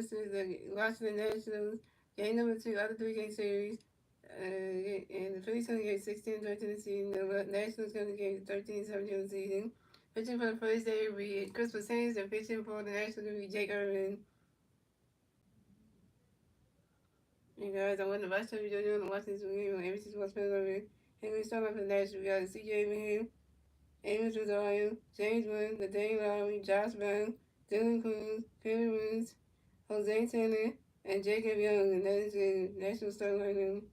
versus the Washington Nationals. Game number 2 out of 3 game series. And the Phillies going to get 16-13 the season. The Nationals going to get 13-17 the season. Pitching for the first day will be Chris Pacenes, and pitching for the Nationals will be Jake Irvin. You guys, I want to watch the video and watch this game on ABC Sports Television. And we start off with the Nationals. We got CJ Abraham, Amos Rosario, James Wood, Nathaniel Lowry, Josh Brown, Dylan Cruz, Perry Williams, Jose Tanner, and Jacob Young. And that is the National starting lineup.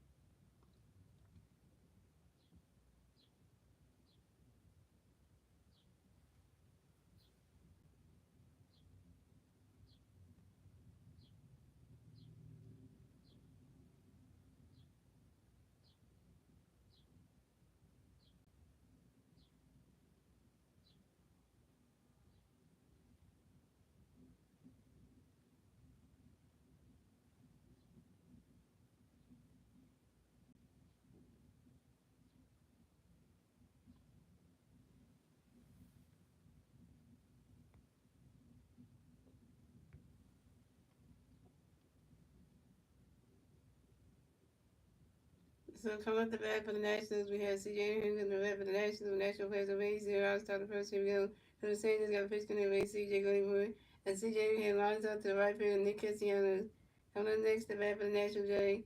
So coming up the bat for the Nationals, we have CJ Henry in the bat for the Nationals. National players are raised 0 out. Start the first here we go. For the Saints, got a pitch connect with CJ Glenwood. And CJ Henry lines up to the right field. Nick Castellanos. Coming up next, the bat for the National J.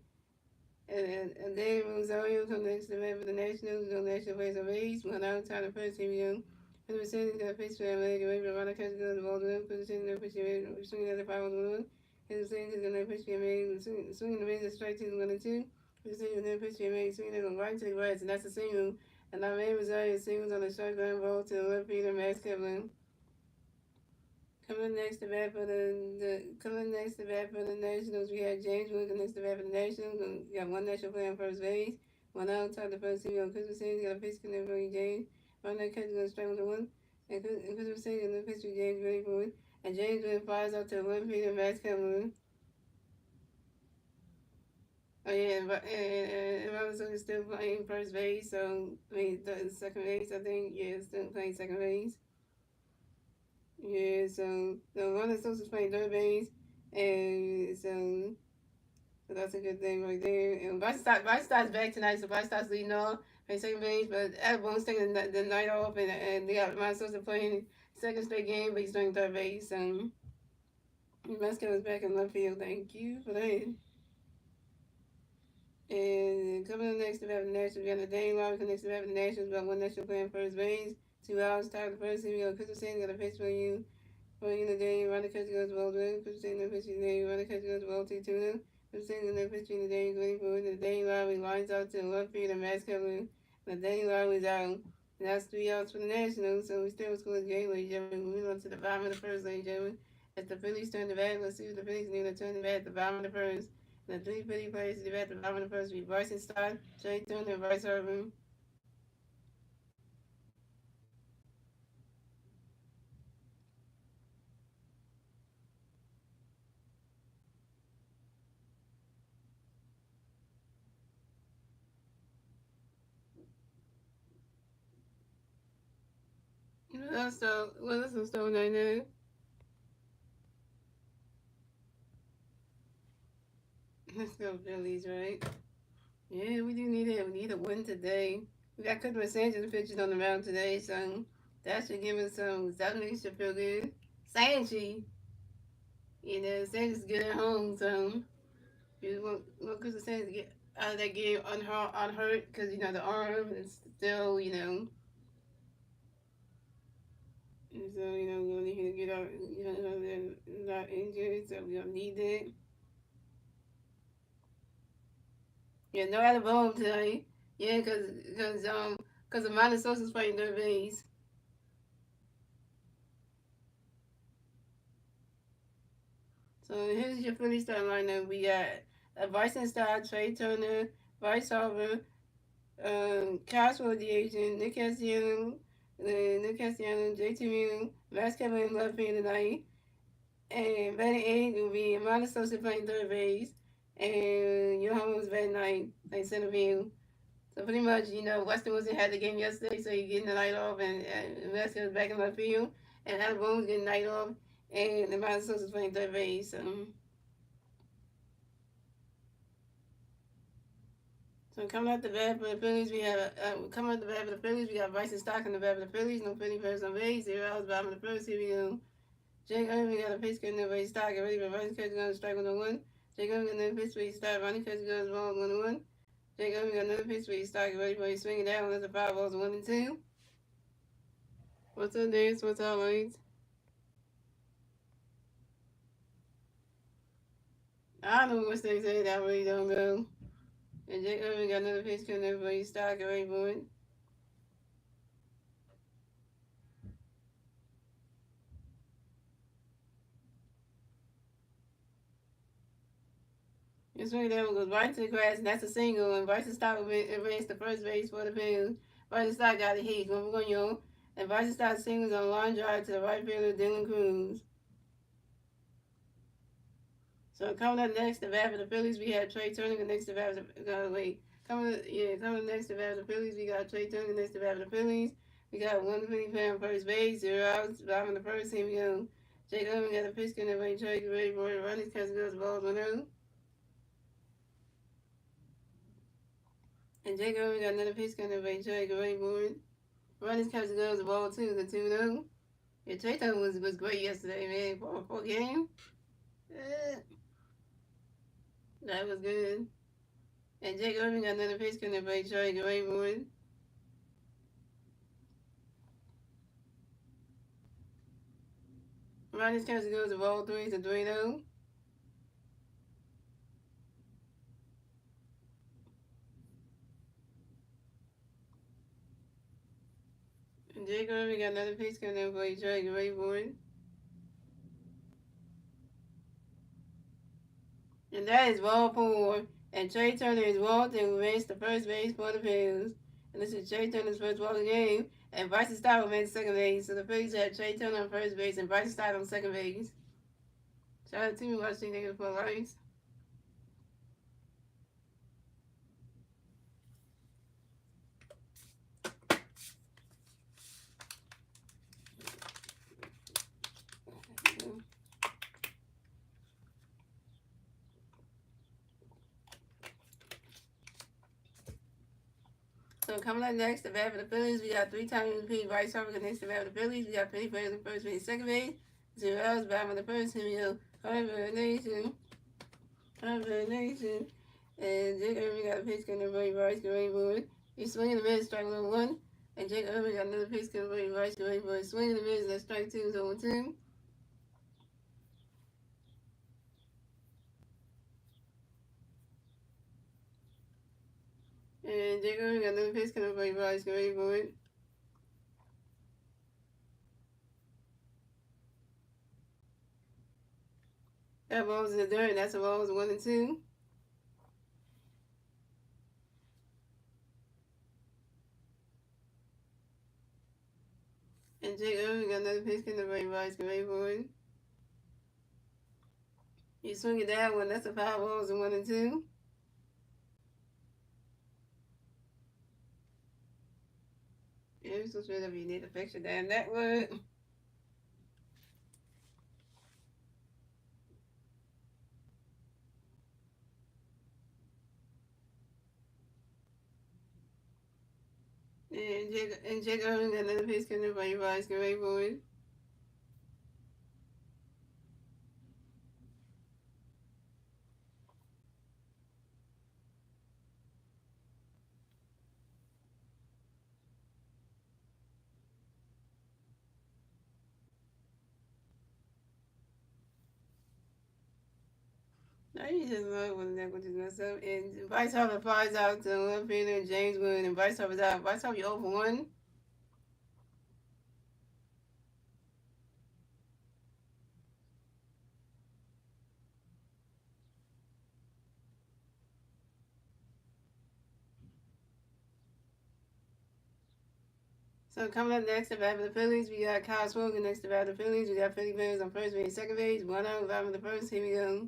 And Dave Rosario comes next to the bat for the Nationals. The National players are raised 1 out. Start the first here we go. For the Saints, got a pitch for the away. But Ronald Catch goes the ball to them. For the Saints, got a pitch for swinging at the 5-1. And the Saints is going to pitch for the swinging the range of strike 2 1 2. This is the pitch he made, swinging it right to the right, and that's a single. And I made Rosario singles on the shotgun ball to the left fielder, Max Kevlin. Coming next to bat for the Nationals, we had James Wood next to bat for the Nationals. We got one national player on first base. One out, top the first team. Christmas City got a pitch connect for James. Right now, catch going straight with the one. And Christmas City got a pitch for James ready for it. And James Wood fires out to the left fielder, Max Kevlin. Oh yeah, and Robinson is still playing first base, so I mean second base. I think still playing second base. Yeah, so the Ronald Sosa's playing third base, and so that's a good thing right there. And Bryce starts back tonight, so Bryce starts leading off playing second base, but Adams taking the night off, and they got Ronald Sosa playing second straight game, but he's playing third base. Mescal is back in left field. Thank you for that. And coming up next, we have the Nationals. We got the Dane Robinson next to the Nationals. We got one national player first base. 2 hours, top of the first inning. We got Christopher Sanders got a pitch for you. For you the day, run the catch goes the ball to him. Christopher Sanders pitch in the day, run the catch goes the ball to Tuna. Christopher Sanders in the pitch in the day, waiting for it. The Dane Lowry lines out to the left field and Max Kevlin. The Dane Lowry's out. And that's 3 outs for the Nationals. So we still score the game, ladies and gentlemen. Moving on to the bottom of the first, ladies and gentlemen. As the Phillies turn the bat, let's see what the Phillies need to turn the bat at the bottom of the first. The 3 Philly players to the bat at the bottom of the first will be Bryson Stott, Trey Turner, and Bryce Harper. That's some stuff right now. Let's go Phillies, right? Yeah, we do need it. We need a win today. We got Christmas Sanchez pitching on the mound today, so that should give us some. Definitely should feel good. Sanchez, Sanchez good at home, so you want Christmas Sanchez to get out of that game unhurt, because the arm is still, and so we need him to get out, they're not injured, so we don't need it. Yeah, no Adam Bohm tonight. Yeah, cause Amanda Sosa's playing third base. So here's your Philly starting lineup. We got Bryson Stott, Trey Turner, Bryce Harper, Cashwell the agent, Nick Castellanos, JT Mew, Max Kevin in left field tonight, and batting eight will be Amanda Sosa playing third base, and Johan was batting ninth, playing center field. So pretty much, Weston Wilson had the game yesterday, so he's getting the night off, and Vasquez was back in left field, and Adam Boone was getting the night off, and the Sosa was playing third base. So. So coming up the bat for the Phillies, we have coming up the bat for the Phillies, we got Bryson Stock in the bat for the Phillies. No Philly players on base. 0 outs, bottom of the first. Here we go. Jake Irvin got a pitch in the way Stock. Get ready for Bryson catch going strike 1-1. Jake Irvin got another pitch where he start. Ronnie catch goes ball 1-1. Jake Irvin got another pitch where he start. Get ready for he swinging down. That's a 5 balls 1-2. What's up, Dance? What's up, Lights? I don't know what they say. I really don't know. And Jake Irvin got another pitch coming in for he start. Get ready for it. And swing that one goes right into the grass, and that's a single. And Bryson Stott advanced to first base for the Phillies. Bryson Stott got a hit. Going for Gagnon. And Bryson Stott singles on a line drive to the right fielder, Dylan Cruz. So coming up next, the bat for the Phillies, we have Trey Turner. Next to bat for the coming next to bat for the Phillies, we got Trey Turner. Next to bat for the Phillies, we got one Philly fan on first base, 0 outs, bottom of the first. Here we go. Jake Irvin got a pitch in the way. Trey ready for it. Running catch goes balls 1-0. And Jake Irvin got another pitch coming by Trey ready for it. Running catch goes the ball 2 to 2-0. Yeah, Trey Turner was great yesterday, man. For a game. That was good. And Jake Irvin got another pitch coming by Trey ready for it. Running catch goes the ball 3 to 3-0. And Jake Irvin got another pitch coming by Trey ready for it. And that is ball 4. And Trey Turner is walked and remains the first base for the Phillies. And this is Trey Turner's first walk of the game. And Bryson Stott remains second base. So the Phillies have Trey Turner on first base and Bryson Stott on second base. Shout out to me watching niggas for lives. So coming up next, the bat for the Phillies, we got 3-time MVP Bryce Harper next to the bat for the Phillies. We got Philly players in first base, second base. 0 outs, bottom of the first. Here we go. Harper Nation. Harper Nation. And Jake Irvin got a pitch coming by Bryce going for it. He's swinging the middle, strike 1-1. And Jake Irvin got another pitch coming by Bryce going for it. Swinging the middle, that's strike 2, 0-2. And Jake Irvin got another pitch coming by Bryce going for it. That ball's in the dirt. That's a ball's 1-2. And Jake Irvin got another pitch coming by Bryce going for it. You swing it that one. That's a 5 balls and 1-2. Yeah, you're so straight up. You need to fix your damn network. And Jake Irvin got another pitch coming by Bryce going for it. Now you just love when that was just messed up. And Bryce Harper flies out to left fielder and James Wood, and Bryce Harper's out. Bryce Harper, you 0 for 1. So coming up next, the bat for the Phillies, we got Kyle Swogan next to bat for the Phillies. We got Philly players on first base, second base, 1 out, bottom of the first. Here we go.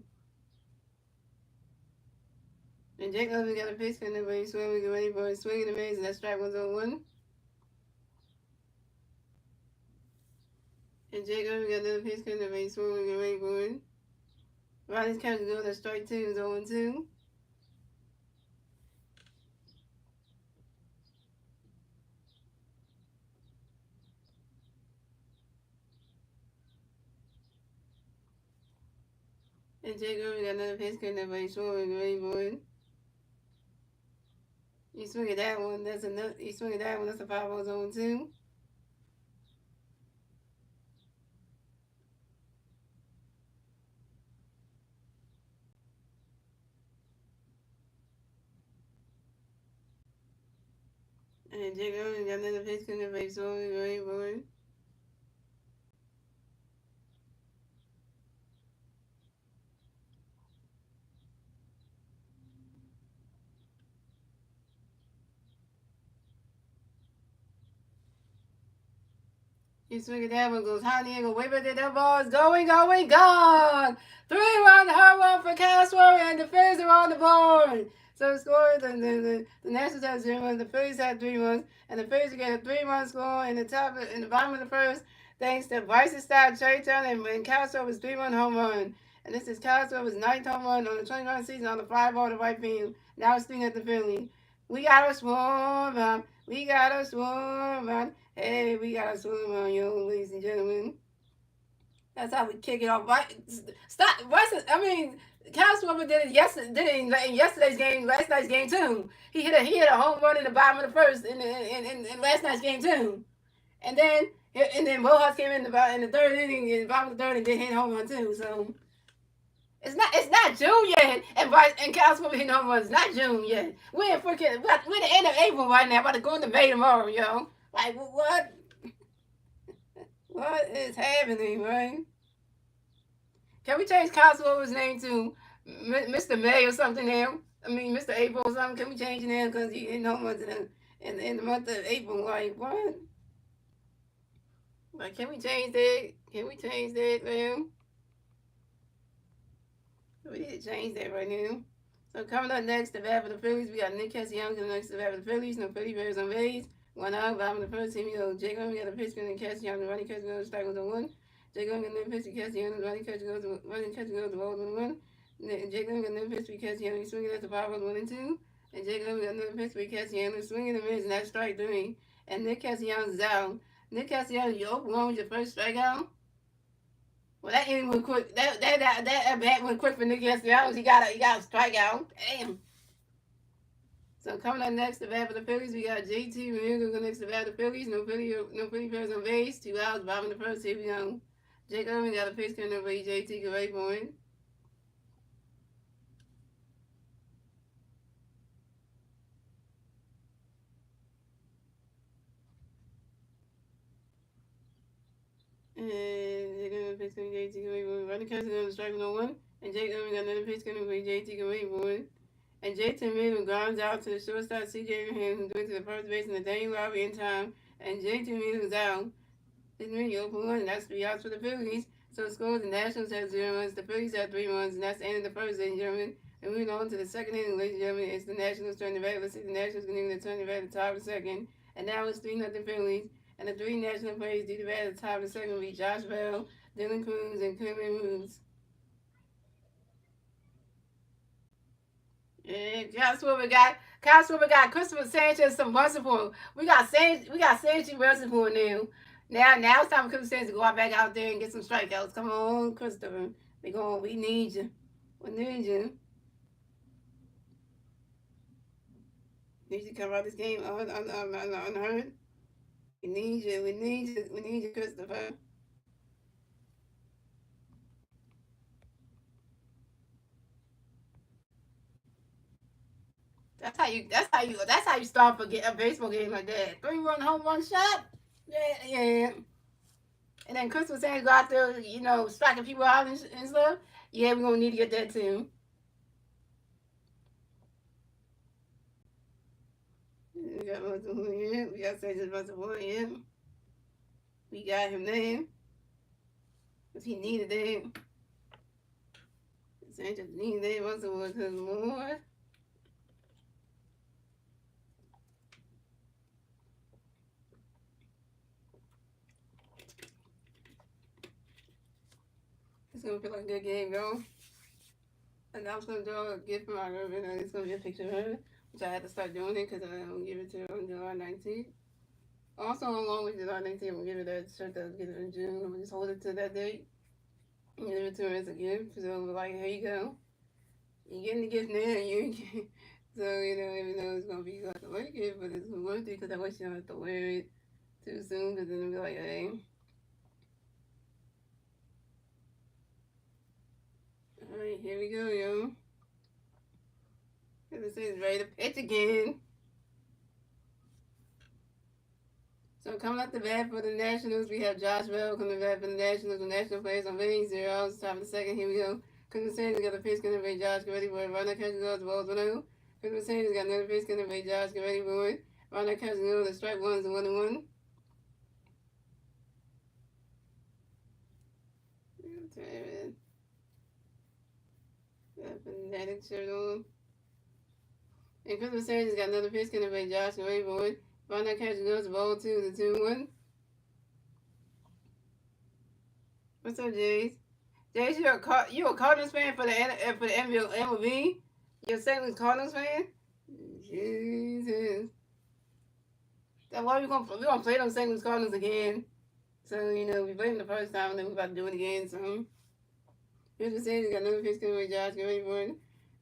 And Jake Irvin got a pitch coming by swinging, get ready for a swing in the mids, and that's strike 1-1. And Jake Irvin got another pitch coming by swinging, get ready for it. Ronnie's catch go, that's strike 2, 0-2. And Jacob got another pitch couldn't nobody swung great boy. You swing at that one, that's enough. You swing at that one, that's a 5-0 zone too. And Jacob got another pitch couldn't nobody swung great boy. You swing at that one, goes high and go way back there. That ball is going, gone. 3-1 home run for Castro, and the Phillies are on the board. So the score, the Nationals have 0 runs, the Phillies have 3 runs, and the Phillies get a 3-1 score in the bottom of the first, thanks to Bryson Stott, Trey Turner, and Castro was 3-1 home run. And this is Castro's ninth home run on the 20-run season on the 5-ball to right field. Now it's 3 at the Phillies. We got a swarm run. We got a swarm run. Hey, we got a swim on you, ladies and gentlemen. That's how we kick it off. Right? Stop. I mean, Cal Swimmer did it yesterday. Did it in yesterday's game, last night's game too. He hit a home run in the bottom of the first in last night's game too. And then Rojas came in the third inning, in the bottom of the third, and did hit a home run too. So it's not June yet, and Cal Swimmer hitting home runs. It's not June yet. We're the end of April right now. About to go into May tomorrow, yo. Like what? What is happening, right? Can we change Cosmo's name to Mr. May or something now? I mean, Mr. April or something. Can we change it now? Because he didn't know much in the month of April. Like, what? Like, can we change that? Can we change that, man? We need to change that right now. So coming up next, the bat for the Phillies, we got Nick Castellanos next to the bat for the Phillies. No Philly Bears on base. 1 out, bottom of the first team, Jacob, we got a pitch and Castellanos, running catch goes, strike goes on 1. Jacob got another pitch to Castellanos, running catch goes, the ball on 1. Jacob got another pitch to Castellanos, swinging at the power goes 1 and 2. And Jacob got another pitch to Castellanos, swinging the miss, and that's strike 3. And Nick Castellanos is out. Nick Castellanos, you open one with your first strikeout. Well, that inning went quick. That bat went quick for Nick Castellanos. He got a strikeout. Damn. So coming up next, the bat for the Phillies, we got JT Remuga going next to the bat for the Phillies. No Philly players on base. 2 outs, bottom of the first. Here we go. Jacob we got a pitch coming over JT. Get ready for him. And they're going to pitch coming JT. Get ready for him. Running catch going to strike no 1. And Jacob we got another pitch coming over JT. Get ready for him. And JT Remuga grounds out to the shortstop CJ Abraham, who went to the first base in the Daniel Lowry in time. And JT Remuga's out. This means open one, and that's 3 outs for the Phillies. So the score, the Nationals have 0 runs, the Phillies have 3 runs, and that's the end of the first, ladies and gentlemen. And moving on to the second inning, ladies and gentlemen, it's the Nationals turn the back. Let's see the Nationals going to turn the back at the top of the second. And now it's 3-0 Phillies. And the 3 National players do the bat at the top of the second will be Josh Bell, Dylan Cruz, and Clement Moons. Yeah, Kyle Swimmer got Christopher Sanchez some run support. We got Sanchez run support now. Now it's time for Christopher Sanchez to go out back out there and get some strikeouts. Come on, Christopher. We need you. We need you. Need you to come out this game unhurt. We need you. We need you. We need you, Christopher. That's how you start for a baseball game like that. 3-1 home run shot. Yeah. And then Christopher Sanchez go out there, striking people out and stuff. Yeah, we're gonna need to get that too. We got multiple here. We got Sanchez multiple here. We got him there. Because he needed that. Sanchez needed that multiple because more. It's gonna feel like a good game, though. And I was gonna draw a gift for my girlfriend, and it's gonna be a picture of her, which I had to start doing it because I'm gonna give it to her on July 19th. Also, along with July 19th, I'm gonna give her that shirt that I was getting in June. I'm gonna just hold it to that date. You give it to her as a gift. So like, here you go. You're getting the gift now. You so even though it's gonna be like a work gift, but it's worth it because I wish you don't have to wear it too soon. Because then it'll be like, hey, all right, here we go, yo. Because it says ready to pitch again. So coming up the bat for the Nationals, we have Josh Bell coming back for the Nationals. The National players on base 0 outs. Top of the second. Here we go. Christmas Sanders got a pitch going to be Josh. Get ready for it. Runner catches goes the balls 1-0. Christmas Sanders got another pitch going to be Josh. Get ready for it. Runner catches goes the strike one's 1-1. Fanatic shirt on. And Christmas Sanders got another pitch going to be Josh. Get ready for it. Runner catches goes the ball 2-1. What's up, Jace? Jace, you a Cardinals fan for the MLB? You're a St. Louis Cardinals fan? Jesus. That's why we gonna play them St. Louis Cardinals again. So we played them the first time, and then we about to do it again. So here's the season. Got another pitch coming with Josh. Get ready for it.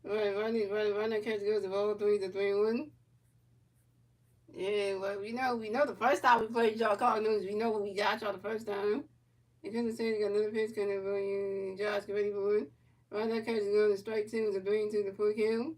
Run that catch goes the ball 3-1. Yeah, well we know the first time we played y'all Cardinals, we know what we got y'all the first time. And Kansas City got another pitch coming for you, Josh. Get ready for it. Run that catch goes to strike two. It's a 3-2 the full kill.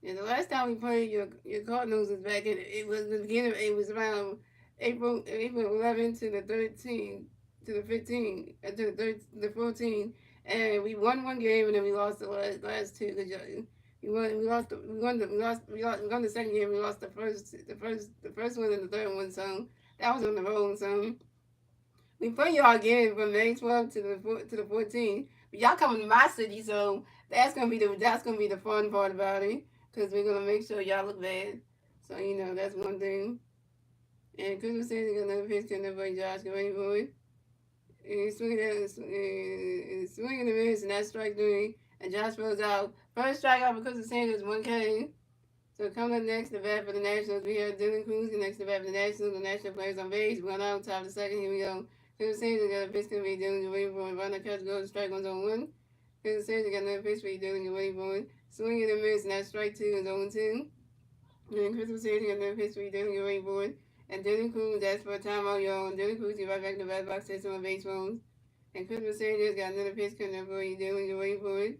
Yeah, the last time we played your Cardinals was back in it was the beginning. It was around April 11th to the 13th to the 15th to the 14th, and we won one game and then we lost the last two. We won the second game. We lost the first one and the third one. So that was on the road. So we play y'all again from May 12th to the 14th. But y'all coming to my city, so that's gonna be the fun part about it. Cause we're gonna make sure y'all look bad. So that's one thing. And Christmas says he got another pitch coming up by Josh. Get ready for it. And he's swinging the miss, and that's strike three. And Josh throws out. First strikeout for Christmas Sanders, 1K. So coming up next, the bat for the Nationals, we have Dylan Cruz. Next, the bat for the Nationals. The National players on base. 1 out, top of the second. Here we go. Christmas Sanders got a pitch coming to be Dylan. Get ready for it. Run the catch goes. Strike one's on one. Christmas Sanders got another pitch for you, Dylan. Get ready for it. Swinging and miss, and that's strike two is 0-2. And Christmas Sanders got another pitch for you, Dylan. Get ready for it. And Dylan Cruz asked for a timeout, y'all. And Dylan Cruz, get right back in the bat box, takes on base phones. And Christmas Sanders got another pitch coming up for you, Dylan. Get ready for it.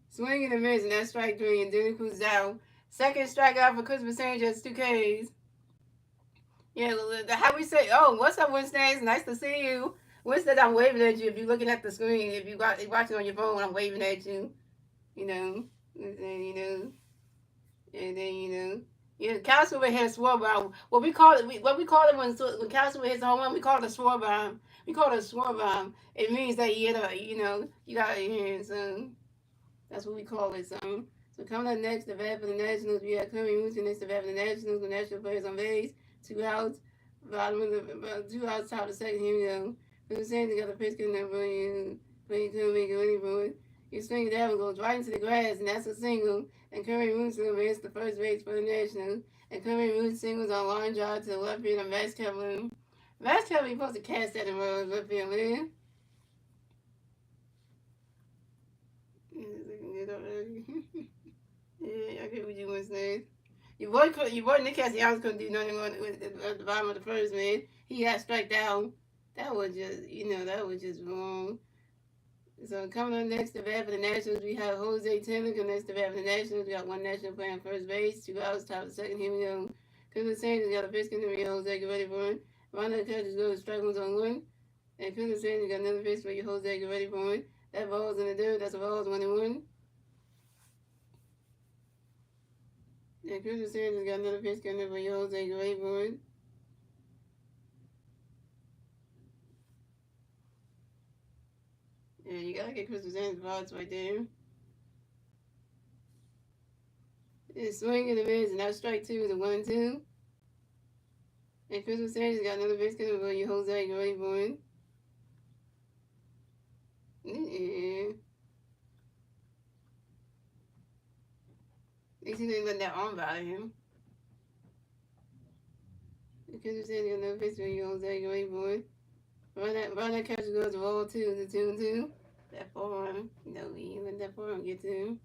Swinging and miss, and that's strike three, and Dylan Cruz is out. Second strikeout for Christmas Sanders, 2 Ks. Yeah, how we say, oh, what's up, Winston? It's nice to see you. Winston, I'm waving at you if you're looking at the screen. If you're watching on your phone, I'm waving at you. And then, and then, yeah, Castlewood hit a swore bomb. What we call it when Castlewood hits a home run, we call it a swore bomb. We call it a swore bomb. It means that you got your hands. That's what we call it. So coming up next, the bat for the Nationals, we have Curry Moose, next the bat for the Nationals. The National players on base, 2 outs. Bottom of the 2 outs, top of the second. Here we go. For the Saints, got a pitch coming up for you. Playing Curry, get ready for it. You swing that one goes right into the grass, and that's a single. And Curry Moose hits the first base for the Nationals. And Curry Moose singles on line drive to the left field of Max Kevlin. Max Kevlin supposed to catch that in the left field, man. Yeah, I get what you was saying. Your boy Nick Castellanos couldn't do nothing at the bottom of the first, man. He got struck down. That was just wrong. So coming on next, the bat for the Nationals, we have Jose Taylor. Next, the bat for the Nationals, we got one National player on first base, 2 outs, top of the second. Here we go. Cleveland Sanders got a pitch coming to Jose. Get ready for it. Rondo catches goes, strike one's on one. And Cleveland Sanders got another pitch for you, Jose. Get ready for it. That ball's in the dirt. That's a ball's 1-1. And Cleveland Sanders got another pitch coming for you, Jose. Get ready for it. Yeah, you gotta get Christmas Sanders vibes right there. It's swinging the miss, and that strike two is a 1-2. And Christmas Sanders got another pitch coming for you, Jose. Get ready for it. Yeah. At least he didn't let that arm bother him. Kendrick said got another pitch for you, Jose Gray boy. Run that catch goes to ball 2 to 2-2. That forearm, he let that forearm get to him.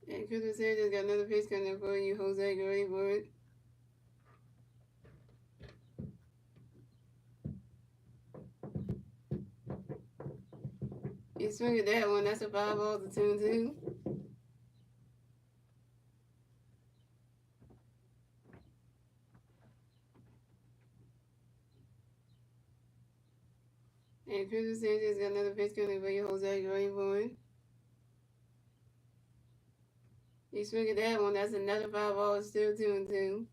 And Kendrick said just got another pitch coming for you, Jose Gray boy. You swing at that one, that's a 5 ball to 2-2. And Kendrick said just got another pitch coming for you, Jose Gray boy. You swing at that one, that's another 5 ball, still 2-2.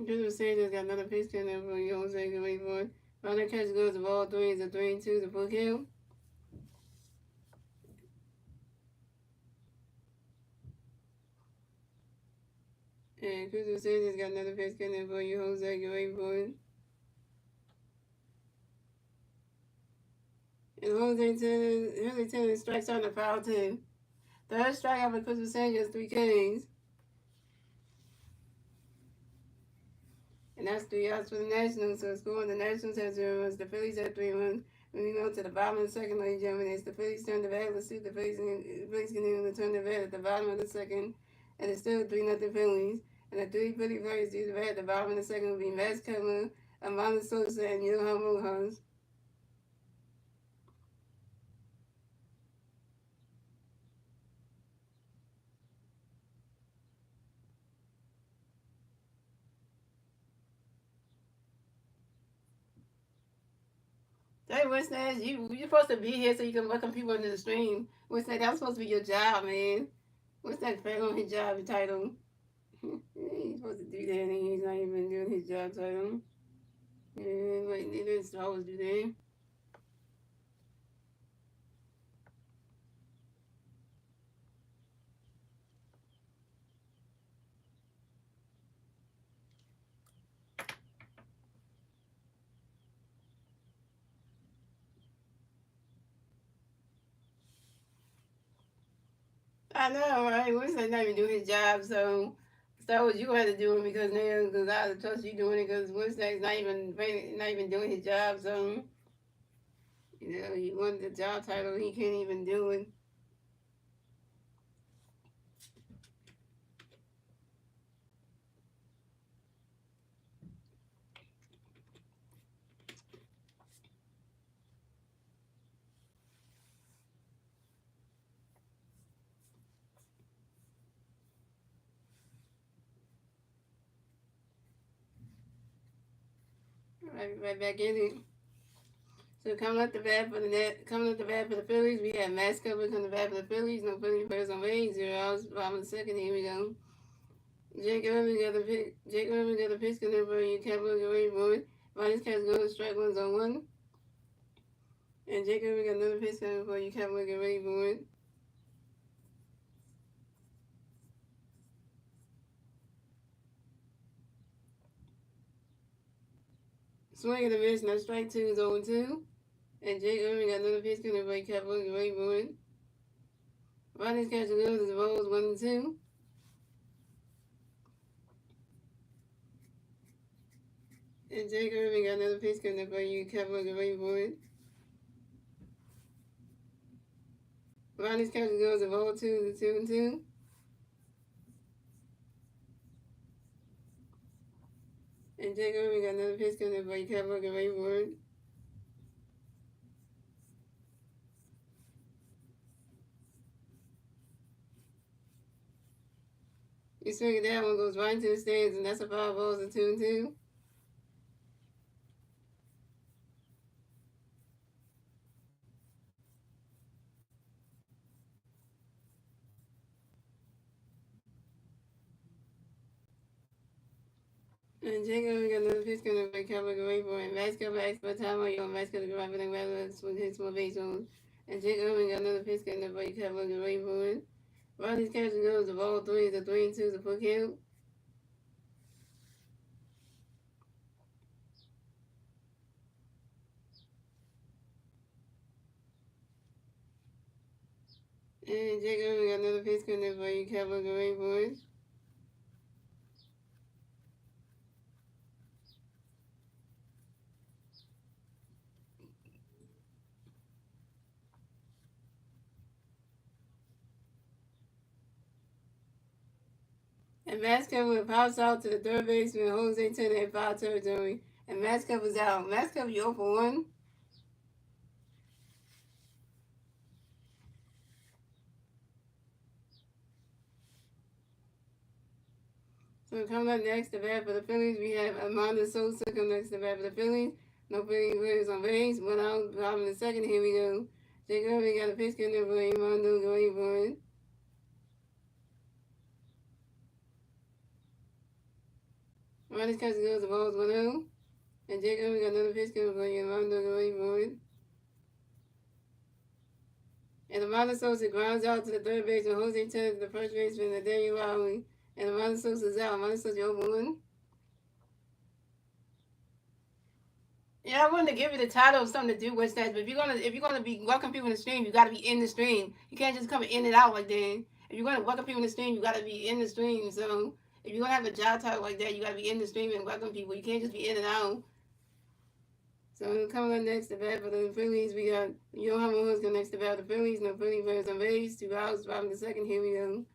Kendrick said just got another pitch coming for you, Jose Gray boy. Run that catch goes to ball 3 is a 3-2 to full count. And Crystal Sanders got another pitch coming for you, Jose Gray boy. And Jose Taylor strikes on the foul too. Third strikeout for Crystal Sanders, 3 Ks. And that's 3 outs for the Nationals. So scoring the Nationals have 0 runs. The Phillies have 3 runs. Moving on to the bottom of the second, ladies and gentlemen, it's the Phillies turn the bat. Let's see if the Phillies can even turn the bat at the bottom of the second. And it's still 3-0 Phillies. And the 3 Philly players do the bat at the bottom of the second will be Max Kepler, Amanda Sosa, and Johan Rojas. Hey, Winston, you're supposed to be here so you can welcome people into the stream. Winston, that was supposed to be your job, man. Winston failed on his job title. He's supposed to do that, and he's not even doing his job title. Yeah, like, they didn't always do that. I know, right? Winston not even doing his job, so Star Wars, you had to do it because now, because I trust you doing it because Winston's not even doing his job, so he wanted the job title, he can't even do it. Right back in it. So coming up the bat for the Phillies, we have Max Kepler coming to bat for the Phillies. No Philly players on base. 0 outs. Bottom of the second. Here we go. Jake Irvin got the pitch coming for you. Kepler get ready for it. Minus catch goes strike 1-1. And Jake Irvin got another pitch coming for you. Kepler get ready for it. Swing and a miss. Now strike 2 is 0-2. And Jake Irvin got another pitch coming for you. Kepler get ready for it. Minus catch goes is rolls 1-2. And Jake Irvin got another pitch coming for you. Kepler get ready for it. Ronnie's catch goes of 0-2 to 2-2. And Jake Irvin got another pitch coming for you. Kepler get ready for it. You swing it that one goes right into the stands, and that's a 5 balls to 2-2. And Jacob, we got another pitch coming by Cowboy Grateful. And basketball expert time on your basketball grabbing and grabbing with his motivation. And Jacob, we got another pitch coming by Cowboy Grateful. Ronnie's catching goes the ball three, the 3-2, the puck count. And Jacob, we got another pitch coming by Cowboy Grateful. And Mascot pops out to the third baseman, Jose Turner at foul territory. And Mascot was out. Mascot, you 0 for 1. So coming up next to bat for the Phillies, we have Amanda Sosa coming next to bat for the Phillies. No Philly players on base. One out, bottom in the second. Here we go. Jacob, we got a pitch coming for Armando going for it. Ronnie's catch goes the ball's 1-0. And Jacob, we got another pitch coming for Armando going for it. And Amanda Sosa grounds out to the third baseman, Jose Turner to the first baseman, and Daniel Lowry. And Amanda Sosa's out. Amanda Sosa over 1. Yeah, I wanted to give you the title of something to do with that. But if you're gonna be welcome people in the stream, you gotta be in the stream. You can't just come in and out like that. If you're gonna welcome people in the stream, you gotta be in the stream. So if you're gonna have a job title like that, you gotta be in the stream and welcome people. You can't just be in and out. So coming up next to bat for the Phillies, we got Johan Moores going next to bat for the Phillies. No Philly players on base. 2 outs, bottom the second. Here we go.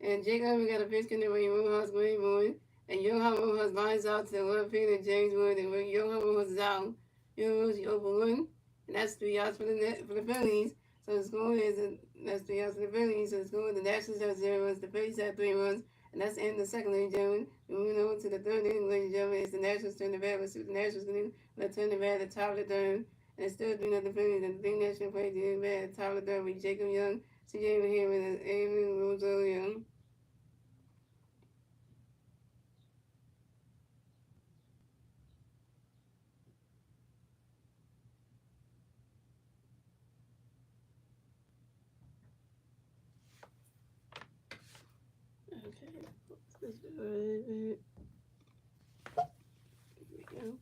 And Jacob, we got a pitch connect with Rojas going for. And Johan Rojas lines out to the left fielder James Wood, and when Johan Rojas is out, Johan Rojas is over 1, and that's 3 outs for the Phillies. So the score is that's 3 outs for the Phillies. So the score the Nationals have 0 runs, the Phillies have 3 runs, and that's the end of the second, ladies and gentlemen. Moving on to the third inning, ladies and gentlemen, it's the Nationals turn the bat. Let's see what the Nationals can do. Let's turn the bat at the top of the third, and it's still 3-0 Phillies. And the big National play the bat at the top of the third with Jacob Young, C.J. here and Aaron Rosario. Okay, let's do it. Here we go.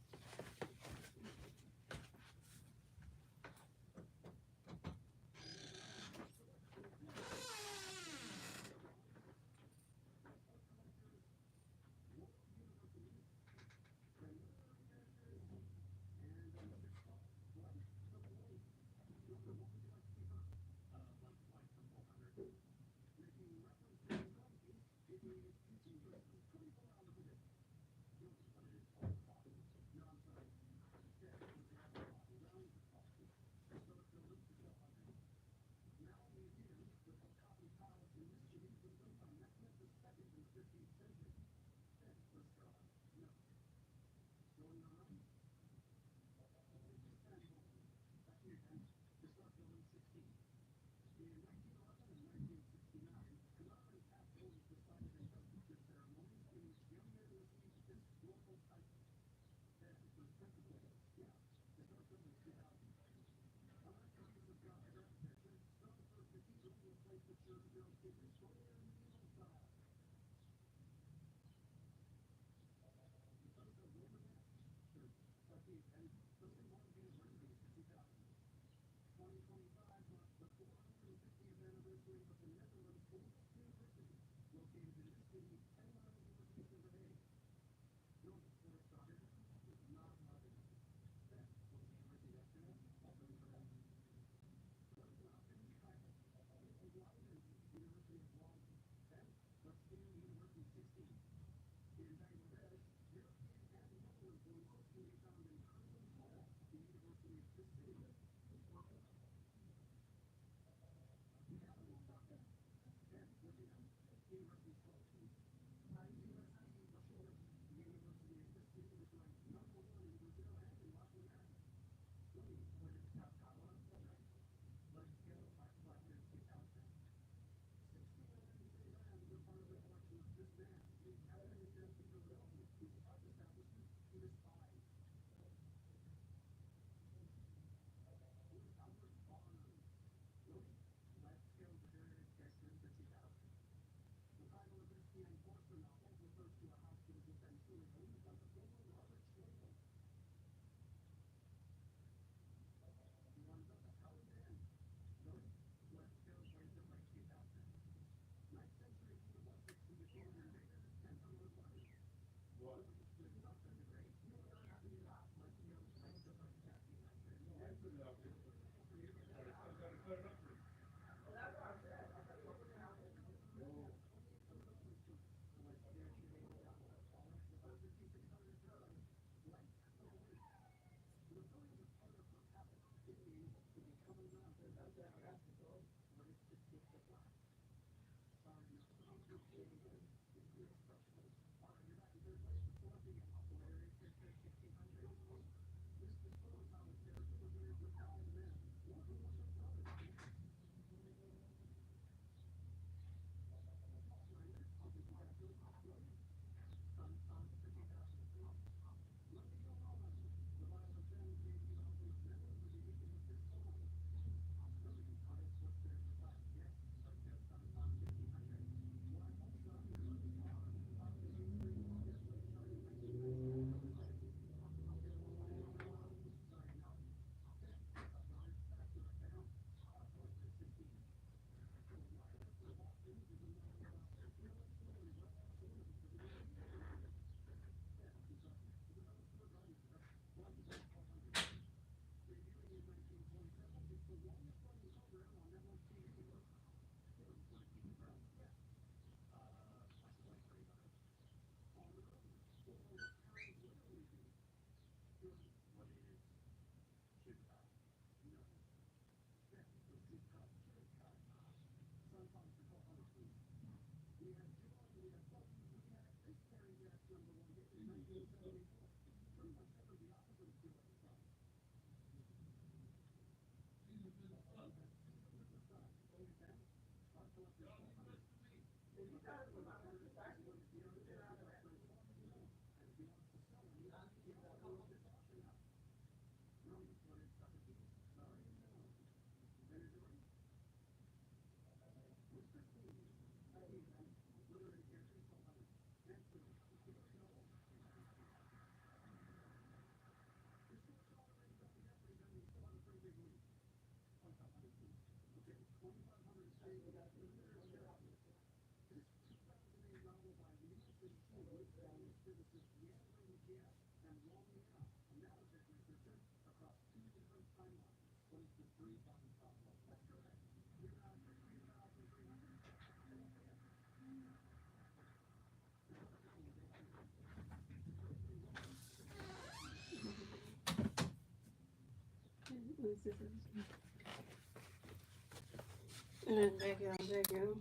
Back y'all, back y'all.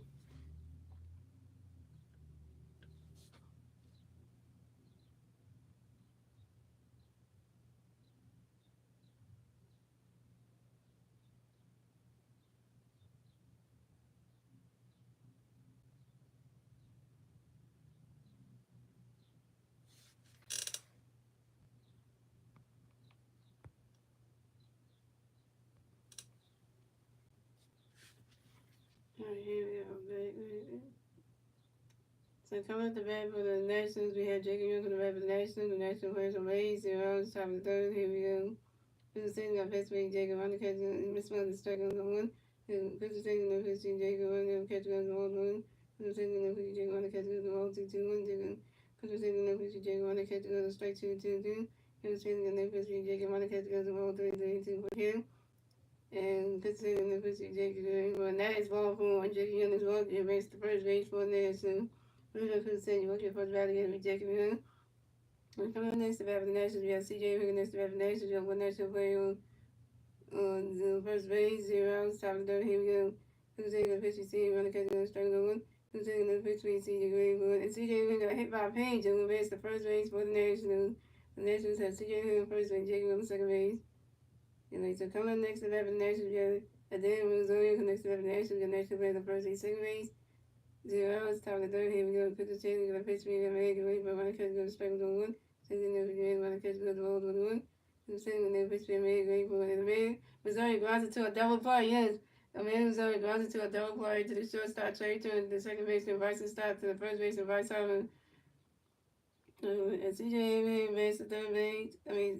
Alright, here we go, back. So coming at the bat for the Nationals, we have Jacob Young for the bat for the Nationals. The National players are Mays, 0 outs, top of the third. Here we go. Fifth second got first base, Jacob on the catch, Miss Mother strike on the one. Fifth second, no pitch, Jacob on the catch, goes the one. Fifth second, no pitch, Jacob on the catch, goes the 1 2 2 1. Fifth second, no pitch, Jacob on the catch, goes the strike 2 2 2. Fifth second, no pitch, Jacob on the catch, goes the 1 3 3 2 for him. And fifth second, no pitch, Jacob. Well, now it's ball for Jacob Young is walking, it makes the first base for the Nationals. We're going to say you look at first batter again with Jacob Young. We're coming next to bat for the Nationals. We have CJ Higgins next to bat for the Nationals. We have one national player on the first base, 0 outs, top of the third. Here we go. Who's taking the pitch? You see, running catch, going strike number one. Who's taking the pitch? We see CJ Greenwood. And CJ Higgins got hit by a Page on the base, the first base for the Nationals. The Nationals have CJ Higgins first base, Jacob on second base. And like, so coming next to bat for the Nationals, we have Adan Rosario next to bat for the Nationals. The National player on the first base, second base. 0 outs, top of the third. Here we go. Pitcher chasing the pitch. We got Meg away, but running catch goes strike with one. Second, no pitch, running catch goes the ball with one. Second, no pitch, Meg away, but the Meg Missouri grounds it to a double play. Yes, the man Missouri grounds it to a double play to the shortstop, Trey Turner, the second baseman, Bryson Stott, to the first baseman, Bryce Harmon. And CJ Abraham advanced to third base.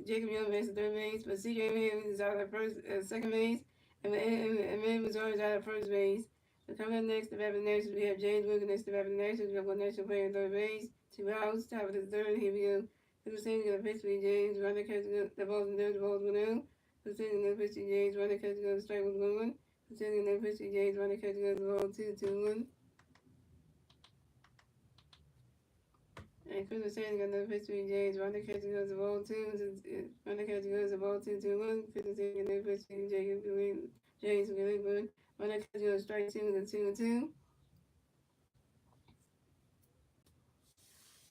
Jacob Young advanced to third base, but CJ Abraham is out at second base, and man Missouri is out at first base. So coming up next, the bat for the Nationals, we have James Wilkins next to the bat for the Nationals. We have one national player in third base, 2 outs, top of the third. Here we go. Who's saying the pitch for James? Runner catches the ball's in there, the ball's going out. Considering no pitch to James, runner catch goes strike with 1-1. Considering no pitch to James, runner catch goes ball 2-1. And Chris Sanders got no pitch to James, runner catch goes the ball 2. Runner catch goes the ball 2-1. Chris Sanders got no pitch to James Greenwood. Runner catch goes strike 2-2.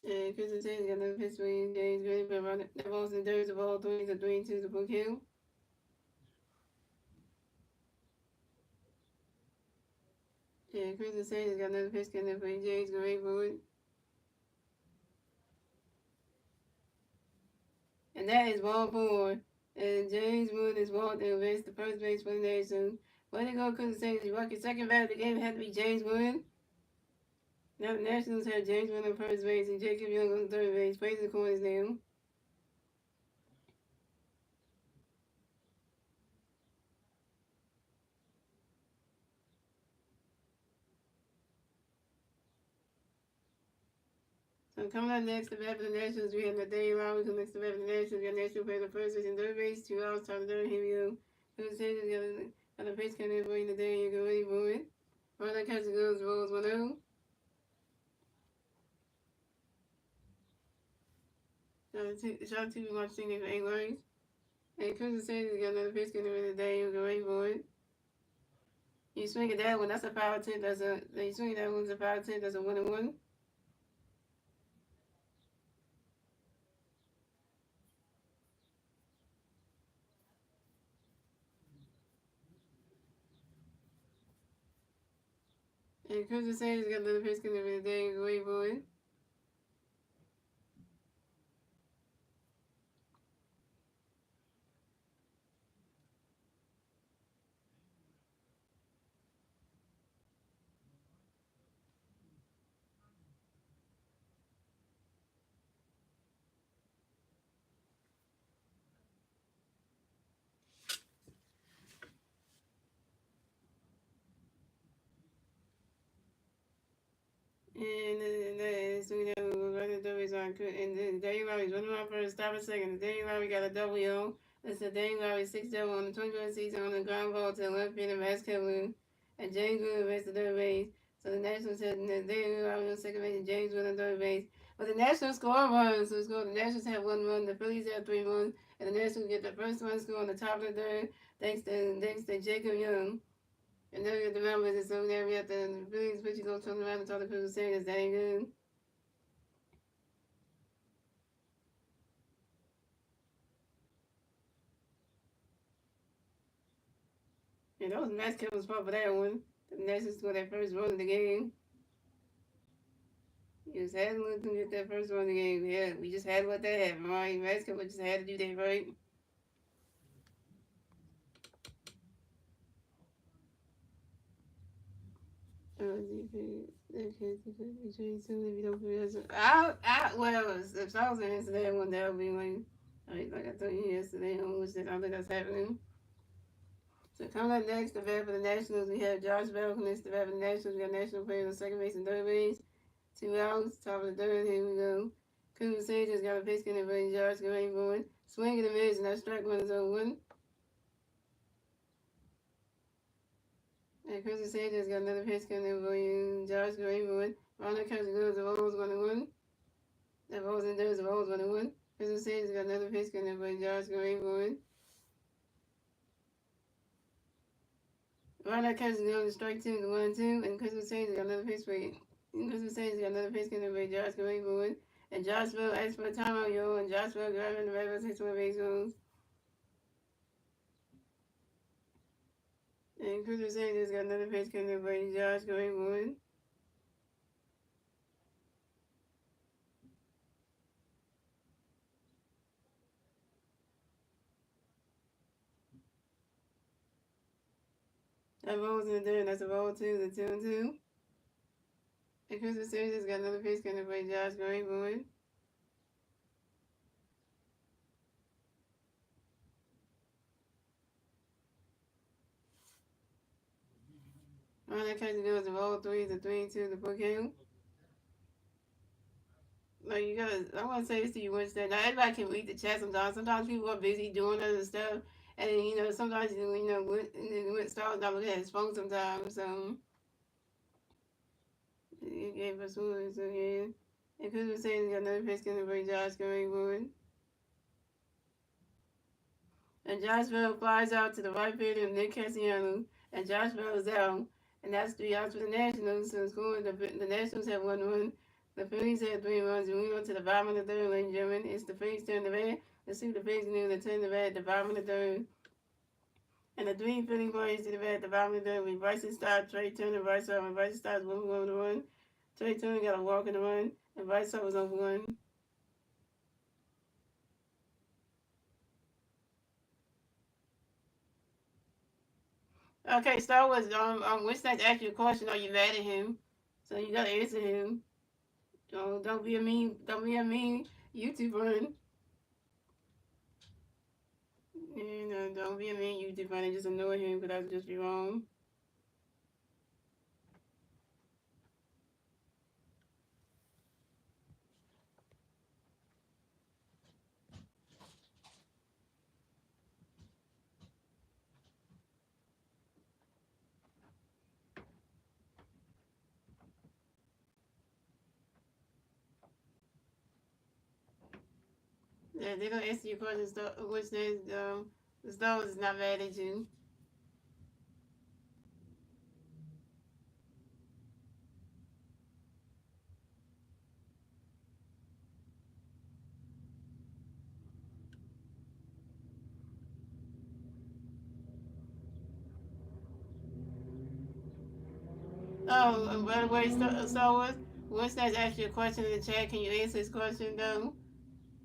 And Chris Sanders got no pitch to James Greenwood. Runner the ball's in dirt, the ball 3-2 to Book Hill. Yeah, Chris Sanders got another pitch coming for James Greenwood. And that is ball 4. And James Wood is walked and advanced to first base for the Nationals. Way to go, Chris Sanders. You walk your second batter of the game had to be James Wood. Now the Nationals have James Wood on first base and Jacob Young on third base. Praise the corners now. So coming up next, the bat for the Nationals, we have Nathaniel Lowry who next to bat for the Nationals. We got National player the first base and third base. 2 outs, top of the third. Here we go. Chris Sanders got a pitch coming for Nathaniel. Go ready for it. Runner catches goes, rolls 1-0. Shot 2 watch singing for 8 lines. And Chris Sanders got another pitch coming for Nathaniel. Go ready for it. You swing at that one, that's a power attempt. You swing at that one's a power attempt. That's a 1-1. And Chris Sanders got another pitch coming for Nathaniel. Go ready for it. And swing that one right at the double on. And then Daniel Lowry's running around first, stop a second. Daniel Lowry got a double. That's a Daniel Lowry 6 double on the 21st season on the ground ball to the left field of basket blue. And James Wood advanced to third base. So the Nationals had Daniel Lowry on second base and James Wood on third base. But the Nationals score runs. So the Nationals have 1 run, the Phillies have 3 runs, and the Nationals get the first one score on the top of the third thanks to Jacob Young. And then we get the numbers, and so now we have the Phillies pitching go turn around and talk to people saying that ain't good. And that was Matt Kevin's fault for that one. The Nationals scored that first run of the game. You just had to let them get that first run of the game. Yeah, we just had to let that happen, right? Matt Kevin just had to do that, right? Well, if I was answer that one, that would be like I told you yesterday, on which I don't think that's happening. So coming up next, the bat for the Nationals, we have Josh Bell. Next, the bat for the Nationals, we got national players on second base and third base. 2 outs, top of the third. Here we go. Cooper Sages got a pitch in the range. Josh going for it. Swing in the mids, and that strike one is 0-1. And Chris Sages got another pitch coming for you. Josh going for it. Ronald catches goes, the ball's 1-1. That ball's in there, the ball's 1-1. Chris Sages got another pitch coming for you. Josh going for it. Ronald catches goes, strike 2 to 1-2. And Chris Sages got another pitch for you. Chris Sages got another pitch coming for you. Josh going for it. And Josh Bell asks for a timeout, yo. And Josh Bell grabbing the red 6-1 base goals. And Chris Sages got another pitch coming for you. Josh going for it. That ball's in there, and that's a ball 2, the 2-2. And Chris Sages got another pitch coming for you. Josh going for it. On that catch goes the ball 3, the 3-2, the book hill. Like I want to say this to you Wednesday. Now everybody can read the chat sometimes. Sometimes people are busy doing other stuff, And sometimes when Star not looking at his phone sometimes, so he gave us one. So yeah, and Chris was saying he got another pitch gonna bring Josh Greenwood. And Josh Bell flies out to the right field of Nick Cassiano, and Josh Bell is out. And that's 3 outs for the Nationals. So scoring, the Nationals have 1-1. The Phillies had 3 runs, and we went to the bottom of the third, ladies and gentlemen. It's the Phillies turn the bat. Let's see what the Phillies can do to turn the bat at the bottom of the third. And the three Philly players to the bat at the bottom of the third with Bryson Stott, Trey Turner, Bryce Harper. And Bryson Stott's 1-1 to run. Trey Turner got a walk in the run, and Bryce Harper was on 1. Okay, Star Wars. Winston asked you a question. Are you mad at him? So you gotta answer him. Don't be a mean. Don't be a mean YouTuber. Don't be a mean YouTuber and just annoy him because that would just be wrong. Yeah, they're gonna answer your question. Which says the Star Wars is not mad at you. Oh, and by the way, Star Wars, Winston's asked you a question in the chat. Can you answer his question though?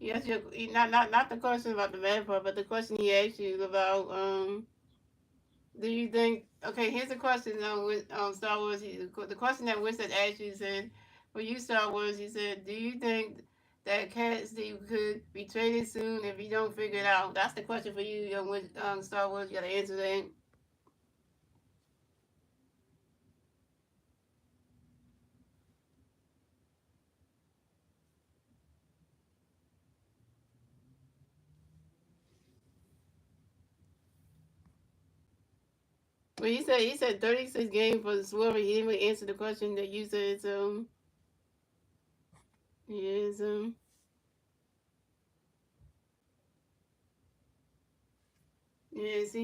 He asked you not the question about the bad part, but the question he asked you about do you think? Okay, here's a question with Star Wars. The question that Winston asked you said, for you Star Wars, he said, do you think that Cat Steve could be traded soon if you don't figure it out? That's the question for you, with Star Wars. You gotta answer that. Well, he said 36 games for the Swerve. He didn't really answer the question that you said. So yes, yes,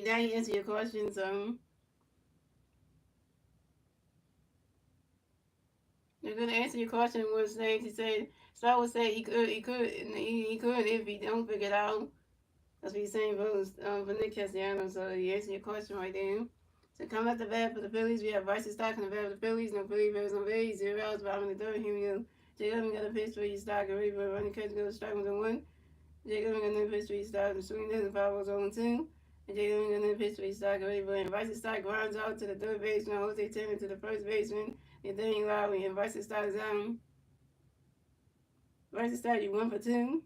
now he answered your question. So you're gonna answer your question with snakes. He said Star Wars said he could if he don't figure it out. That's what he's saying for Nick Castellanos. So he answered your question right there. So coming up the bat for the Phillies, we have Bryson Stock in the bat for the Phillies. No Philly Bears on base. 0 outs, bottom of the third. Here we go. Jay Evans got a pitch for you, Stock, and ready for a running catch. Go strike with a 1. Jay Evans got another pitch for you, Stock, and swing this and 5 balls on 2. And Jay Evans got another pitch for you, Stock, and ready for it. Bryson Stock grounds out to the third baseman. Jose Turner to the first baseman. And then Lowry. And Bryson Stock is down. Bryson Stock, you 1 for 2.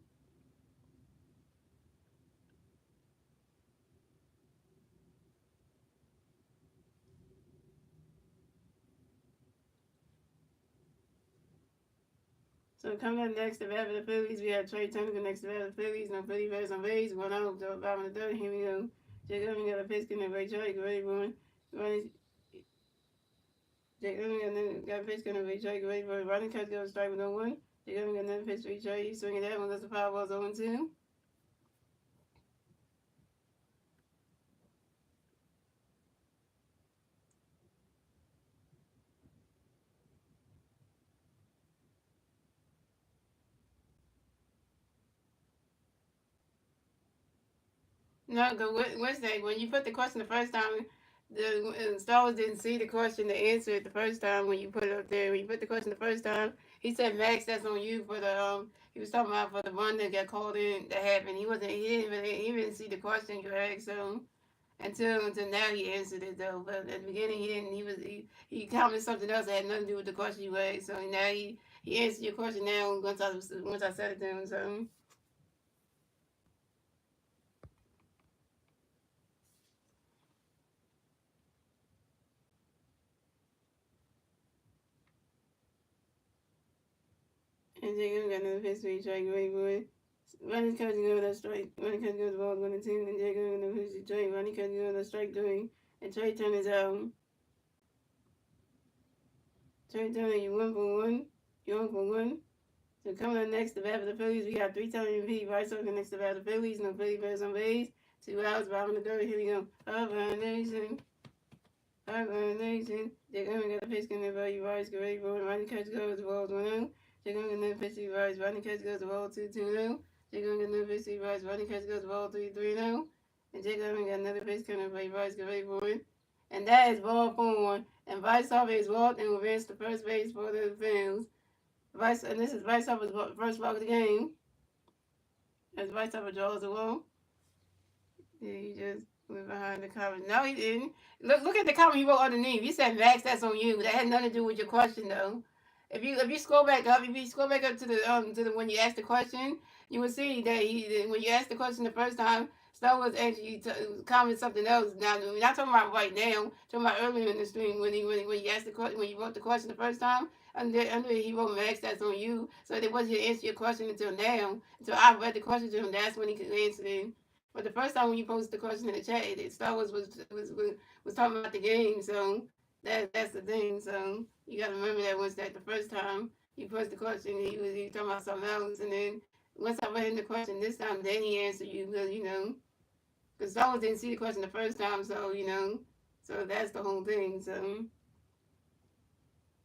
So coming up next, the bat for the Phillies, we have Trey Turner next to the bat for the Phillies. No Philly bats on base. 1 out, to bottom of the third. Here we go. Jake Irving got a pitch, and Ray Trey, ready for it. Jake Irving got a pitch, and Ray Trey, ready for it. Running catch goes strike with no 1. Jake Irving got another pitch, Ray Trey. He's swinging that one. That's the power balls 0 2. No, go Wednesday. When you put the question the first time, the Star Wars didn't see the question to answer it the first time when you put it up there. When you put the question the first time, he said, "Max, that's on you for the." He was talking about for the one that got called in that happened. He didn't see the question you asked. So until now he answered it though. But at the beginning he didn't. He commented something else that had nothing to do with the question you asked. So now he answered your question now once I said it to him. So. And Jacob got another pitch for each right, great boy. Ronnie Cousins go to strike. Ronnie Cousins goes to ball 1-2, and Jay going to pitch to Trey. Ronnie Cousins goes to strike 3, and Trey Turner's out. Trey Turner, you 1 for 1. You 1 for 1. So coming up next, the bat for the Phillies, we got 3-time MVP Bryce Harper next to the bat for the Phillies. No Philly players on base. 2 outs, bottom of the third. Here we go. Up Nation. Up Nation. They're going to get a pitch in there by you, Bryce. Get ready for it. Ronnie Cousins goes to ball 1-0. They're going to get another pitch to you, Bryce. Ronnie Cousins goes to ball 2-2-0. They're going to get another pitch to you, Bryce. Ronnie Cousins goes to ball 3-3-0. And Jake Lemon got another pitch coming by you, Bryce. Get ready for it. And that is ball 4. And Bryce Harper is walked and will advance to first base for the Phillies. And this is Bryce Harper's first walk of the game. As Bryce Harper draws the wall. Yeah, he just went behind the comment. No, he didn't. Look at the comment he wrote underneath. He said, Max, that's on you. That had nothing to do with your question though. If you scroll back up, to the when you asked the question, you will see that when you asked the question the first time, Star Wars actually commented something else. Now we're not talking about right now. Talking about earlier in the stream when you asked the question, when you wrote the question the first time. Under he wrote, Max, that's on you. So it wasn't to answer your question until now. Until I read the question to him, that's when he could answer it. But the first time when you posted the question in the chat, Star Wars was talking about the game. So that's the thing. So you got to remember that once that the first time you posed the question, he was talking about something else, and then once I read him the question this time, then he answered you because Star Wars didn't see the question the first time, so so that's the whole thing. So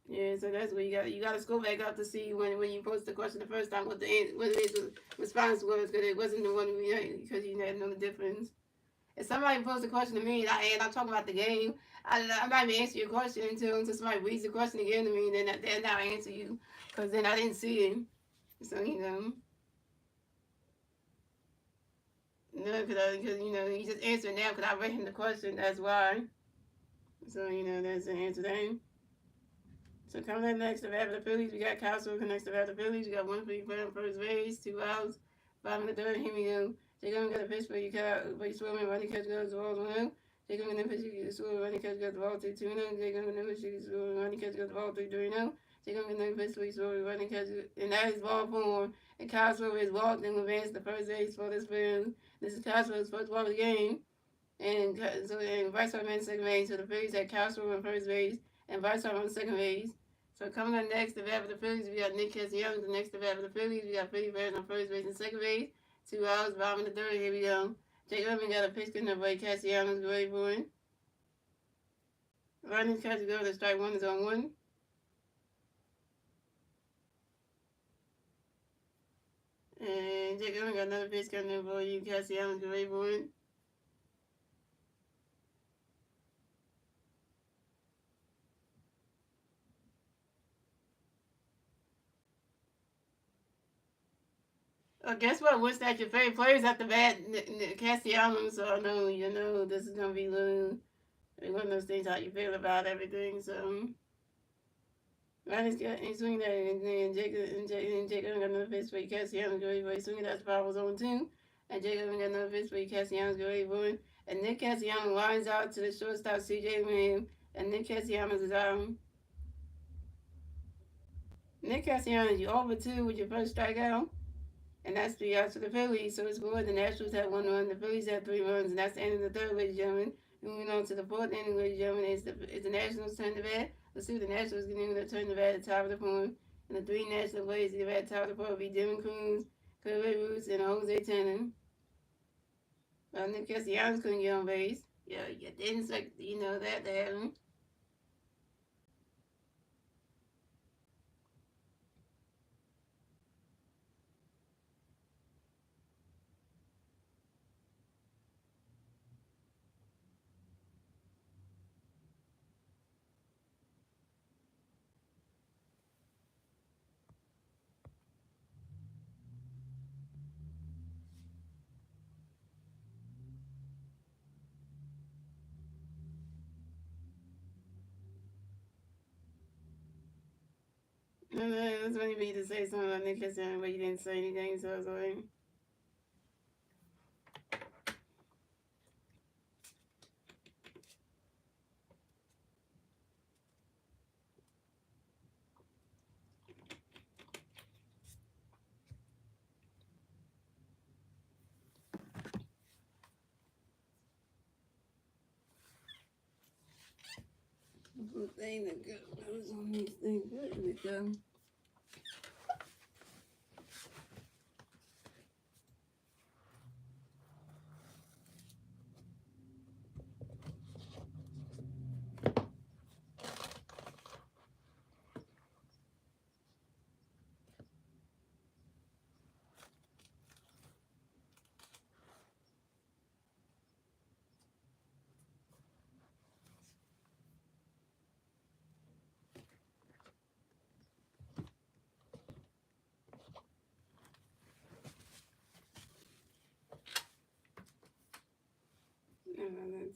yeah, so that's what you got. You got to scroll back up to see when you posted the question the first time what the response was, because it wasn't the one because you didn't know the difference. If somebody posts a question to me and I'm talking about the game, I'm not even answer your question until somebody reads the question again to me, and then I answer you, because then I didn't see it. So no, because he just answered now because I read him the question. That's why. So that's the answer then. So coming up next, the bat for the Phillies, we got Kyle Swift next to the bat for the Phillies. We got 1 free play on first base, 2 outs, 5 in the third. Here we go. They're going to get a pitch for you, Swift, Ronnie Catch goes the ball 1-0. They're going to pitch you, Swift, Ronnie Catch goes the ball 2-2-0. They're going to pitch you, Swift, Ronnie Catch goes the ball 3-3-0. They're going to pitch for you, Swift, Ronnie Catch, and that is ball 4. And Kyle Swift is walked and advanced to first base for this field. This is Kyle Swift's first walk of the game. And Bryce Harper on second base. So the Phillies had Kyle Swift on first base and Bryce Harper on second base. So coming up next, the bat for the Phillies, we got Nick Castellanos. The next, the bat for the Phillies, we got Philly Bears on first base and second base. 2 outs, bottom of the third. Here we go. Jake Irvin got a pitch in the way. Castellanos ready for it. Running catch to go to strike 1 is on 1. And Jake Irvin got another pitch coming in for you. Castellanos ready for it. Guess what? What's that? Your favorite players at the bat, Castellanos. So I know, this is gonna be one of those things how you feel about everything. So Ronnie's got he's swinging that, and then Jacob got another pitch for Castellanos. Go away, swinging that. Power was on 2, and Jacob got another pitch for Castellanos. Go away, and Nick Castellanos lines out to the shortstop CJ Lamb, and Nick Castellanos is out. Nick Castellanos, you over 2 with your first strikeout. And that's 3 outs for the Phillies. So it's good. The Nationals had 1 run. The Phillies had 3 runs. And that's the end of the third, ladies and gentlemen. Moving on to the fourth inning, ladies and gentlemen, is the Nationals turn the bat. Let's see what the Nationals are going to turn the bat at the top of the form. And the 3 National players to the bat at the top of the form will be Dylan Cruz, Clay Roots, and Jose Tanner. Nick Castellanos couldn't get on base. Yeah, you didn't expect, that to happen. And that's when you need to say something about Nick Castellanos, but you didn't say anything, so I was like... thing that goes on these things. Where did it go?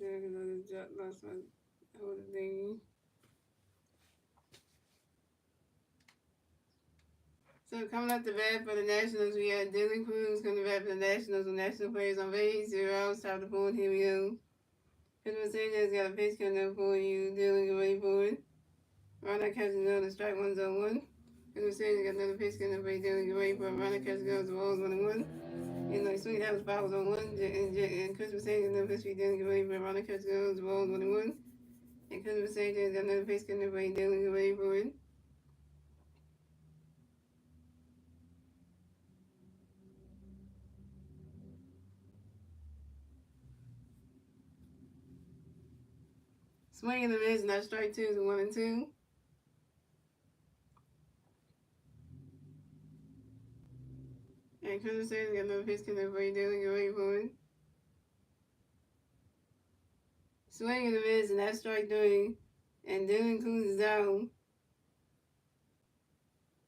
And I lost my whole thing. So coming up the bat for the Nationals, we had Dylan Cruz coming back for the Nationals with national players on base. 0 outs, top of the fourth. Here we go. Pittsburgh Sanchez got a pitch coming up for you. Dylan, get ready for it. Runner catches another strike, 1-0-1. Pittsburgh Sanchez got another pitch coming up for you. Dylan, get ready for it. Runner catches goes the balls 1-1. And like swing that was fouls on one. And Christmas Sanchez got another pitch for you. Dylan, get ready for it. Runner catches goes the balls 1-1. And Christmas Sanchez got another pitch coming up for you. Dylan, get ready for it. Swing and a miss, and that strike 2 is 1-2. And Christmas Sanchez got another pitch coming up for you. Dylan, get ready for it. Swing and a miss, and that strike 3. And Dylan Cruz is out.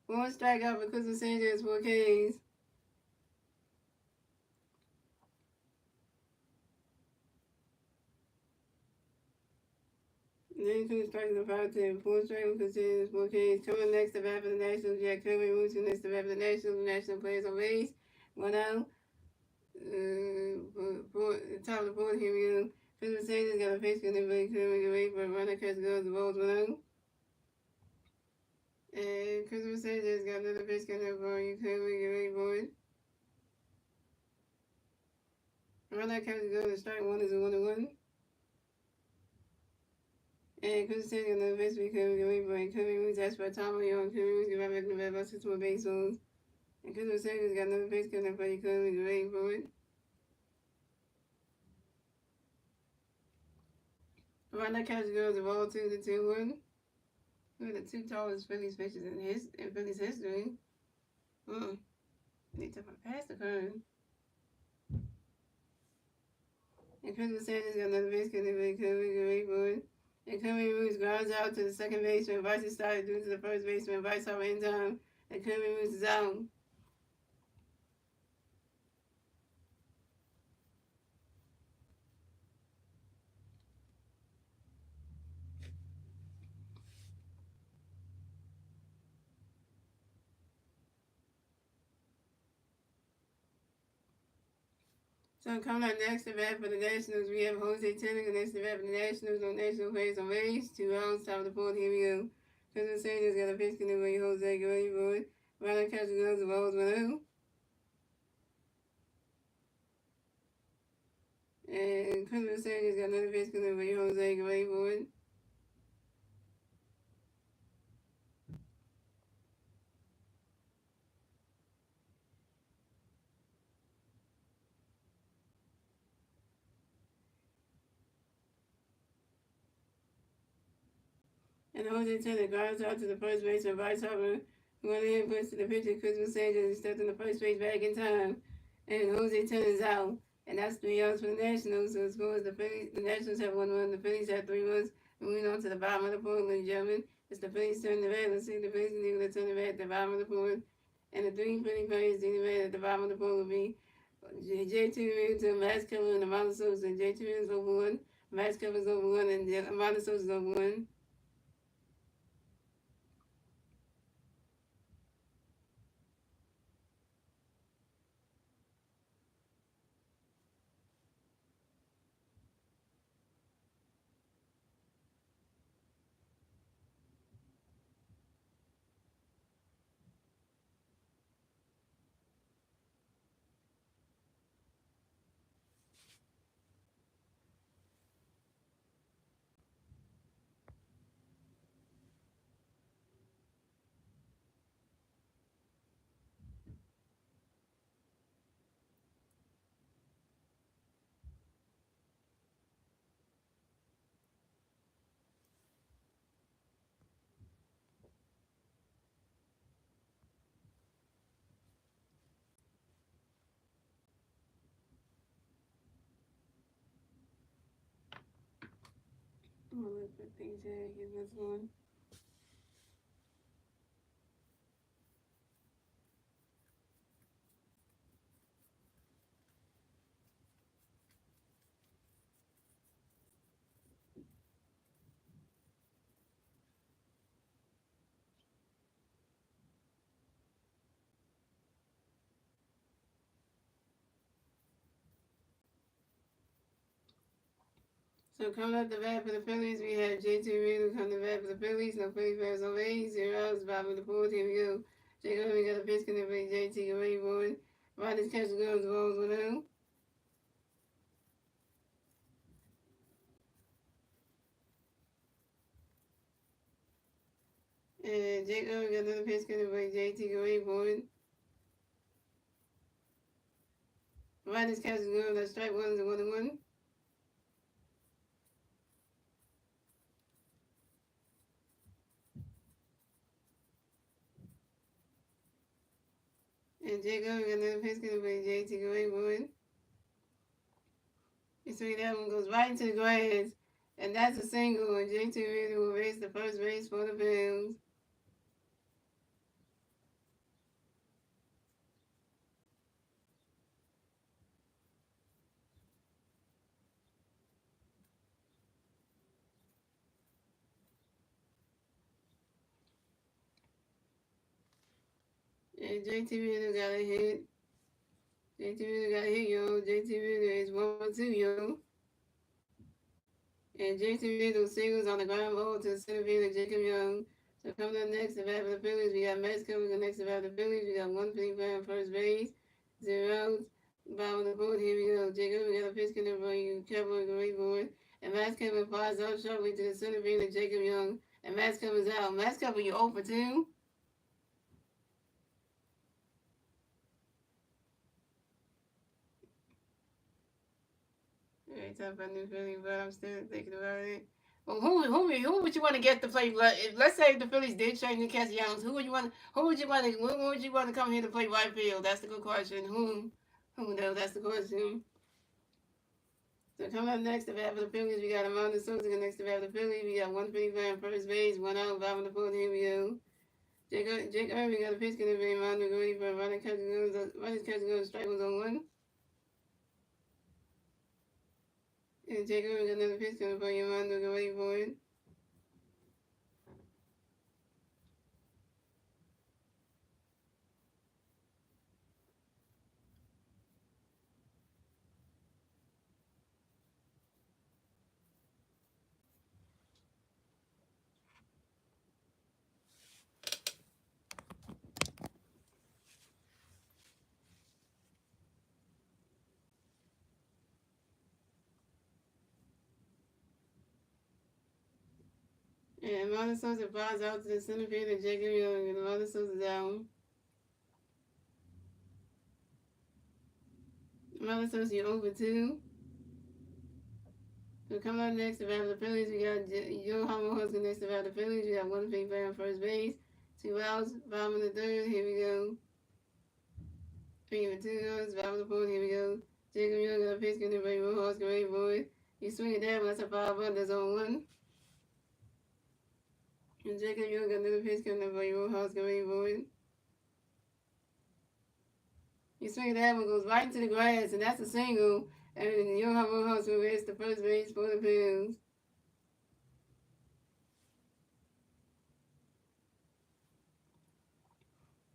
One strikeout for Christmas Sanchez, 4 Ks. Then Cruz strikes the 5-10. 4 strike with Sanchez, 4 Ks. Coming next to bat for the Nationals, we have Kirby Moose next to bat for the Nationals. National players on base. 1 out. Top of the fourth, here we go. Christmas Sanchez got a face for the Kirby, get ready for a runner catch goes the balls 1 out. And Christmas Sanchez got another pitch coming up for you. Kirby, get ready for it. Runner catch goes to strike 1 is a 1-1. And Christmas Sanchez got another pitch for you. Kirby, get ready for it. Kirby moves as for Tom Leon. Kirby moves get right back to the bat about 6 more base holes. And Christmas Sanchez got another pitch coming up for you. Kirby, get ready for it. Runner catch goes the ball 2-2-1. One of the 2 tallest Phillies pitchers in Phillies history. They took my pass the curve. And Christmas Sanchez got another base getting ready for it. And Kirby Moose grounds out to the second baseman. Vice is started due to the first baseman. Vice over in time. And Kirby Moose is out. So coming up next to bat for the Nationals, we have Jose Tennick next to bat for the Nationals on national players on base. 2 outs, top of the fourth. Here we go. Christmas Sanchez got a pitch coming away. Jose, get ready for it. Runner catches goes the balls 1-0. And Christmas Sanchez got another pitch coming away. Jose, get ready for it. And Jose Tennick grounds out to the first baseman. Bryce Harper went in and puts to the pitcher. Christmas Sanchez stepped in the first base back in time. And Jose Tennick's out. And that's 3 outs for the Nationals. So the score is the Nationals have 1-1. The Phillies have 3 runs. Moving on to the bottom of the fourth, ladies and gentlemen. It's the Phillies turn the bat. Let's see the Phillies are going to turn the bat at the bottom of the fourth. And the 3 Philly players doing the bat at the bottom of the fourth will be J.T. Realtor, Max Keller, and Amanda Sosa. J.T. Realtor's over 1. Max Keller's over 1. And Amanda Sosa's over 1. I'm gonna let the thing tag get this one. So coming up the bat for the Phillies, we have J.T. Reed coming to bat for the Phillies. No Phillies players on base. 0 outs, bottom of the fourth. Here we go. Jacob Irvin got a pitch connect for J.T. Reed board. Riders catch the goals, balls 1 And Jacob Irvin got another pitch connect for J.T. Reed board. Riders catch the goals. That's strike 1 to 1-1. And Jacob Irvin got another pitch connect for J.T. Reed board. You see that one goes right into the grass. And that's a single. And J.T. Reed will race the first base for the Phillies. And JT Reader got a hit. JT Reader got a hit, yo. JT Reader is 1-2, yo. And JT Reader singles on the ground ball to center fielder Jacob Young. So coming up next to bat for the Phillies, we got Max coming up next to bat for the Phillies. We got one pitch on first base, 0 outs. Bottom of the board, here we go. Jacob, we got a pitch coming for you. Kevin, great board. And Max coming flies up sharply to the center fielder Jacob Young. And Max comes out. Max coming, you 0 for 2. Every time I new Philly, but I'm still thinking about it. Well, who would you want to get to play? Let's say the Phillies did trade Nick Castellanos. Who would you want? Who would you want to? Who would you want to come here to play right field? That's the good question. Who? Who knows? That's the question. So coming up next to bat for the Phillies, we got Amanda Sosa next to bat for the Phillies. We got one Philly player on first base, 1 out, bottom of the fourth. Here we go. Jake Irving got a pitch going to be Amanda ready for running catch goes, strike was on 1. And Jake Irving got another pitch going for Amanda ready for it. And Amanda Sosa flies out to the center field and Jacob Young and Amanda Sosa down. Amanda Sosa, you're over 2. So coming up next to battle the Phillies, we got Joe Hammer Husky next to battle the Phillies. We got one big player on first base, 2 outs, bottom of the third. Here we go. 3 for 2 outs, bottom of the fourth. Here we go. Jacob Young got a pitch getting ready for Husky ready for it. You swing it down, that's a 5-1. That's on 1. And Jacob Young got another pitch coming ready for Husky ready for it. You swing it down, it goes right into the grass, and that's a single. And Johan Rojas will race the first base for the Phillies.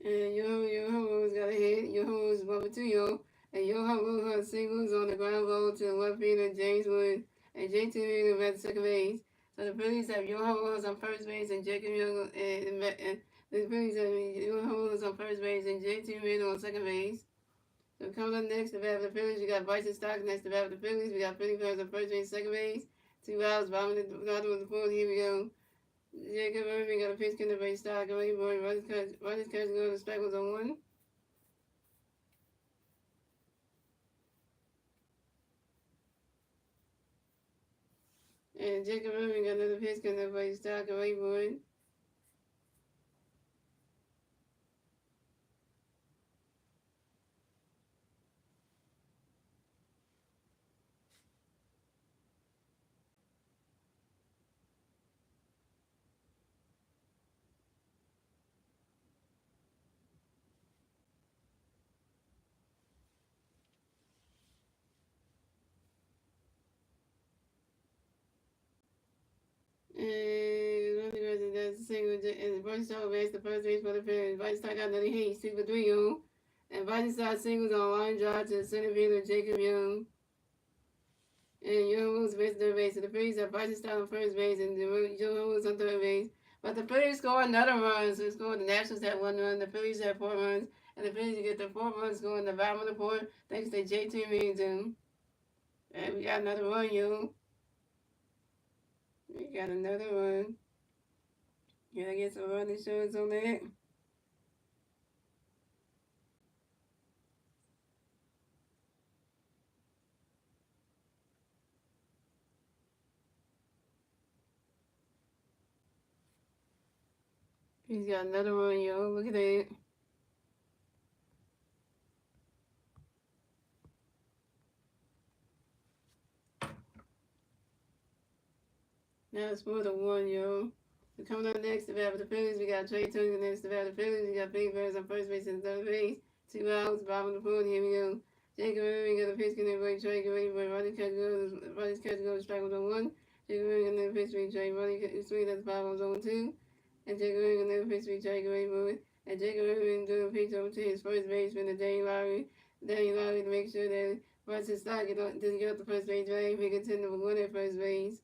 And Johan Rojas got a hit. Johan Rojas 1 for 2, yo. And Johan Rojas singles on the ground ball to the left fielder James Wood. And JT Reader at second base. So the Phillies have Johan Rojas on first base and Jacob Young and the Phillies have Johan Rojas on first base and JT Reader on second base. So coming up next to bat for the Phillies, we got Bryson Stock next to bat for the Phillies. We got Philly players on first base, second base, 2 outs, bottom of the fourth. Here we go. Jacob Irving got a pitch in the base Stock. Away boy, Runners catch go. The strike was on 1. And Jacob Irving got another pitch in the base Stock. Away boy. single, and Bryce Star makes the first base for the Phillies. Bryce Star got another hit, 6-for-3 on. And Bryce Star singles on line drive to center fielder Jacob Young. And Young moves base to third base. So the Phillies have Bryce Star on first base and Young moves on third base. But the Phillies score another run, so the Nationals have 1 run, the Phillies have 4 runs, and the Phillies get the 4 runs going in the bottom of the fourth thanks to JT Reardon. And we got another run, yo. We got another run. Gotta get some run insurance on that. He's got another run, yo. Look at that. Now it's 4-1, yo. So coming up next to bat for the Phillies, we got Trey Turner next to bat for the Phillies. We got Big Birds on first base and third base. 2 outs, bottom of the fourth. Here we go. Jacob Irving got a pitch, getting everybody. Trey get ready for Roddy's catch goes, strike was on 1. Jacob Irving got another pitch, Trey. Roddy swing, that's 5 on zone 2. And Jacob Irving got another pitch, Trey get ready for it. And Jacob Irving doing a pitch over to his first baseman, Danny Lowry. Danny Lowry to make sure that Bryson Stott doesn't get up the first base right. He contend number 1 at first base.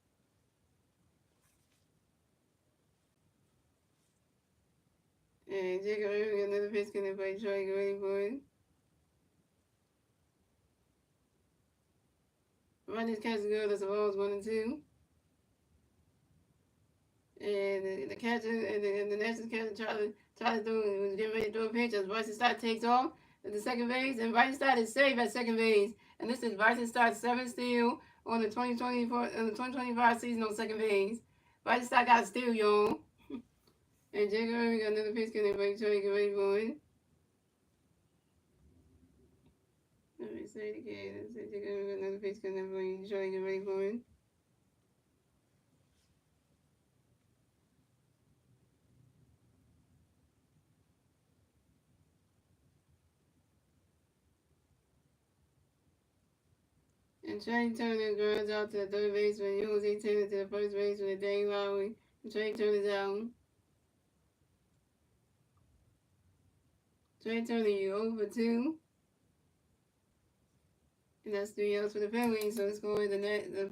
And Jacob Irving got another pitch, going to play Trey, get ready for it. Roddy's catch good, that's the balls 1 and 2. And the catcher and the Nationals catcher tried to do was getting ready to throw a pitch as Bryson Stott takes off at the second base, and Bryson Stott is safe at second base. And this is Bryson Stott's 7th steal on the 2025 season on second base. Bryson Stott got a steal, y'all. And Jacob Irving got another pitch, going to make sure he get ready for it. Let me say it again. Let's say Jacob Irving got another pitch, going to make sure he get ready for it. And Trey Turner grounds out to the third baseman. Jose Taylor to the first baseman with Danny Lowry. And Trey Turner's out. Trey Turner, you over 2. And that's 3 outs for the Phillies. So it's going the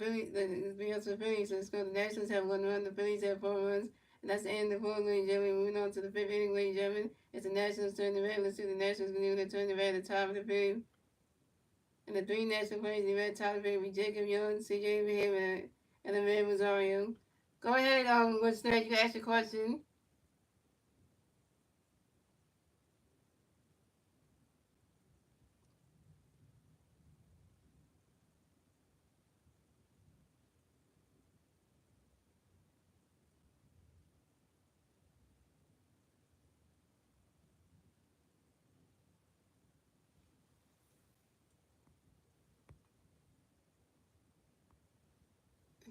Phillies, the 3 outs for the Phillies. So it's going the Nationals have 1 run, the Phillies have 4 runs. And that's the end of the 4th, ladies and gentlemen. Moving on to the 5th inning, ladies and gentlemen. It's the Nationals turn the red. Let's see the Nationals going to turn the red at the top of the 5th. And the 3 national players in the red top of the 5th will be Jacob Young, CJ Behavior, and the man Rosario. Go ahead, what's that? You can ask your question.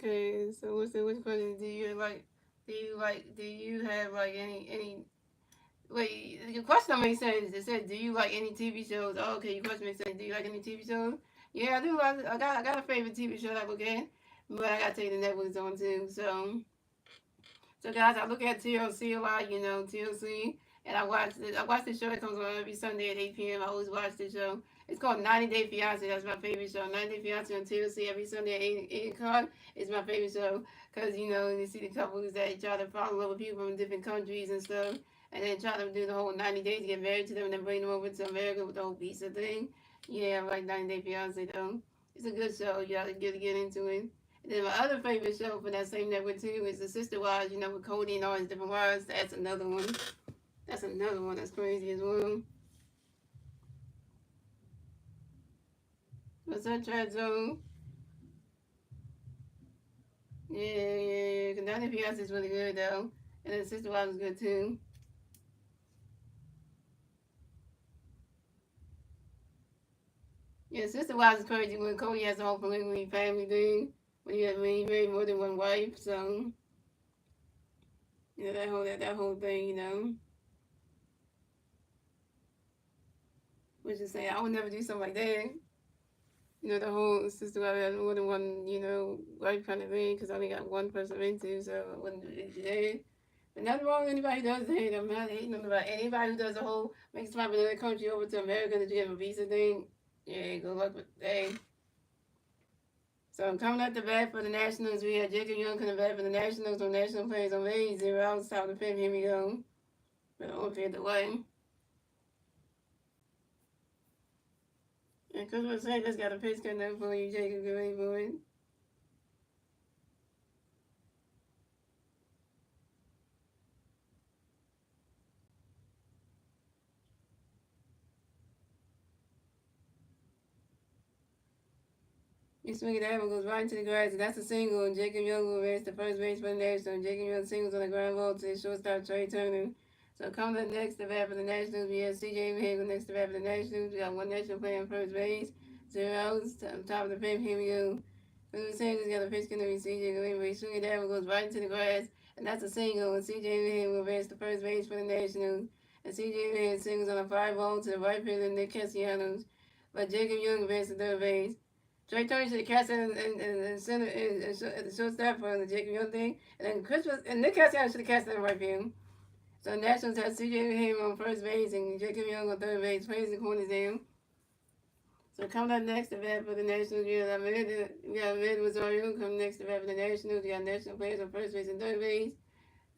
Okay, so what's the question? Do you have like any wait, your question don't make sense. It said, do you like any TV shows? Oh, okay, your question makes sense. Do you like any TV shows? Yeah, I do. I got a favorite TV show that I look at, but I gotta tell you the network's on too. So guys, I look at TLC a lot, TLC, and I watch the show that comes on every Sunday at 8 p.m. I always watch the show. It's called 90 Day Fiance. That's my favorite show. 90 Day Fiance on TLC every Sunday at 8 o'clock is my favorite show because, you see the couples that try to fall in love with people from different countries and stuff, and then try to do the whole 90 days to get married to them and then bring them over to America with the whole visa thing. Yeah, I like 90 Day Fiance though. It's a good show. You gotta get into it. And then my other favorite show for that same network too is the Sister Wives, with Cody and all his different wives. That's another one. That's another one that's crazy as well. What's that, Trad Zone? Yeah. Cause Fiance is really good though. And then Sister Wives is good too. Yeah, Sister Wives is crazy when Cody has the whole polygamy family thing. When he married more than one wife, so that whole thing, which is saying I would never do something like that. The whole Sister Wives had more than one, wife kind of thing, because I only got one person into, so I wouldn't do that. But nothing wrong with anybody who does hate. I'm not hating on anybody who does a whole makes somebody from another country over to America to get a visa thing. Yeah, good luck with that. So I'm coming at the bat for the Nationals. We had Jacob Young coming back for the Nationals on national plays on May 0 outs, top of the fifth. Here we go. But I won't fade away. And Christmas Sanders got a pitch coming up for you, Jacob. Get ready for it. He swing it out and goes right into the grass, and that's a single. And Jacob Young will race the first base for the Nationals. Jacob Young singles on the ground ball to the shortstop Trey Turner. So coming up next to bat for the Nationals, we have C.J. Hagel next to bat for the Nationals. We got one National player on first base. 0 outs, top of the fifth. Here we go. Phillies Sanders got a pitch going to be C.J. Gallimore. He swing it out and goes right into the grass, and that's a single. And C.J. Hagel will race the first base for the Nationals. And C.J. Hagel singles on a fly ball to the right fielder Nick Castellanos. But Jacob Young races the third base. Trey Tony should have cast it in center at the shortstop for the Jacob Young thing, and then Christmas and Nick Castellanos should have cast it in right field. So the Nationals have C.J. Ham on first base and Jacob Young on third base, plays the corners down. So coming up next to bat for the Nationals, we got Red Rosario coming next to bat for the Nationals. We got national players on first base and third base.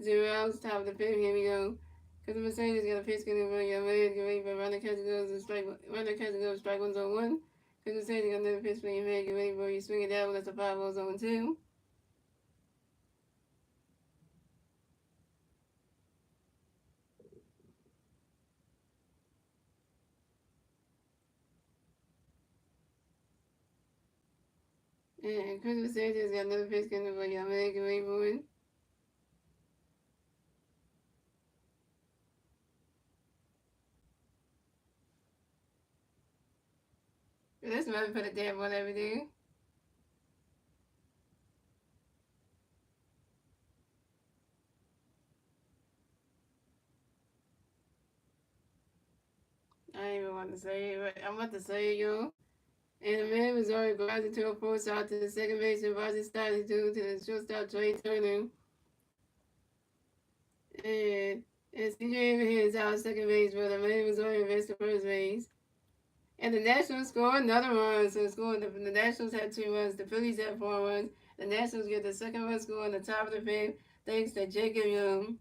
0 outs, top of the fifth. Here we go. Because the Mercedes got a pitch going to run. Got Red, get ready for running catch goes and strike. Running catch goes strike 1-1. Because the Mercedes got another pitch for you, man. Get ready for you swing it down. That's a 5-0-2. And Christmas Sanchez got another pitch coming for y'all, man. Get ready for it. This man put a damn on everything. I ain't even want to say it, but I'm about to say it, yo. And the man was already rising to a force out to the second base and rising started to the shortstop Trey Turner. And CJ Abrams out second base, but the man was already advanced to first base. And the Nationals score another run. So the Nationals had 2 runs. The Phillies had 4 runs. The Nationals get the second run score on the top of the fifth thanks to Jacob Young.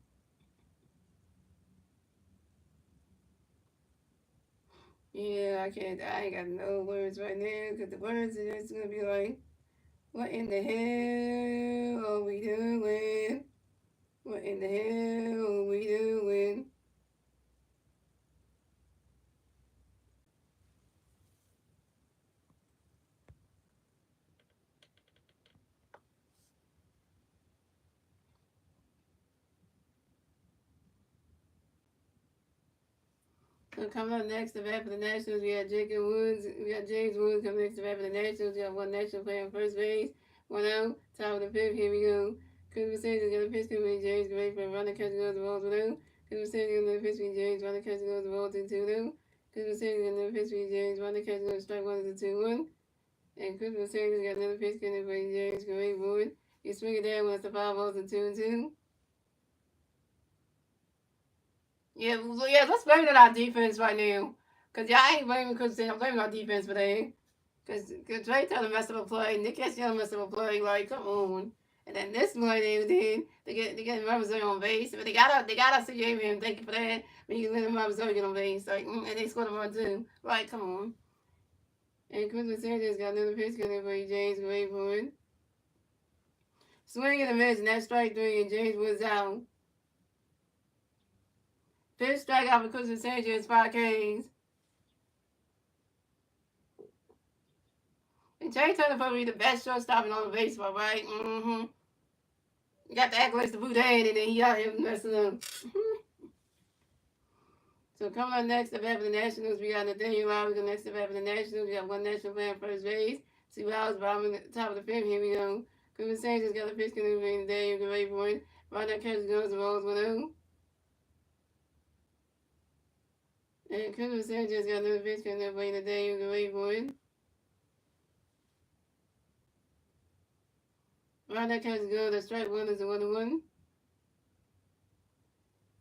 Yeah, I ain't got no words right now because the words are just going to be like, what in the hell are we doing? What in the hell are we doing? So coming up next to bat for the Nationals, we got Jacob Woods. We got James Woods coming next to bat for the Nationals. We got one national player on first base. 1 out, top of the fifth. Here we go. Christmas Sanders got a pitch coming. James get ready for a runner catch goes the ball 1 out. Christmas Sanders got another pitch for James. Runner catch goes the ball 2 out. Christmas Sanders got another pitch for James. Runner catch goes strike 1 to 2-1. And Christmas Sanders got another pitch coming for James. Get ready for it. You swing it down when it's the 5 balls and 2-2. Yeah, well, yeah, let's blame it on our defense right now. Because y'all ain't blaming Coach Sam, I'm blaming our defense for that. Because Trey Taylor messed up a play, Nick Castellanos messed up a play, like, come on. And then this play they get Robinson on base. But they got us CJ Abrams, thank you for that. But you let him Robinson get on base. Like, and they scored a run too. Like, come on. And Christmas Sanders got another pitch coming for James Wayboard. Swing and a miss, and that's strike 3, and James Woods out. Fifth strikeout for Christmas Sanders, 5 Ks. And Trey Turner probably the best shortstop in all of baseball, right? Mm-hmm. You got the accolades to boot ahead, and then he out here messing up. So coming up next, the bat for the Nationals, we got Nathaniel Lowry. The next, the bat for the Nationals, we got one national player on first base. 2 outs, bottom at the top of the fifth. Here we go. Cooper Sanchez got a pitch coming in today. You can wait for it. Right now, catches goes the balls 1-0. And Cooper Sanchez got another pitch coming in today. You can wait for it. Right now, catches goes. The strike 1 is a 1-1.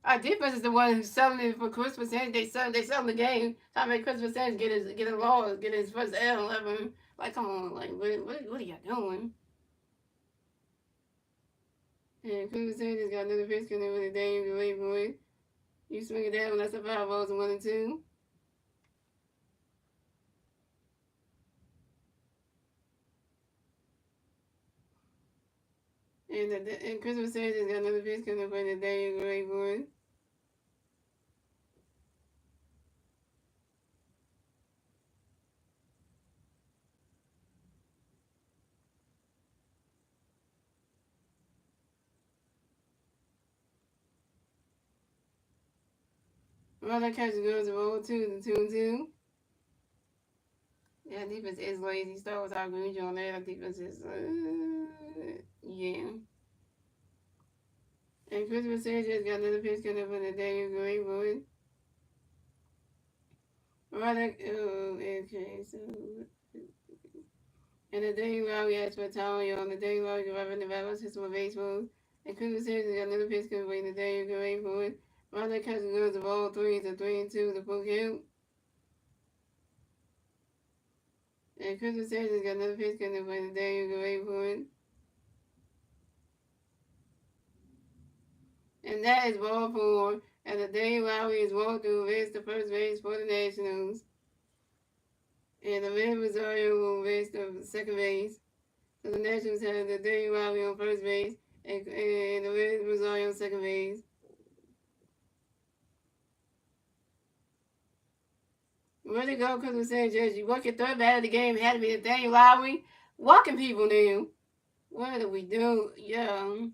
Our defense is the one who's selling it for Christmas Sanders. They selling the game. Trying to make Christmas Sanders get a loss, get his first L11. Like, come on, like what are y'all doing? And Christmas Sanders got another pitch coming with a damn great boy. You swing it down, that's a 5 balls and 1-2. And Christmas Sanders got another pitch coming with a damn great boy. Runner catch goes to roll 2-2. Yeah, defense is lazy. Start with our Green on there. Defense is, yeah. And Christmas Sanders got another pitch coming from the Daniel Greenwood. Runner, okay, so. And the Daniel Lowry asked for Talia on the Daniel Lowry driving the battle system of baseball. And Christmas Sanders got another pitch coming from the Daniel Greenwood. Runner catch goes to roll 3-2 to full count. And Christmas Sanders got another pitch coming from the Daniel Greenwood. And that is ball 4. And the Daniel Lowry is walked to race the first base for the Nationals. And the Red Rosario will race the second base. So the Nationals have the Daniel Lowry on first base and the Red Rosario on second base. Where'd it go? Because we're saying, Judge, you walk your third bat of the game, had to be the Daniel Lowry. Walking people now. What do we do? Yeah.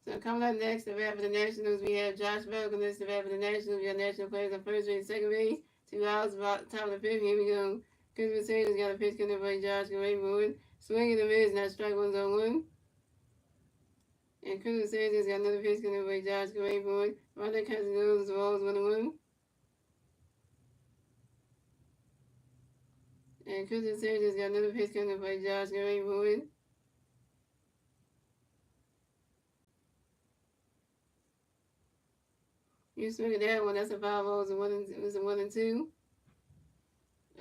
So coming up next, the rap for the Nationals, we have Josh Bell. Next, the rap for the Nationals, we have national players on first base, second base. 2 outs, about top of the fifth. Here we go. Christmas Sanders got a pitch coming by Josh Greenwood. Swinging the mids, not strike 1-1. And Christmas Sanders got another pitch coming by Josh Greenwood. Ronda catches goes, balls 1-1. And Christmas Sanders got another pitch coming by Josh Greenwood. You swing at that one, that's a 5 balls and 1-2.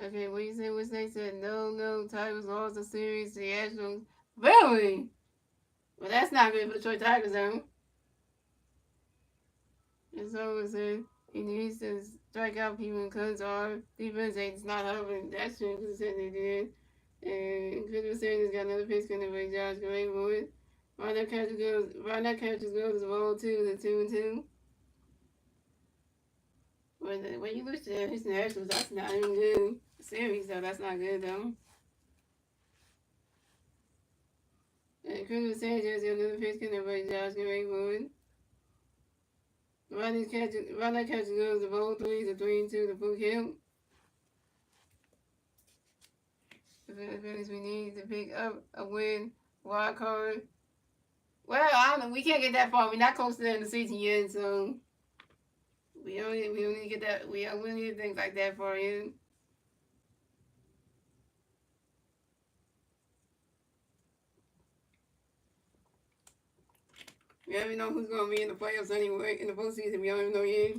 Okay, what you say? Which they said no, Tigers lost the series to the Astros. Really? Well, that's not good for the Detroit Tigers, though. And so it said he needs to strike out people because our defense ain't not helping. That's true because it said they did. And Christmas Sanders got another pitch coming by Josh Greenwood. Ronda catches goes to the ball 2-2. When you lose to the Houston Nationals, that's not even good. Series, though, that's not good, though. And Christmas Sanders got another pitch coming by Josh Greenwood. Ronda catches goes to ball 3-2 to full count. The Phillies, we need to pick up a win, wild card. Well, I don't know. We can't get that far. We're not close to the end of the season yet, so we don't need to get that. We don't need things like that far in. We don't even know who's going to be in the playoffs anyway. In the postseason, we don't even know yet.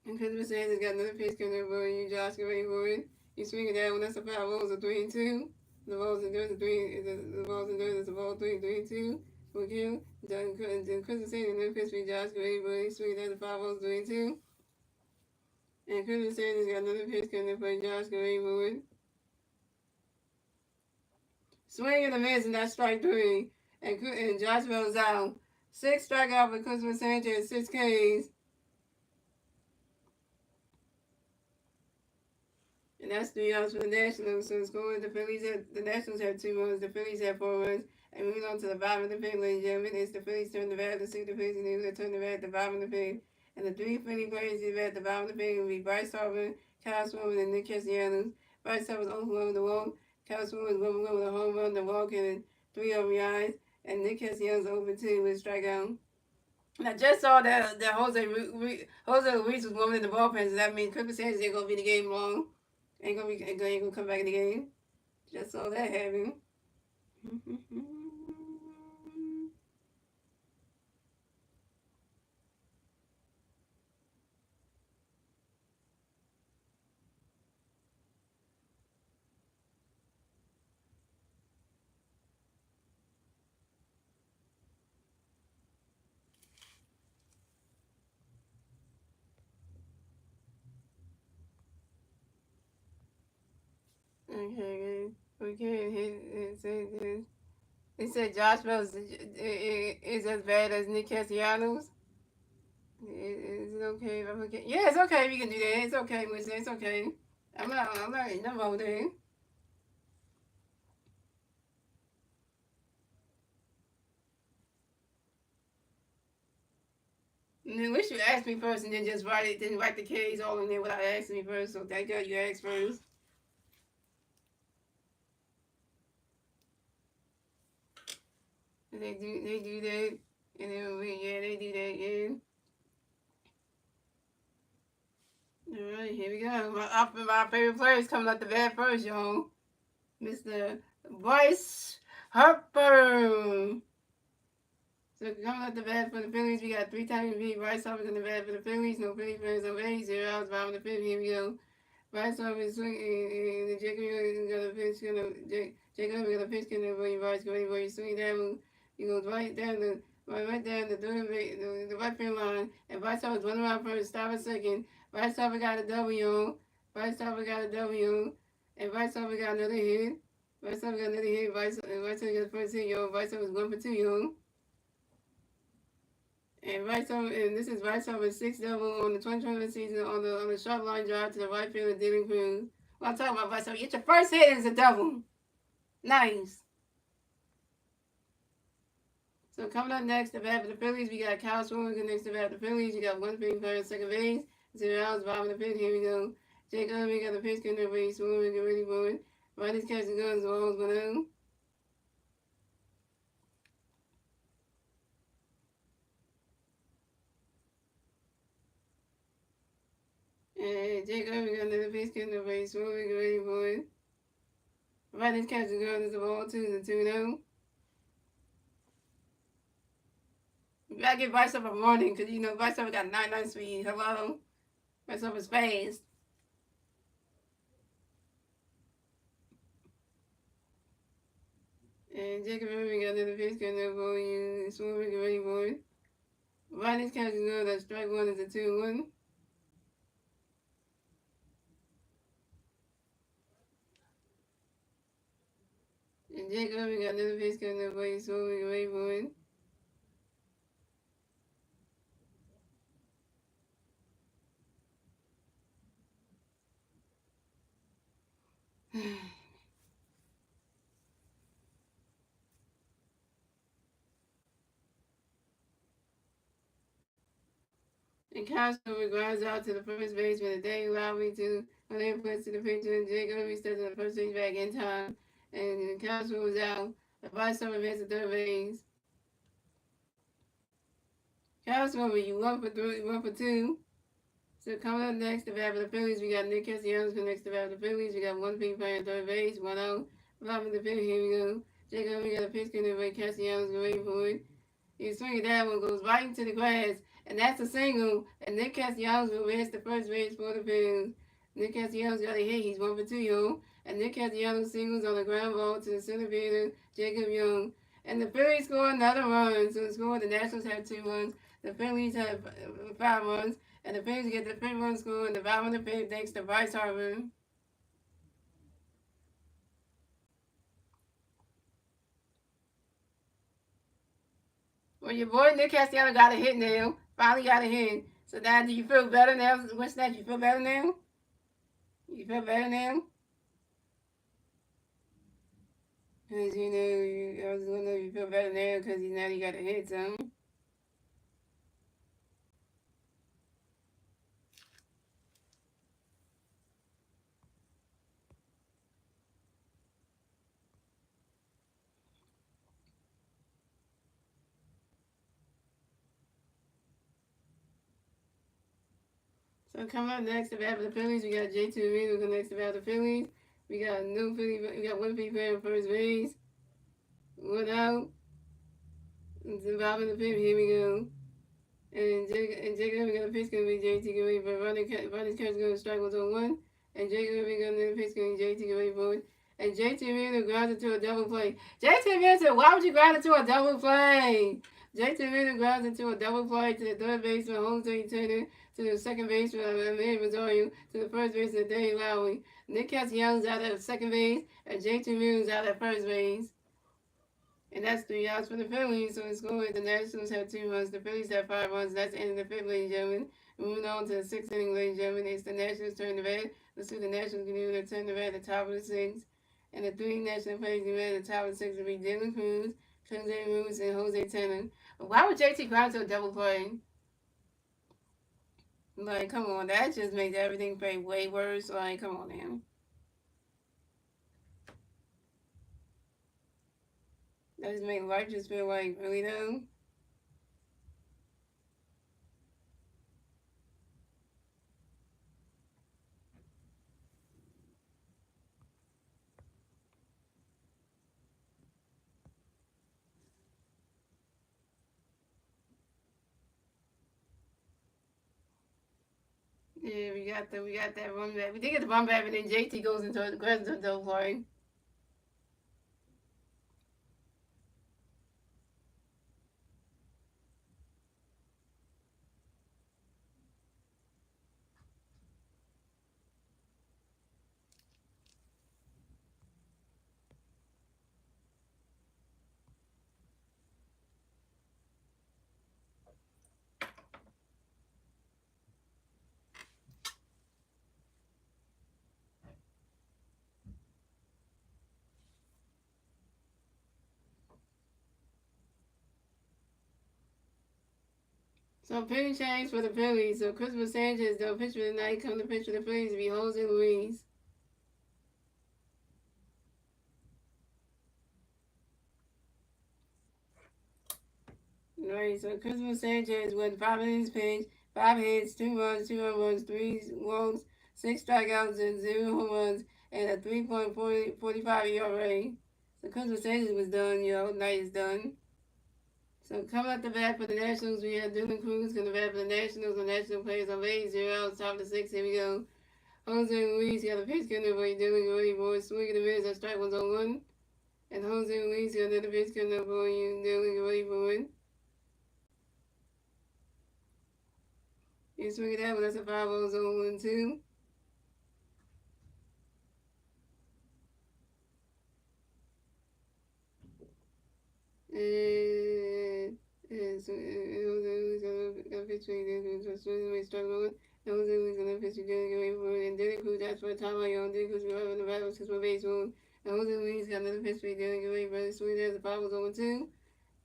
And Christmas Sanders got another pitch coming over you, Josh Greenwood. You swing it down. That's a 5 balls, a 3-2. The balls and dirt, the balls and dirt is a ball 3-2. For you, then Christmas Sanders another pitch for Josh Greenwood. You swing it down to 5 balls, 3-2. And Christmas Sanders got another pitch coming for Josh Greenwood. Swing and a miss, and that's strike 3. And Josh Bell's out. 6 strikeout for Christmas Sanchez, 6 Ks. And that's 3 outs for the Nationals. So scoring, the Nationals had 2 runs, the Phillies had 4 runs. And moving on to the bottom of the fifth, ladies and gentlemen, it's the Phillies turn the bat, the 6 the Phillies, and they turn the bat at the bottom of the fifth. And the 3 Philly players at the bottom of the fifth will be Bryce Harper, Kyle Swimmer, and Nick Castellanos. Bryce Harper was 0 for 1 with the walk. Kyle Swimmer was 1 for 1 with a home run, the walk, and 3 RBIs. And Nick Castellanos 0 for 2 with a strikeout. And I just saw that Jose Luis was going in the bullpen, so that means Christmas Sanchez ain't going to be in the game long. Ain't gonna come back in the game. Just saw that happen. Okay, we can't hit. They said Josh Bell is as bad as Nick Castellanos. Is it okay if I'm okay? Yeah, it's okay if you can do that. It's okay, Winston. It's okay. I'm not in the mode there. And then wish you asked me first and then just write it, then write the K's all in there without asking me first. So thank God you asked first. And they do that. And then yeah, they do that, yeah. Alright, here we go. My favorite player is coming up the bat first, y'all. Mr. Bryce Harper. So coming up the bat for the Phillies, we got 3 times beat Bryce Harper in the bat for the Phillies. No Philly fans, no 0 outs, bottom of the fifth. Here we go. Bryce Harper is swinging, and Jacob got a pitch, Jacob got a pitch, and Bryce going where you swing down, he goes right down the third base, the right field line, and Bryce Harper's running around first, stop a second. Bryce Harper got a W. Bryce Harper got a W, and Bryce Harper got another hit. Bryce Harper got another hit. Bryce Harper got the first hit, yo. Bryce Harper's 1 for 2, yo. And this is Bryce Harper's 6th double on the 2021 season on the sharp line drive to the right field of Dylan Cruz. Well, I'm talking about Bryce Harper. Get your first hit as a double. Nice. So coming up next, the bat for the Phillies, we got Kyle Schwarber next to bat for the Phillies. You got 1 big player at second base, 0 outs, bottom of the fifth. Here we go. Jake Irving got the pitch, getting ready, Schwarber, get ready for it. Riders catching guns, walls below. And Jake Irving got another pitch, getting ready, Schwarber, get ready for it. Riders catching guns, is the ball 2-0. You gotta give Bryce up a warning, because you know Bryce up got 99 speed. Hello? Bryce up is fast. And Jacob Irving got another pitch, got another ball, you Schwarber, get ready for it. Riders catching guns, that strike 1 is a 2-1. And Jake Irving got another pitch, got another ball, you Schwarber, get ready for it. And Castro grinds out to the first baseman, and Dave Lowry to when they puts to the pitcher, and Jake Irving steps on the first base back in time, and Castro was out. The vice advance to third base. Castro, you 1 for 3, 1 for 2. So coming up next, the bat for the Phillies, we got Nick Castellanos next to bat for the Phillies. We got 1 big player at third base, 1 out. Bottom of the fifth, here we go. Jake Irving got a pitch getting away. Castellanos get ready for it. He's swinging that one, goes right into the grass, and that's a single. And Nick Castellanos will race the first base for the Phillies. Nick Castellanos got a hit. He's 1 for 2, yo. And Nick Castellanos singles on the ground ball to the center fielder, Jacob Young. And the Phillies score another run. So the Nationals have 2 runs. The Phillies have 5 runs. And the Phillies get the 5th run score in the bottom of the 5th thanks to Bryce Harper. Well, your boy Nick Castellanos got a hit now. Finally got a hit. So now, do you feel better now? What's that? You feel better now? You feel better now? Because, I was wondering if you feel better now because now you got a hit, son. So coming up next, the bat for the Phillies, we got J.T. Reed next to bat for the Phillies. We got 1 Philly player on first base. 1 out. It's the bottom of the fifth. Here we go. And Jacob got a pitch going to be J.T. get ready for it. Ronnie's catch going to strike was on 1. And Jacob got another pitch going to J.T. get ready for it. And J.T. Reed grounds into a double play. J.T. Reed said, why would you ground into a double play? J.T. Reed grounds into a double play to the third baseman, Jose Turner, to the second baseman Emmanuel Rosario to the first baseman Danny Lowry. Nick Castellanos out at second base and J.T. Mills out at first base. And that's 3 outs for the Phillies. So the score is the Nationals have 2 runs, the Phillies have 5 runs. That's the end of the fifth, ladies and gentlemen. Moving on to the sixth inning, ladies and gentlemen. It's the Nationals turn to bat. Let's see what the Nationals can do to turn to bat at the top of the sixth. And the three national players can bat at the top of the sixth will be Dylan Cruz, Jose Ruz, and Jose Tanner. Why would JT Granto double play? Like, come on, that just makes everything play way worse. Like, come on, man. That just makes life just feel like really though. Yeah, we got that run back. We did get the run back, but then JT goes into the double play. So pitching change for the Phillies. So Christopher Sanchez, they'll pitch for the night, come to pitch for the Phillies, be Jose Luis. Right, so Christopher Sanchez went 5 innings pitched, 5 hits, 2 runs, 2 home runs, 3 walks, 6 strikeouts, and 0 home runs, and a 3.45 ERA. So Christopher Sanchez was done, night is done. So coming up the bat for the Nationals, we have Dylan Cruz going to bat for the Nationals. The National players on base, 0 outs, top of the sixth. Here we go. Jose Luis got a pitch coming over. Dylan ready for it. Swing and a miss. That strike one's on one. And Jose Luis got another pitch coming up for you. Dylan ready for it. You swing it out, but that's a 5-0 zone 1-2. And so Jose Luis got a pitch for you. So Jose struggling. And Jose Luis got a pitch for Dylan ready for it. And Dylan Cruz that's for a timeout. Dylan Cruz driving the bat with 6-1 base run. And Jose Luis got another pitch for Dylan ready for it. Swing it out, the 5-0 zone 2.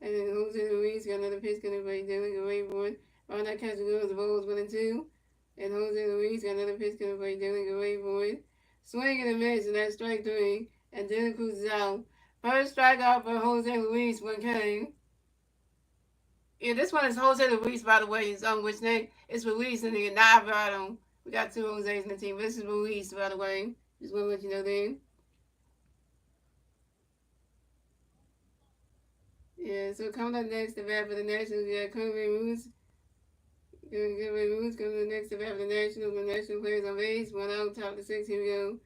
And then Jose Luis got another pitch coming by Dylan away for it. On that catch, the ball was 1-2. And Jose Luis got another pitch coming by Dylan away for it. Swing and a miss, and that's strike 3. And Dylan Cruz is out. First strikeout for Jose Luis when came. Yeah, this one is Jose Luis, by the way. His which name is Luis and not Alvarado. We got 2 Jose's in the team. But this is Luis, by the way. Just want to let you know then. Yeah, so coming up next, the bat for the Nationals, we got Kirby Moose. Kirby Moose coming up next, the bat for the Nationals. The National players on base, 1 out, top of the sixth. Here we go.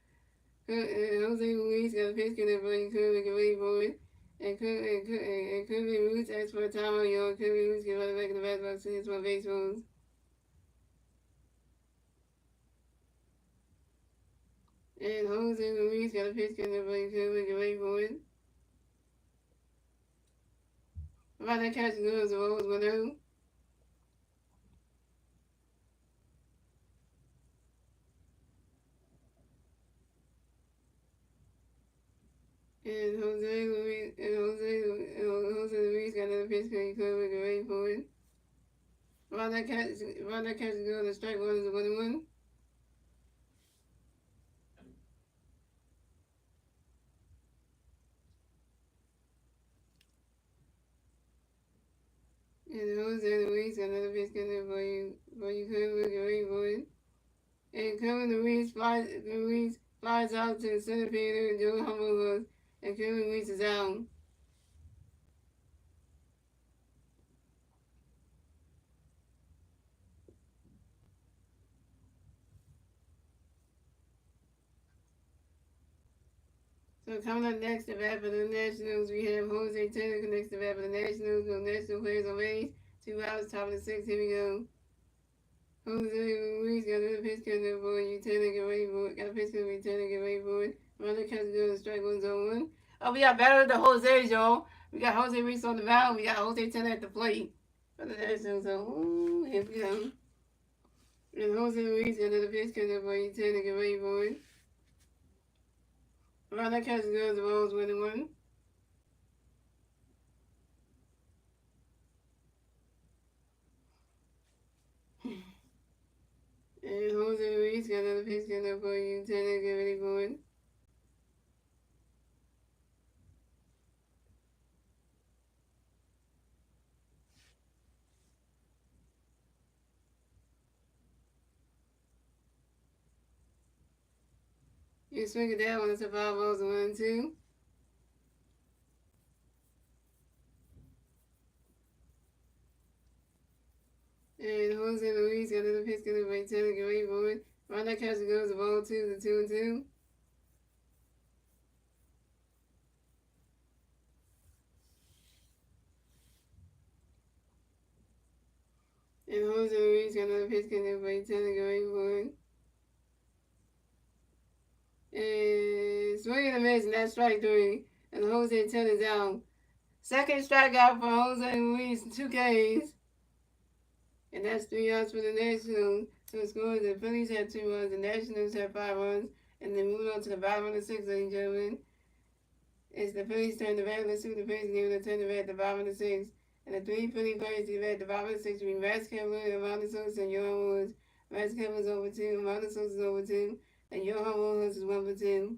Jose Luis got a pitch coming for you. Kirby get ready for it. And Kirby Moose asks for a timeout, Kirby Moose get right back in the bat box to hit 1 base runs. And Jose Luis got a pitch coming for you. Kirby get ready for it. About that catch goes, the Rose 1-0. And Jose Luis got another pitch coming. Kirby get ready for it. About that catch goes, the strike 1 is a 1-1. And Jose Luis got another pitch coming for you, Kirby get ready for it. And Kevin Luis flies out to the center fielder, Joe Humble, and Kevin Luis is out. So coming up next, the bat for the Nationals, we have Jose Tanner connects the bat for the Nationals. No National players on base. 2 outs, top of the sixth. Here we go. Jose Ruiz got another pitch coming to the board. You tell to get ready for it. Got a pitch coming, to get ready for it. Runner catches good on strike one zone one. Oh, we got battle of the Jose's, y'all. We got Jose Ruiz on the mound. We got Jose Turner at the plate. For the Nationals, so here we go. And Jose Ruiz got another pitch coming to the board. You tell to get ready for it. Runner catches good on the balls 1-1. And Jose Ruiz got another pitch coming up for you. Tell to get ready for it. You swing it down when it's a 5 balls and 1-2. And Jose Luis got another pitch coming by Taylor. Get ready for it. Runner catcher goes the ball 2-2. And Jose Luis got another pitch coming by Taylor. Get ready for it. And swing and a miss, and that's strike 3. And Jose Taylor's out. Second strikeout for Jose Luis, 2 Ks. And that's 3 outs for the Nationals. So it scores the Phillies had 2 runs, the Nationals had 5 runs. And then moving on to the bottom of the 6th, ladies and gentlemen. It's the Phillies turn the bat. Let's see what the Phillies give the turn the bat at the bottom of the 6th. And the 3 Philly players give at the bottom of the 6th between Max Kevler and Amanda Sosa and Johan Woods. Max Kevler's over 2, Amanda Sosa's over 2, and Johan Woods is 1 for 2.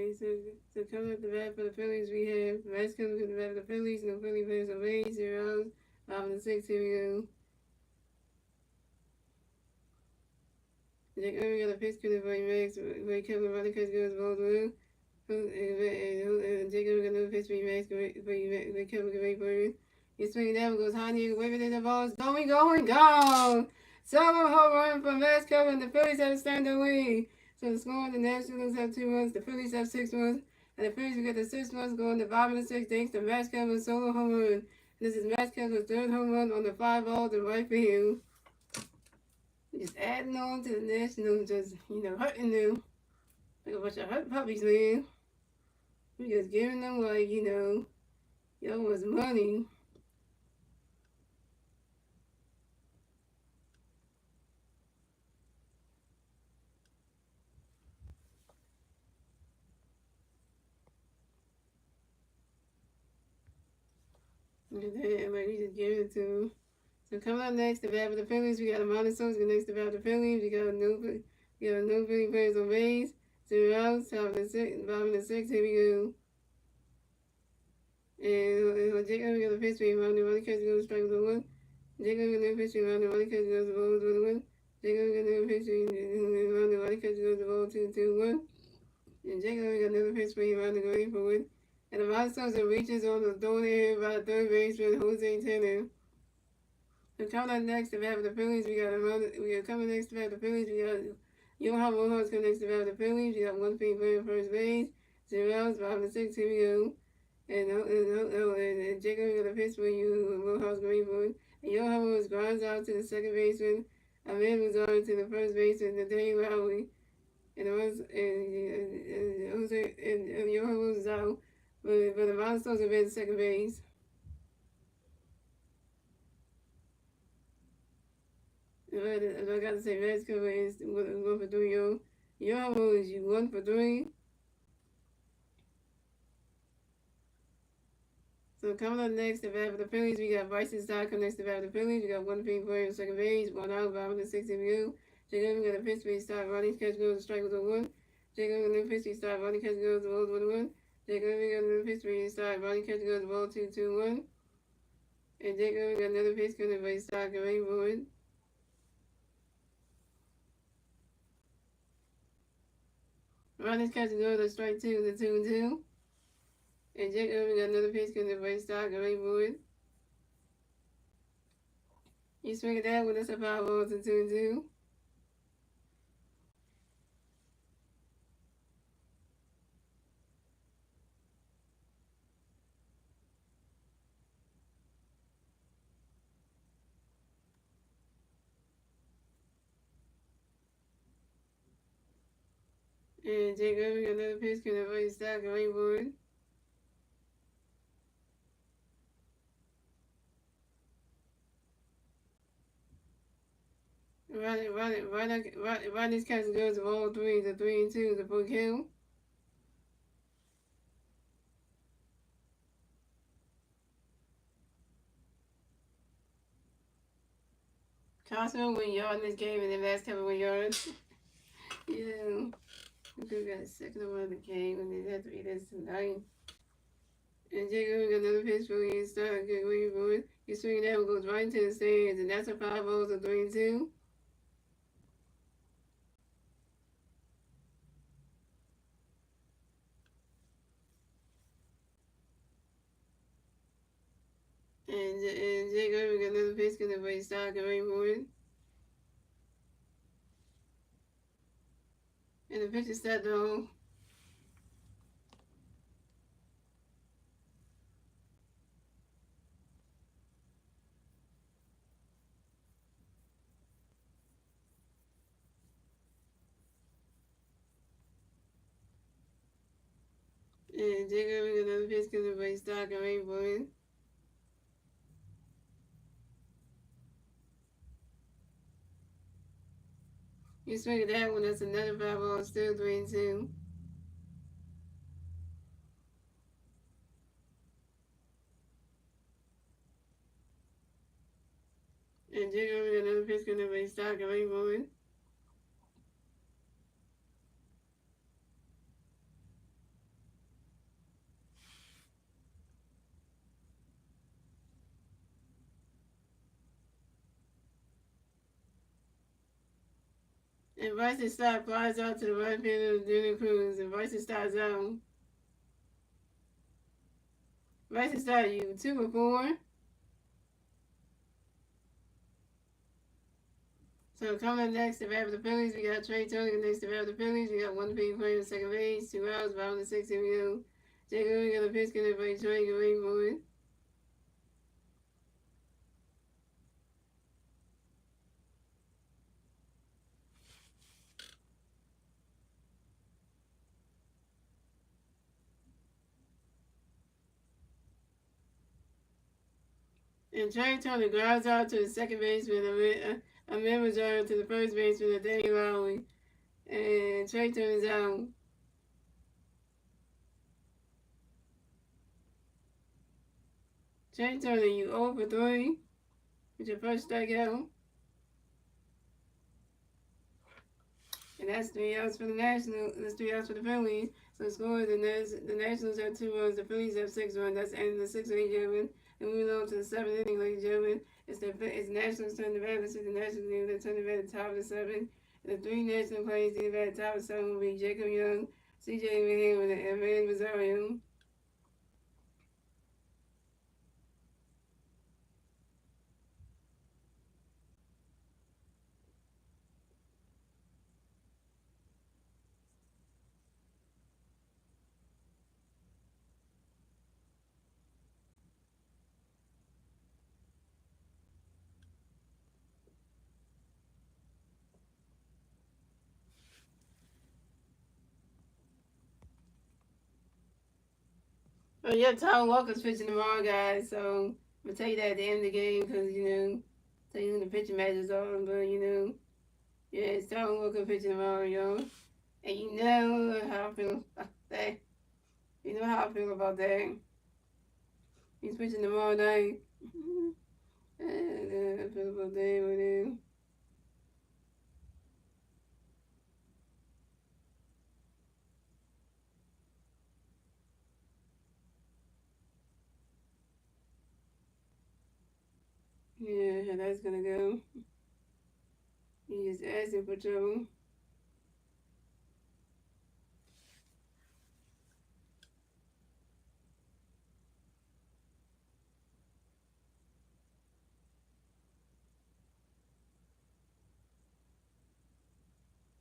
Okay, so coming up the bat for the Phillies, we have Max coming up the bat for the Phillies. No Philly players on base. 0 outs. 5 and 6. Here we go. Jack Irving got a pitch couldn't play Max. Where Kevin Rodriguez goes ball blue. Jacob got another pitch for Max. Where Kevin can make for it. He's swinging down, goes high, and waving in the ball. It's going, gone! Solo home run from Max Kevin. The Phillies have a standing lead. So the score, the Nationals have 2 runs, the Phillies have 6 runs, and the Phillies will get the 6 runs going to 5 and 6 thanks to Max Kevin's solo home run. This is Max Kevin's third home run on the 5 ball to right field. Just adding on to the Nationals, just, hurting them. Like a bunch of hurt puppies, man. We just giving them, like, yo was money. Look at that, like, we just giving it to them. So coming up next, the bat for the Phillies, we got a Montesors. Next, the bat for the Phillies, we got no Philly players on base. 0 outs, 5 and 6. Here we go. And Jacob got a pitch around the running catch goes strike with the one. Jacob got a pitch around the running catch goes the ball with the one. Jacob got another pitch around the running catch goes the ball 2-2-1. And Jacob got another pitch around the green for one. And the Montesors reaches on the throw there by the third baseman Jose Tanner. So coming up next to bat for the Phillies, we got coming next to bat for the Phillies, we got Johan Rojas coming next to bat for the Phillies. We got 1 feet playing first base, 0 outs, 5 and 6. Here we go. And Jacob got a pitch for you, Rojas going for it. And Johan Rojas grinds out to the second baseman. Ahmed was on to the first baseman, the Danny Rowley. And Johan Rojas is out, but the Montesors have been second base. I got to say, Max cover is 1 for 3, yo. Johan Rojas, you 1 for 3. So coming up next, the bat for the Phillies, we got Bryson Stott coming next to the bat for the Phillies. We got 1 feet player on second base, 1 out, 5 and 6 in view. Jacob got a pitch for Stott, running catch goes, strike with a 1. Jacob got a pitch for Stott, running catch goes, the ball with a 1. Jacob got another pitch for Stott, running catch goes, the ball 2-2-1. And Jacob got another pitch coming for Stott, going for it. Running catch goes, the strike 2, the 2-2. And Jacob got another pitch coming for Stott, going for it. You swing it down with us a 5 balls and 2-2. And Jacob got another pitch coming for Stott, going for it. Right this catch goes to all 3, the 3 and 2, the full kill. Costco 1 yard in this game, and then Max Kevin 1 yard. Yeah. We could have got a second one of the game, and then had to be this tonight. And Jacob got another pitch for you. Start good waiting for it. You swing it out, goes right into the stands, and that's a 5 balls, a 3 and 2. And Jacob got another pitch because the start going for it. And the pitch is set though. And Jacob got another pitch because the start going for it. You swing at that one, that's another 5 balls, still 3 and 2. And Jacob got another pitch because the start going for it. And Bryson Stott flies out to the right field of Junior Cruz. And Bryson Stott's out. Bryson Stott, you 2 for 4. So coming up next, the bat for the Phillies, we got Trey Turner next to bat for the Phillies. We got one being playing second base, 2 outs, bottom of the 6th, here we go. Jacob, we got a pitch connect by Trey, get ready for it. And Trey Turner grounds out to the second baseman, a Major to the first baseman, Danny Lowry. And Trey Turner's out. Trey Turner, you 0 for 3 with your first strikeout. And that's 3 outs for the Nationals. That's 3 outs for the Phillies. So score the Nationals have 2 runs. The Phillies have 6 runs. That's the end of the 6th inning, gentlemen. And moving on to the 7th inning, ladies and gentlemen. It's the Nationals turn the bat. This is the Nationals game. They turn the bat at the top of the 7th. And the 3 National players in the bat at the top of the 7th will be Jacob Young, C.J. Abraham, and Evan Rosario. Oh, yeah, Tom Walker's pitching tomorrow, guys. So I'm going to tell you that at the end of the game because, tell you who the pitching matches are. But, yeah, it's Tom Walker pitching tomorrow, yo. And you know how I feel about that. You know how I feel about that. He's pitching tomorrow night. And I feel about that with him. Yeah, how that's gonna go. He just asking for trouble.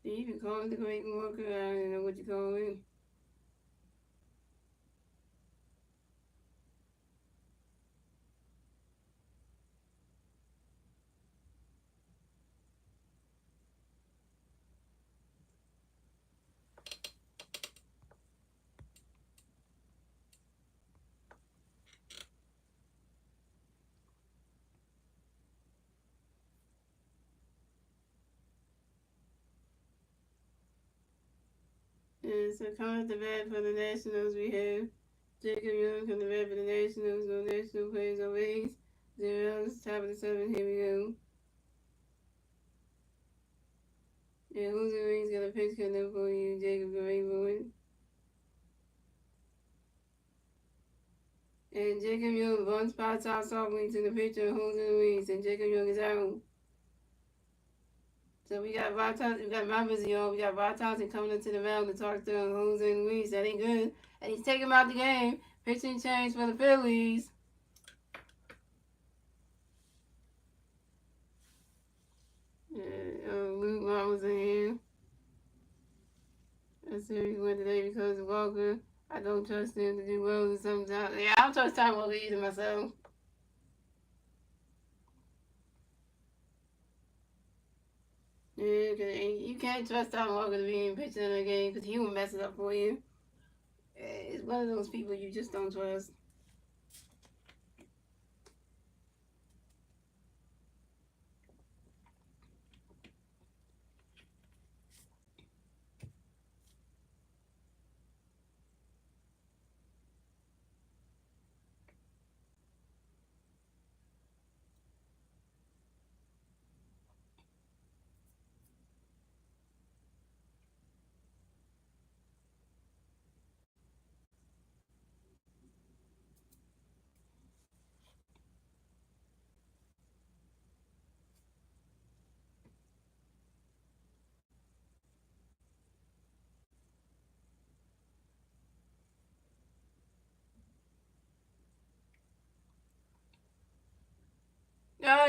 Do you even call it the Great Walker? I don't know what you call it. And so coming at the bat for the Nationals, we have Jacob Young from the bat for the Nationals. No national players on base. 0 outs, top of the 7th. Here we go. And Jose Reyes got a pitch coming up for you. Jacob, get ready for it. And Jacob Young, one spot out softly to the pitcher, Jose Ruiz, and Jacob Young is out. So we got Robinson, y'all. We got Rod Thompson coming into the mound to talk to Jose Ruiz. That ain't good. And he's taking him out the game. Pitching change for the Phillies. Luke Long was in here. I said he went today because of Walker. I don't trust him to do well sometimes. Yeah, I don't trust Tom Walker either myself. Yeah, cause you can't trust Tom Walker to be in pitching in a game because he will mess it up for you. It's one of those people you just don't trust.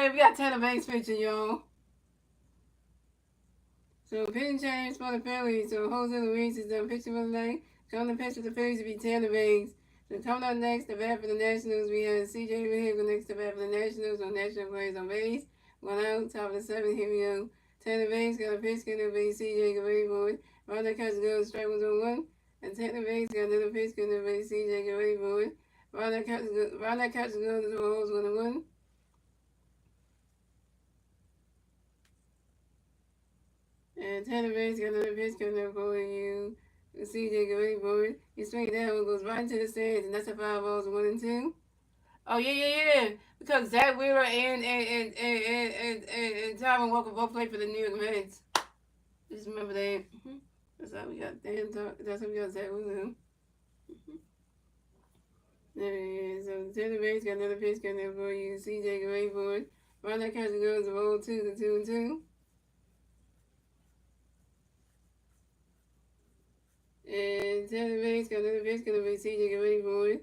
Okay, we got Tanner Banks pitching, y'all. So pitching change for the Phillies. So Jose Luis is done pitching for the night. Coming to pitch for the Phillies to be Tanner Banks. So coming up next, the bat for the Nationals, we have CJ Hill next to bat for the Nationals on National Players on base. 1 out, top of the 7th, here we go. Tanner Banks got a pitch, gonna be CJ Gray Boy. Ronda catches goes, strike was on 1. And Tanner Banks got another pitch, gonna be CJ Gray Boy. Ronda catches goes, the holes 1-1. And Tanner Banks got another pitch coming up for you. CJ Gray Boy. You swing that one, goes right into the stands, and that's a 5 balls, 1 and 2. Oh yeah. Because Zach Wheeler and Tyrone Walker both played for the New York Mets. Just remember that. That's how we got That's how we got Zach Wheeler. There it is. So Tanner Banks got another pitch coming up for you. CJ Gray Boy. Right now, catch goes to roll 2 to 2 and 2. And Tanner Banks got another pitch gonna be CJ Gray Boy.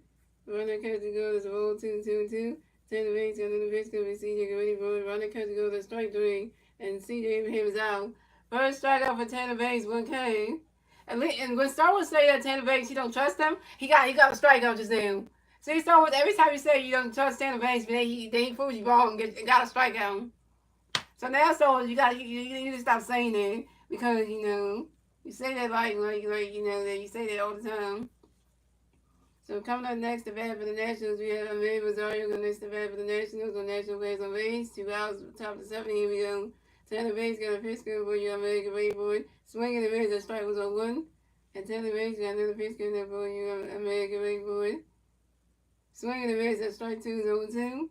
Runner catch the goal is roll 2 2 2. Tanner Banks got another pitch gonna be CJ Gray Boy. Runner catch the goal is strike 3. And CJ Abraham is out. First strikeout for Tanner Banks, 1K. And when Star Wars say that Tanner Banks, you don't trust him, he got a strikeout just now. See, Star Wars, every time you say you don't trust Tanner Banks, but he proves you wrong and got a strikeout. So now, Star Wars, you need to stop saying that because you say that like that you say that all the time. So coming up next, the bat for the Nationals, we have Amed Rosario going next to bat for the Nationals on National Players on base. 2 outs, top of the 7th, here we go. Tanner Banks got a pitch good for you, Amed Gray Boy. Swinging and miss, the strike was on 1. And Tanner Banks got another pitch good for you, Amed Gray Boy. Swinging and miss, the strike 2 is on 2.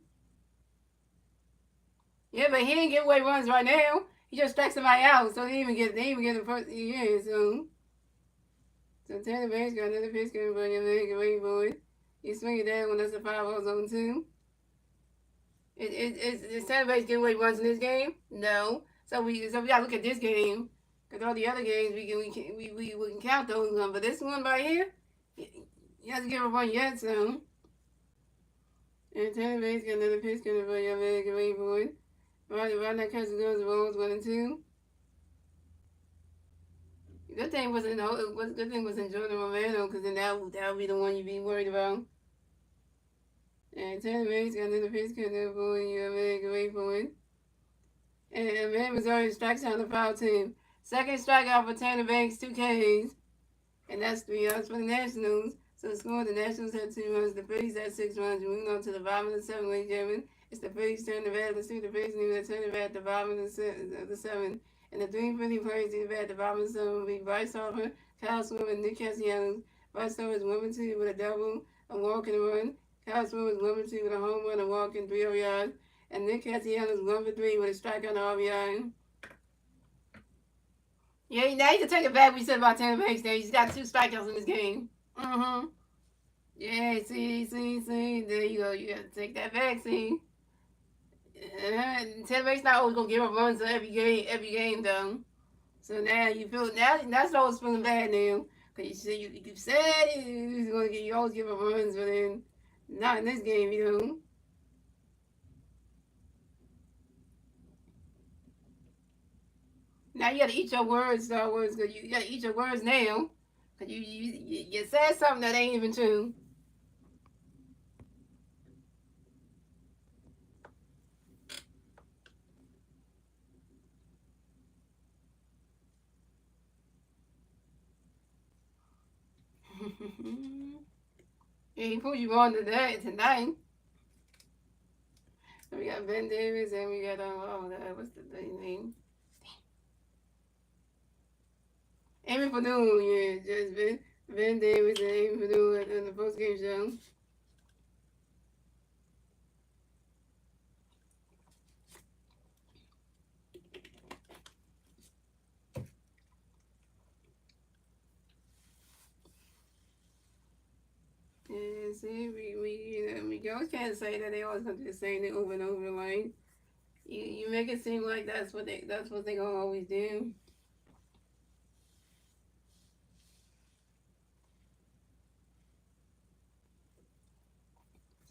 Yeah, but he didn't give away runs right now. He just struck somebody out, so they didn't even get the first. Yeah, so Tanner Banks got another pitch coming for you, man. Great boy. You swing it down when that's a 5-0 zone 2. Is Tanner Banks getting away runs in this game? No. So we gotta look at this game. Cause all the other games we can count those ones, but this one right here, he hasn't given a run yet, so. And Tanner Banks got another pitch coming for you, man. Great boy. Right now, catches goes rolls 1 and 2. Good thing was in Jordan Romano, because then that would be the one you'd be worried about. And Tanner Banks got another pitch coming up for you, American Great Boy. And man was already strikes out the foul team. Second strikeout for Tanner Banks, 2 Ks. And that's 3 outs for the Nationals. So the score, the Nationals had 2 runs, the Phillies had 6 runs. Moving on to the bottom of the 7th, ladies and gentlemen. It's the Phillies turn the bat. Let's see the Phillies need to turn the bat at the bottom of the 7th. And the 3 Philly players to the bat at the bottom of the 7th will be Bryce Harper, Kyle Swim, and Nick Castellanos. Bryce Harper is 1-2 with a double, a walk, and a run. Kyle Swim is 1-2 with a home run, a walk, and 3 RBIs. And Nick Castellanos is 1-3 with a strikeout and RBI. Yeah, now you can take it back what you said about Tanner Banks there. He's got 2 strikeouts in this game. Yeah, see. There you go. You got to take that back, see. Tanner Banks not always going to give up runs every game, though. So now you feel, that's always feeling bad now. Because you said you always give up runs, but then not in this game, Now you got to eat your words, Star Wars, because you got to eat your words now. Because you said something that ain't even true. Yeah, he put you on tonight. So we got Ben Davis and we got what's the name? Amy Purdue, yeah, just Ben Davis and Amy Purdue in the post game show. Yeah, see, we always can't say that they always gonna do the same thing over and over. Like you make it seem like that's what they gonna always do.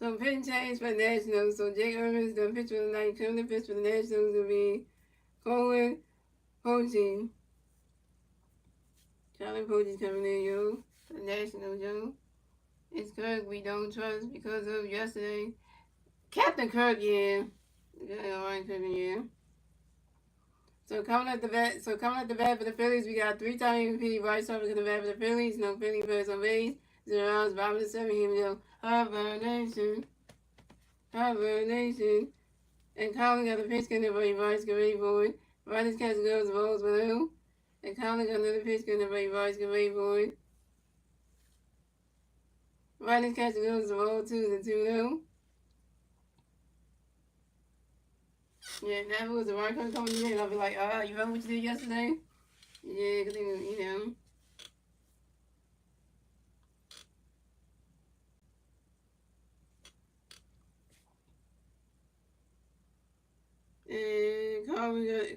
So pitching change for the Nationals. So Jake Irvin's the pitcher of the night. Coming to pitch for the Nationals will be Colin Poaching. Charlie Poaching's coming in, yo. For the Nationals, yo. It's Kirk we don't trust because of yesterday. Captain Kirk, yeah. Yeah, Ryan Kirk, yeah. So coming at the bat for the Phillies, we got three-time MVP Bryce Harper to the bat for the Phillies. No Philly players on base. 0 outs, bottom of the 7. Here we go. Hibernation. And Colin got the pitch in the Bryce get ready for it. Riders catch goes the balls below. And Colin got another pitch in the Bryce get ready for it. Riders catch goes the ball 2-2. Yeah, that was the right coming in. I'll be like, you remember what you did yesterday? Yeah, because, you know. And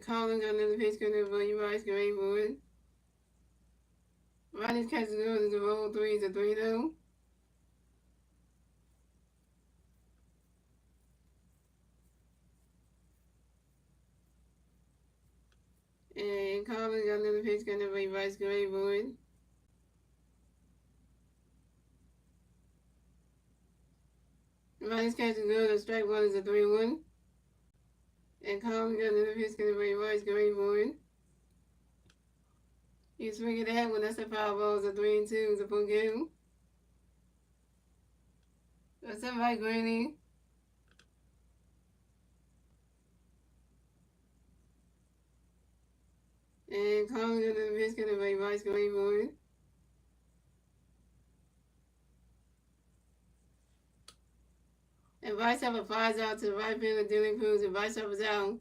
Colin got another pitch coming over. You guys get ready for it. Riders catch goes the ball 3-3. And Colin got another pitch coming over. You guys get ready for it. Riders catch goes the strike one is a 3-1. And Colin got another pitch coming over. You guys get ready for it. You swing it at when that's a foul ball, it's a 3-2, it's a full game. What's up, Mike Greeny? And Colin got another pitch coming over. You guys get ready for it. And Vice Harper flies out to the right field of Dylan Cruz, and Vice Harper's out.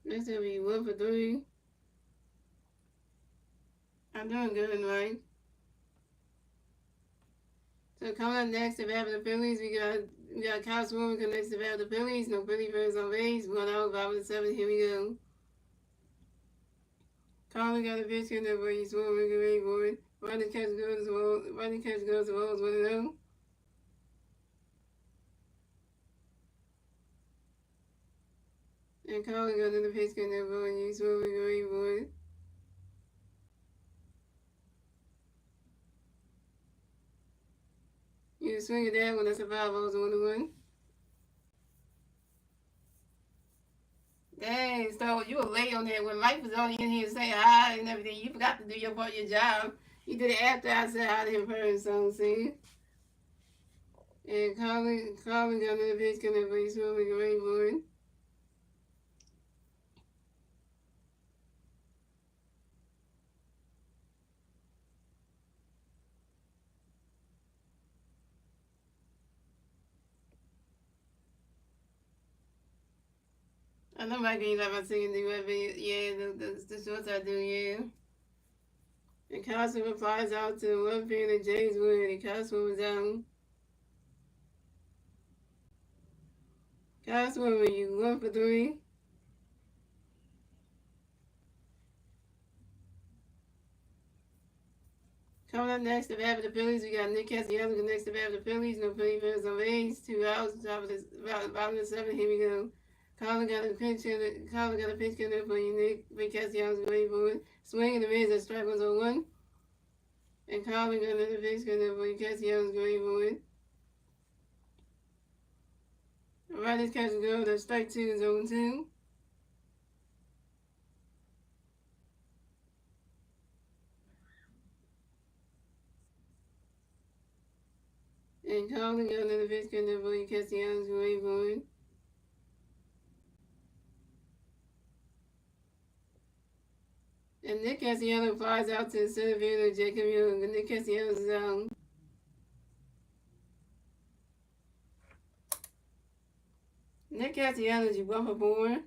Next will be 1 for 3. I'm doing good, right? So coming up next to bat for the Phillies, we got Kyle Swarm connects to bat for the Phillies. No Philly fans on base. 1 out, bottom of the 7. Here we go. Colin got a pitch in there, but he's Swarm get ready for it. Running catch goes the balls 1-0. And Colin got another pitch in there, but he's Swarm get ready for it. You swing it that one, that's a foul ball, 1-1. Dang, so you were late on that. When Mike was on in here saying hi and everything, you forgot to do your part of your job. You did it after I said hi to him first, so see? And Colin got another pitch coming up, he's swimming get ready for it. I know Mike ain't like my singing do every, yeah, the shorts I do, yeah. And Cosmo flies out to one field of James Wood, and Cosmo was out. Cosmo, you 1 for 3. Coming up next to bat for the Phillies, we got Nick Castellanos next to bat for the Phillies. No Philly fans on base. 2 outs, bottom of the 7. Here we go. Colin got a pinch in there for you, Nick. Nick Castellanos ready for it. Swing and the miss, that strike was on 1. And Colin got another pitch in there for you, Castellanos ready for it. Riders catch and go, that strike 2 is on 2. And Colin got another pitch in there for you, Castellanos ready for it. And Nick Castellanos flies out to the center field of Jacob Young. And Nick Castellanos is out. Nick Castellanos, you 1 for 4.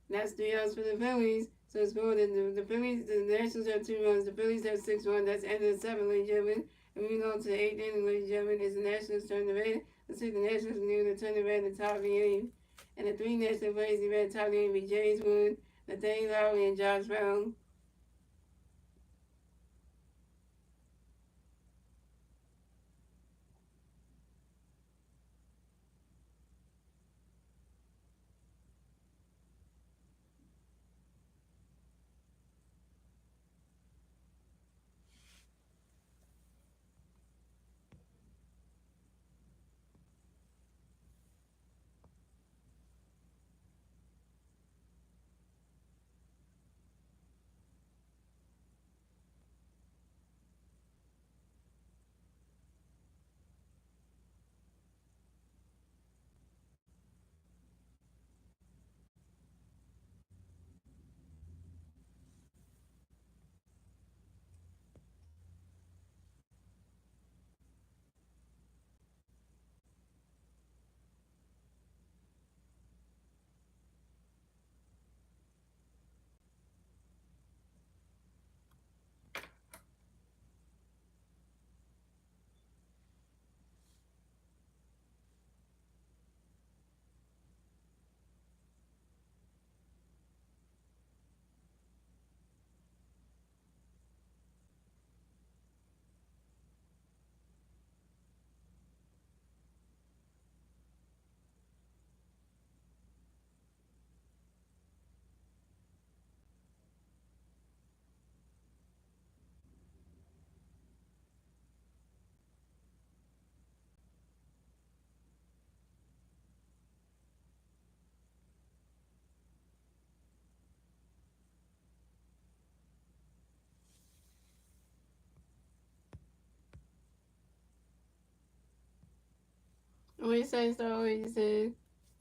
That's 3 outs for the Phillies. So it's going to the Phillies, the Nationals have 2 runs. The Phillies have 6 runs. That's the end of the 7, ladies and gentlemen. And moving on to the 8th inning, ladies and gentlemen, is the Nationals turn the bat. Let's see the Nationals near the turn the bat in the top of the 8th. And the 3 National players, the bat top of the 8th be James Wood, Danny Lowry and Josh Brown. What you say, Star? What you say?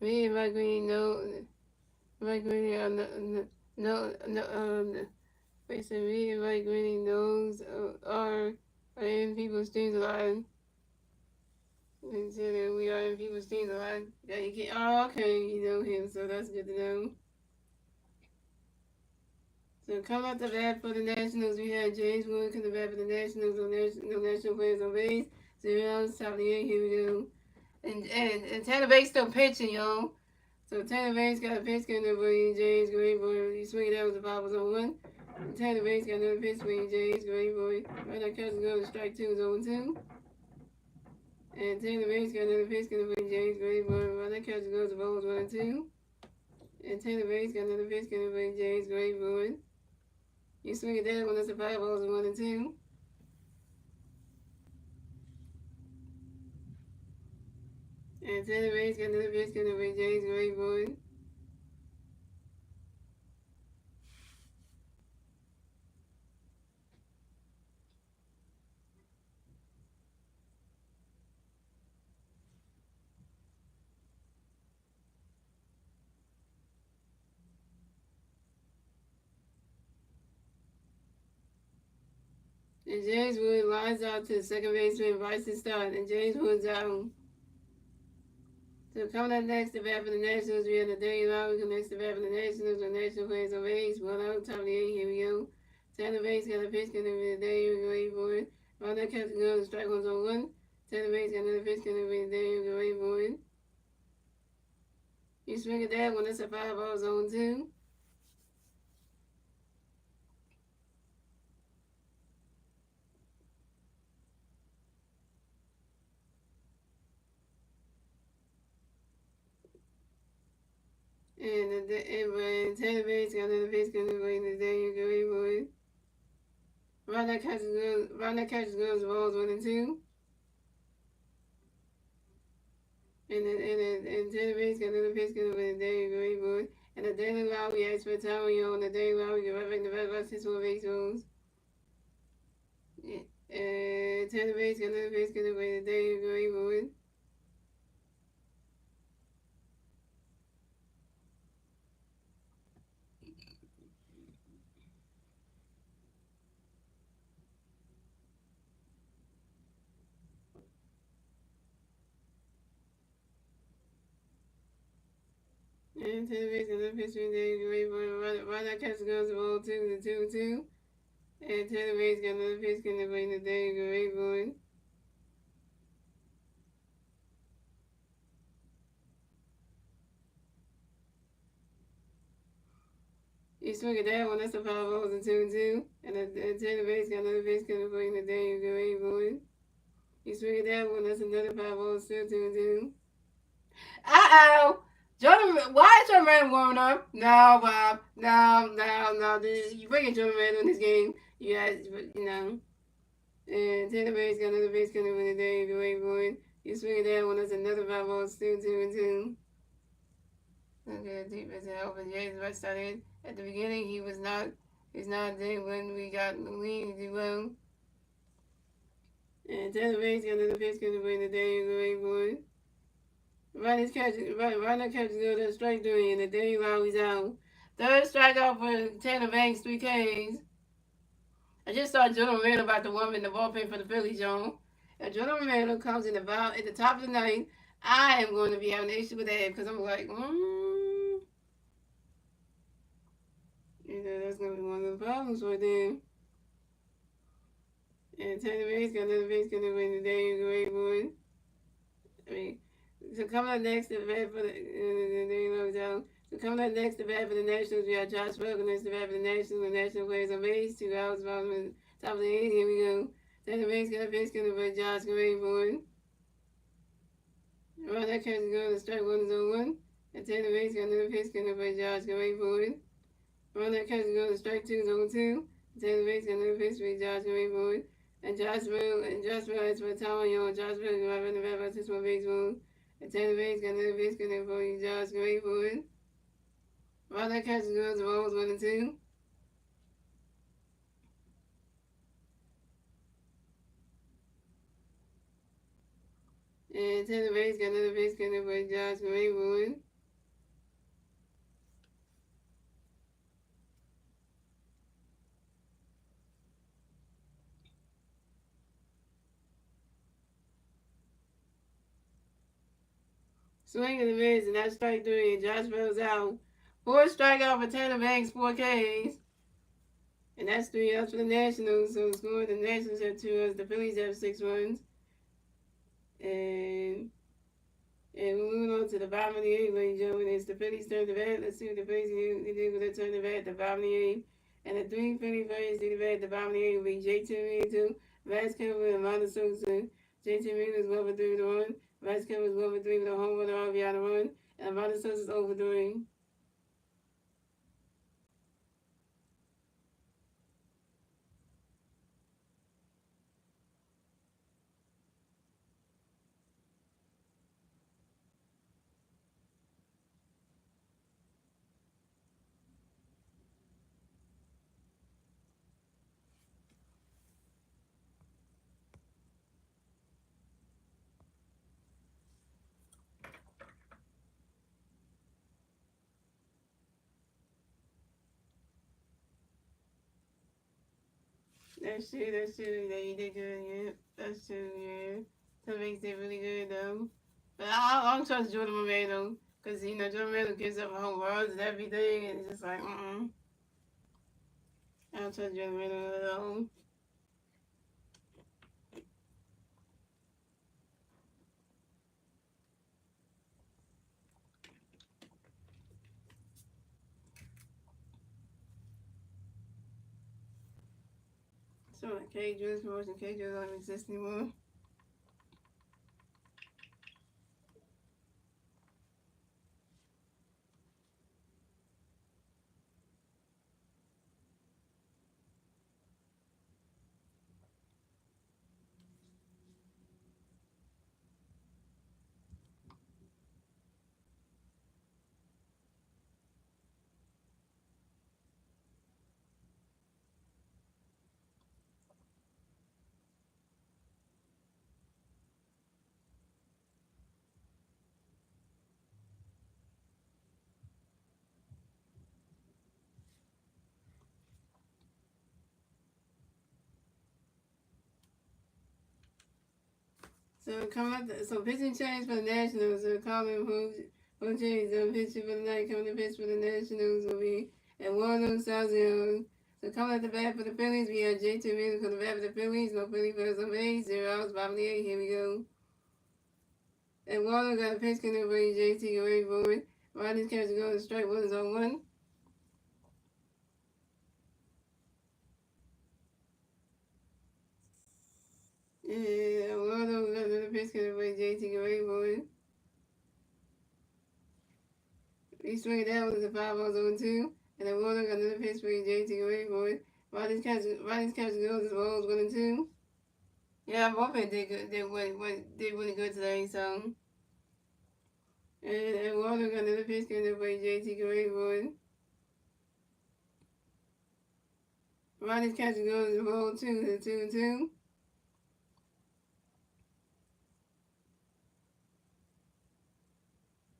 Me and my green, no, my green, wait, so me and my green nose are in people's dreams a lot. And so that we are in people's dreams a lot. Yeah, you can, oh, okay, you know him, so that's good to know. So come out the bat for the Nationals. We had James Wood come to bat for the Nationals. No national players on base. 0 outs, top of the 8th. Here we go. And Tanner Bates still pitching, y'all. So Tanner Bates got a pitch getting over James. Great boy. He swinging down with the ball was on one. And Tanner Bates got another pitch for James. Great boy. Right now, catch goes to strike two is 0 2. And Tanner Bates got another pitch getting over James. Great boy. Right now, catch goes to balls 1 and 2. And Tanner Bates got another pitch getting over James. Great boy. You swing it down when it's a 5 balls 1 and 2. And Tanner Bates got another pitch getting over James. Great boy. And James Wood lines out to second baseman Bryson Stott, and James Wood's out. So coming up next, the bat for the Nationals, we have the Danny Lowry next to bat for the Nationals, the National players on base. One out, top of the 8th, here we go. Tanner Bates got a pitch coming over the day, here we go, wait for it. Round that catch goes, strike one's on one. Tanner Bates got another pitch coming over the day, here we go, wait for it. You swing at that one, that's a 5 balls on 2. And Tanner Bates got another pitch coming over the day, here we go, wait for it. Round that catch goes, balls 1 and 2. And Tanner Bates got another pitch coming over the day, here we go, wait for it. And the Daily Lowry asked for time on the Daily Lowry get right back to back about 6 more baseballs. And Tanner Bates got another pitch coming over the day, here we go, wait for it. And Tanner Bates got another pitch coming over the day, here we go, right now catch goes the ball 2 to 2. And Tanner Bates got another pitch coming over the day, here we go. You swing it that one, that's a 5-0 and 2-2. And the base got another base coming for you in the day, you go 8-1. You swing it that one, that's another 5-0, still 2-2. Uh-oh! Jordan, why is Jordan Randall warming up? No, Bob. No, no, no. You bring in Jordan Randall in this game. You guys, you know. And Taylor Bates got another base coming for the day, you go 8-1. You swing it that one, that's another 5-0, still 2-2. Okay, defense help, but James West started at the beginning. He's not there when we got the lead. He did well. And Taylor Bates got another pitch going to win the day. Great boy. Ronnie's catch, Ronnie catches another strike doing, and the day Lowry's out. Third strikeout for Tanner Banks, 3 Ks. I just saw Jordan Romero about to warm in the ballpark for the Phillies, y'all. If Jordan Romero comes in at the top of the ninth, I am going to be having an issue with that because I'm like, you know, that's going to be one of the problems for them. And Tanner Banks got another base going to win the day. Great boy. I mean, so coming up next to bat for so coming up next to bat for the Nationals, we have Josh Bell next to bat for the Nationals. The National players on base, 2 outs, bottom and top of the 8th. Here we go. Tanner Banks got a pitch going to Josh Grayboy. Well, that catch is going to strike 1 is on 1. And Tanner Banks got another pitch going to Josh Grayboy. Well, that catch is going to strike 2 is on 2. Tanner Banks got another pitch for Josh Grayboy. And Josh Bell has for a time on you. Josh Bell is right in the back by 6-1 baseball. And Tanner Banks got another pitch going for you, Josh Grayboy. Well, that catch is going to balls 1 and 2. And Tanner Banks got another pitch going for Josh Grayboy. Swing and a miss, and that's strike 3, and Josh Bell's out. 4 strikeout for Tanner Banks, 4 Ks. And that's 3 outs for the Nationals. So scoring the Nationals have 2 runs, the Phillies have 6 runs. And we're moving on to the bottom of the 8th, ladies and gentlemen. It's the Phillies turn to bat. Let's see what the Phillies do with their turn to bat at the bottom of the 8th. And the 3 Philly players do the bat at the bottom of the 8th will be J.T. Realmuto, Vasquez, and Ronald Sosa. J.T. Realmuto is 1 for 3 with a run. Vasquez was 1 for 3 with a home run RBI to run. And Ronald Sosa is 0 for 3. That's true. They did good, yeah. That's true, yeah. Some makes it really good, though. But I don't trust Jordan Romero, because, you know, Jordan Romero gives up home runs and everything, and it's just like, I don't trust Jordan Romero at all. So, like, K-Juice promotion, K-Juice don't exist anymore. So pitching change for the Nationals. Colin who changed the pitching for the night. Coming to pitch for the Nationals will be Eduardo Salzio. So coming at the bat for the Phillies, we have J.T. Miller coming the bat for the Phillies. No Philly players on base. 0 outs, bottom of the 8th. Here we go. Eduardo got a pitch coming for J.T. away forward. Rodney's catch going to strike 1 is on 1. swing it down with the 5-0-2. And then Warner got another pitch for JT away for it. Riley's catching goes as well as 1-2. Yeah, both of them did good. Did really good today. So, and Warner got another pitch coming up for JT away for it. Riley's catching goes as well too. 2-2.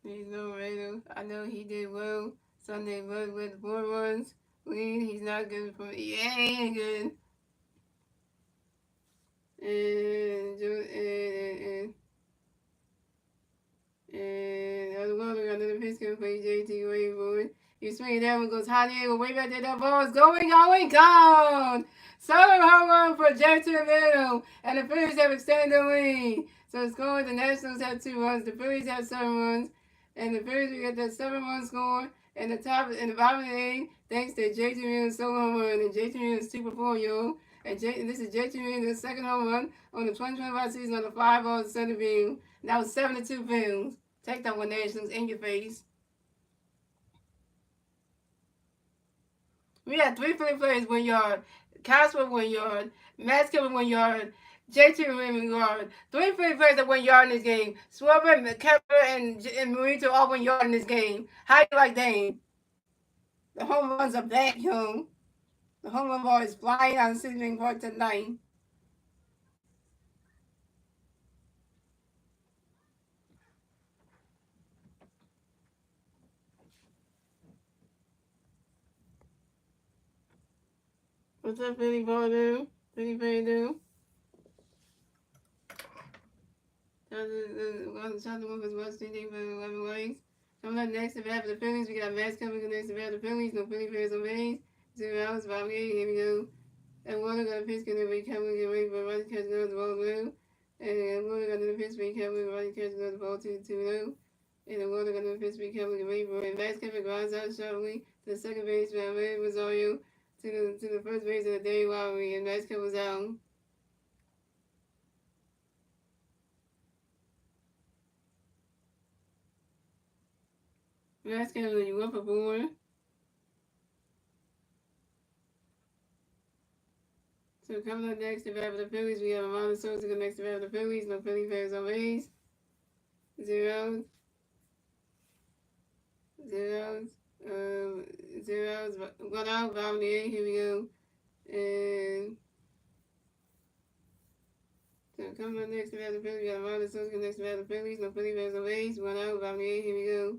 He's no Raider. I know he did well Sunday, but with 4 runs lead, he's not good for. Yeah, he ain't good. And other one, we got another pitch coming for JT away for it. You swing it down, it goes high in the air, way back there, that ball is going, gone! Southern home run for Jackson Middle, and the Phillies have extended the lead. So it's going, the Nationals have 2 runs, the Phillies have 7 runs, and the Phillies will get that 7-run score, and the bottom of the 8th, thanks to JT Mill's solo home run, and JT Mill is 2 for 4, yo. And this is JT Mill's second home run on the 2025 season on the 5-0 center field. And that was 72 pounds. Take that one, Nationals, in your face. We had 3 Philly players 1 yard. Casper 1 yard. Max Kevin 1 yard. JT 1 yard. 3 Philly players that 1 yard in this game. Swerver, Kepler, and Marito all 1 yard in this game. How you like that? The home runs are back, yo. The home run ball is flying out of City Park tonight. What's up, Philly ball do? Philly Philly do? Shot the one was Washington Nationals for 11 ways. Coming up next, if we have the Phillies, we got Max coming up next. If we have the Phillies, no Philly players on base. 0 outs, Bob Gay, here we go. And Warner got a pitch coming up, Cameron get ready for running catch goes the ball blue. And Warner got another pitch for Cameron running catch goes the ball 2-0. And the Warner got another pitch for Cameron get ready for it. Max Kevin grinds out sharply to the second base, and Ray Rosario to the first base of the day Lowry, and Max Kevin was out. Max Kevin, you up for 4? So coming up next, if we have the Phillies, we have Amanda Sosa next to have the Phillies, no Philly players on base. 0 outs. 0 outs, 1 out, bottom of the 8th, here we go. And so coming up next, if we have the Phillies, we have Amanda Sosa next to have the Phillies, no Philly players on base. 1 out, bottom of the 8th, here we go.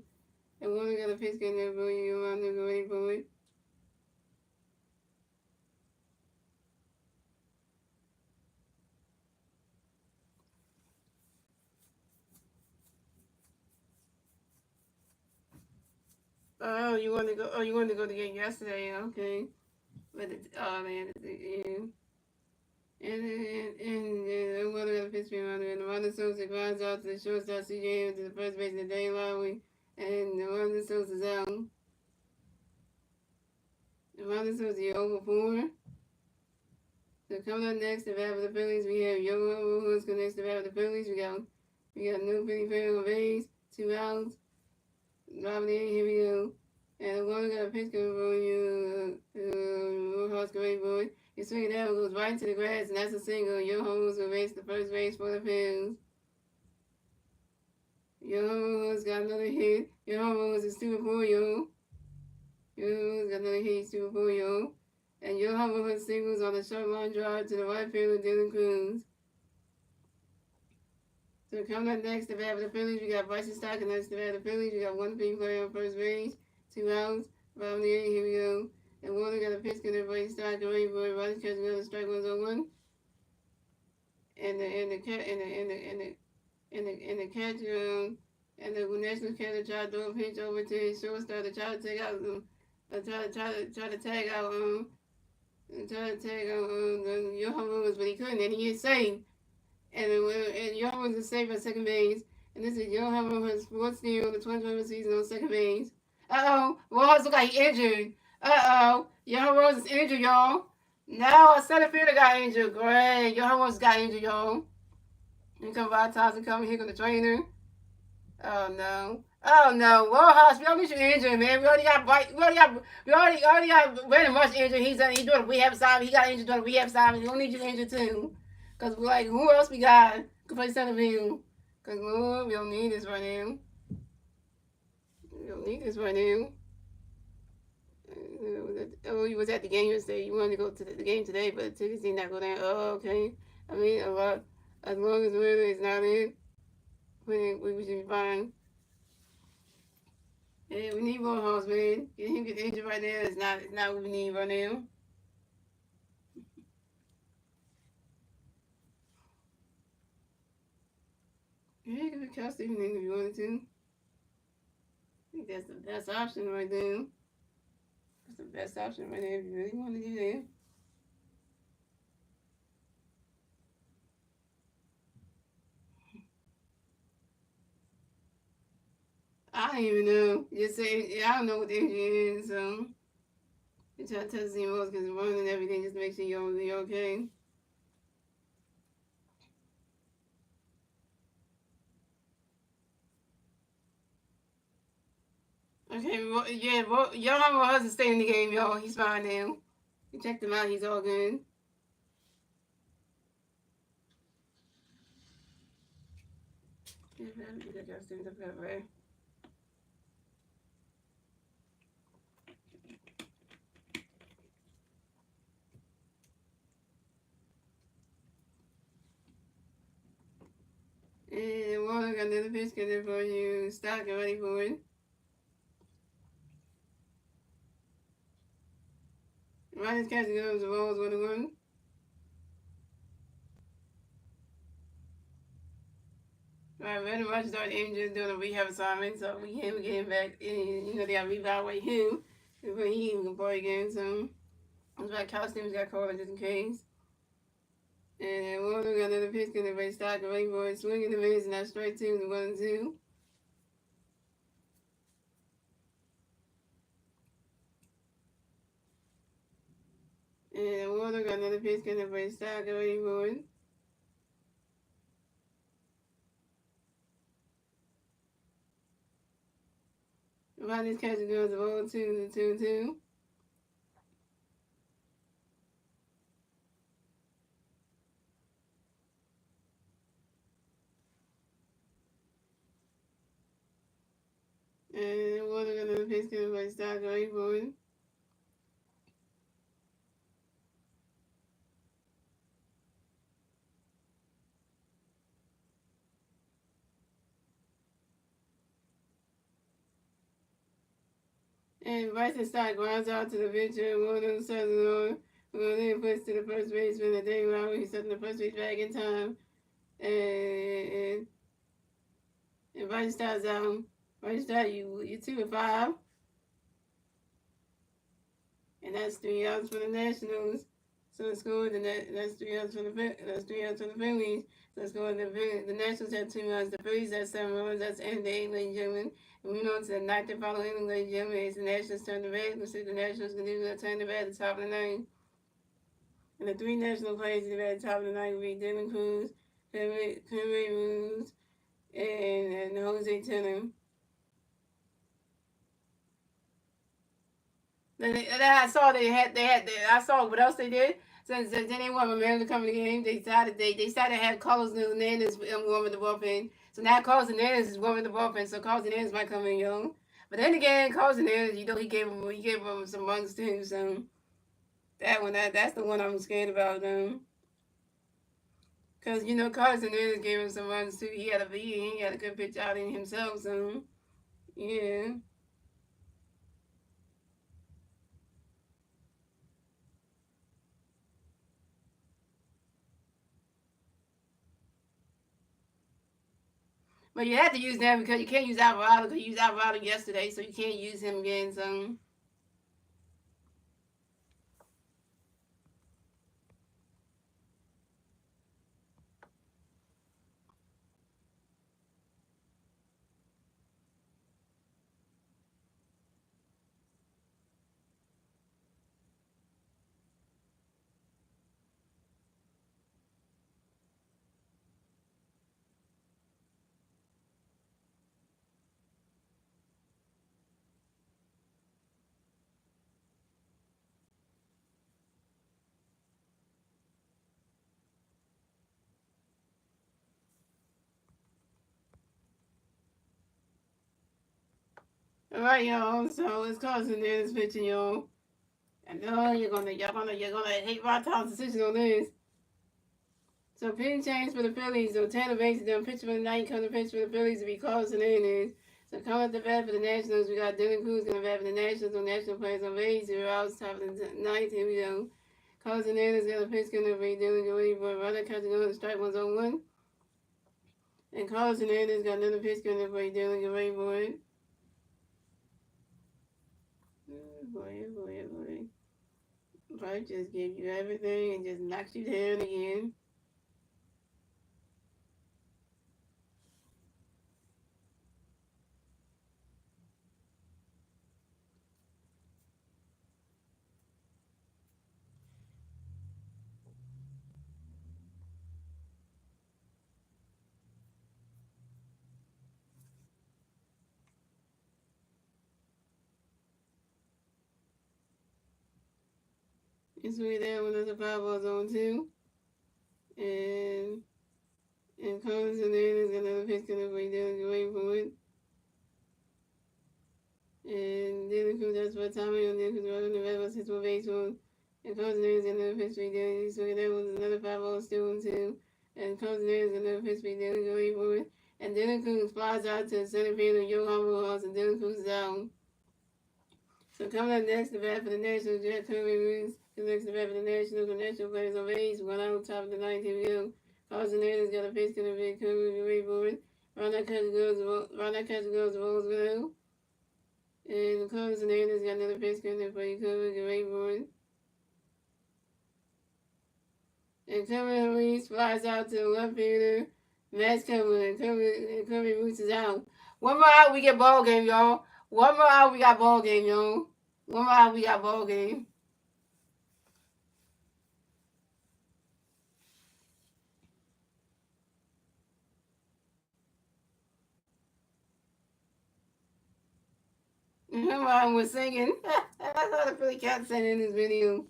And Warner got a pitch getting there for you, Amanda, go ready for it. Oh, you wanted to go? Oh, you wanted to go to the game yesterday? Okay, but oh man, yeah. And one of the pitch behind and the Ronda Sosa grinds out to the shortstop CJ to the first base of the day Lowry, and the Ronda Sosa's out. The Ronda Sosa over 4. So coming up next, the bat for the Phillies, we have Yoho who's next to the bat for the Phillies. We got no Philly player on base, 2 outs. Bottom of the 8th, here we go. And the one got a pitch coming for you, Rojas going for it. You swing it down, goes right into the grass, and that's a single. Yoho will race the first base for the Phillies. Yoho's got another hit. Yoho is 2 for 4, yo. Yoho's got another hit, 2 for 4, yo. And Yoho has singles on the short line drive to the right fielder, Dylan Cruz. So coming up next, the bat for the Phillies, we got Bryson Stock, and next to the bat for the Phillies, we got 1 Philly player on first base, 2 outs. Bottom of the 8th, here we go. And Warner got a pitch to Bryson Stock, ready for it. Bryson catches another strike 1-1. And the catcher and the national catcher tried to throw a pitch over to his shortstop to try to take out try to tag out Johan Lewis, but he couldn't, and he is safe. And Johan was safe at second base. And this is Johan Lewis' 4th steal of the 2020 season on second base. Rojas look like he injured. Johan Rose is injured, y'all. Now a center fielder got injured. Great. Johan Rose got injured, y'all. Here come Rod Thompson coming. Here come the trainer. Oh no. Oh no. Warhorse, we don't need you injured, man. We already got we already got Brandon Rush injured. He's doing a rehab assignment. He got injured doing a rehab assignment. We don't need you injured too. Cause we're like, who else we got to play center field? Cause Lord, we don't need this right now. We don't need this right now. Oh, you was at the game yesterday. You wanted to go to the game today, but the tickets did not go down. Oh, okay. I mean, a lot. As long as weather is not in, we should be fine. Yeah, we need Rojas, man. Get him get injured right now. It's not what we need right now. Yeah, you could be Cal Stevens if you wanted to. I think that's the best option right now. That's the best option right there if you really want to do that. I don't even know. Just say I don't know what the injury is, so you try to test the most because running and everything just makes sure you're okay. Okay, yeah, y'all have my husband stay in the game, y'all. He's fine now. You checked him out. He's all good. Yeah, let me get that Cal Stevens up there, right? And Warner got another pitch coming for you. Stock and ready for it. Ryan's catching goes the balls 1-1. Right, Brandon Rush started injured doing a rehab assignment, so we can't get him back. And, they got to reevaluate him before he even can play again. So that's why Cal Stevens got called just in case. And then Warner got another pitch coming for Stock and ready for it. Swinging the miss, and that's straight to the 1-2. And Warner got another pitch coming for Stock and ready for it. Ronnie's catching goes the ball 2-2. And Warner got another pitch coming for Stock and ready for it. And Bryson Stott grounds out to the pitcher. Warner sends it on. Warner puts to the first baseman. And Dave Robert, he's setting the first base back in time. And Bryson Stott's out. Bryson Stott, you 2-5. And that's 3 outs for the Nationals. So it's going that's 3 outs for the Phillies. So it's going the Nationals have 2 outs. The Phillies have 7 runs. That's end the 8th, ladies and gentlemen. And we know on to the ninth and final inning, ladies and gentlemen. It's the Nationals turn the bat. We'll see the Nationals can do. They'll turn the bat at the top of the ninth. And the three national players that are at the top of the night will be Dylan Cruz, Henry Ruse, and Jose Tenor. I saw I saw what else they did. Since they didn't want America to come to the game, they decided to have Carlos Hernandez warming the bullpen. So now Carlos Hernandez is warming the bullpen, so Carlos Hernandez might come in young. But then again, Carlos Hernandez, he gave him some runs too. So that's the one I'm scared about. Cause Carlos Hernandez gave him some runs too. He had a good pitch out in himself. So yeah. But you have to use them because you can't use Alvarado because you used Alvarado yesterday, so you can't use him again. So All right, y'all. So it's causing this pitching, y'all. I know you're gonna hate my top decision on this. So pitching change for the Phillies. So Tanner Bates done pitch for the night, coming to pitch for the Phillies to be causing innings. So coming up the bat for the Nationals, we got Dylan Cruz gonna bat for the Nationals on National Players on base, 0 outs, top of the ninth. Here we go. Causing innings, got a pitch gonna be Dylan Gray for runner catching on the strike one's on one. And causing innings, got another pitch gonna be Dylan Gray for it. Boy. Life just gives you everything and just knocks you down again. It's right there when there's a five ball zone too. And Collins in there is another pitch gonna be Dylan away from it. And Dylan Cruz that's for Tommy on Dylan Cruz running the red was his one base one. And Collins in there is another pitch be Dylan. So there was another five ball still on two. And Collins in there is another pitch be Dylan away from it. And Dylan Cruz flies out to the center field and Johan Rojas and Dylan Cruz is out. So coming up next, the bat for the Nationals, Jack Kirby Reeves. Next, the bat for the Nationals, the National Players on base. One out, top of the ninth. Here we go. Carson Nader's got a pitch to the big Kirby Reeves board. Ronald catches goes, rolls go. And Carson Nader's got another pitch to the big Kirby Reeves board. And Kirby Reeves flies out to the left fielder. Matt's coming, and Kirby Reeves is out. One more out, we get ball game, y'all. One more out, we got ball game, y'all. One more out, we got ball game. Mom was singing. That's how the Philly Cat said in this video.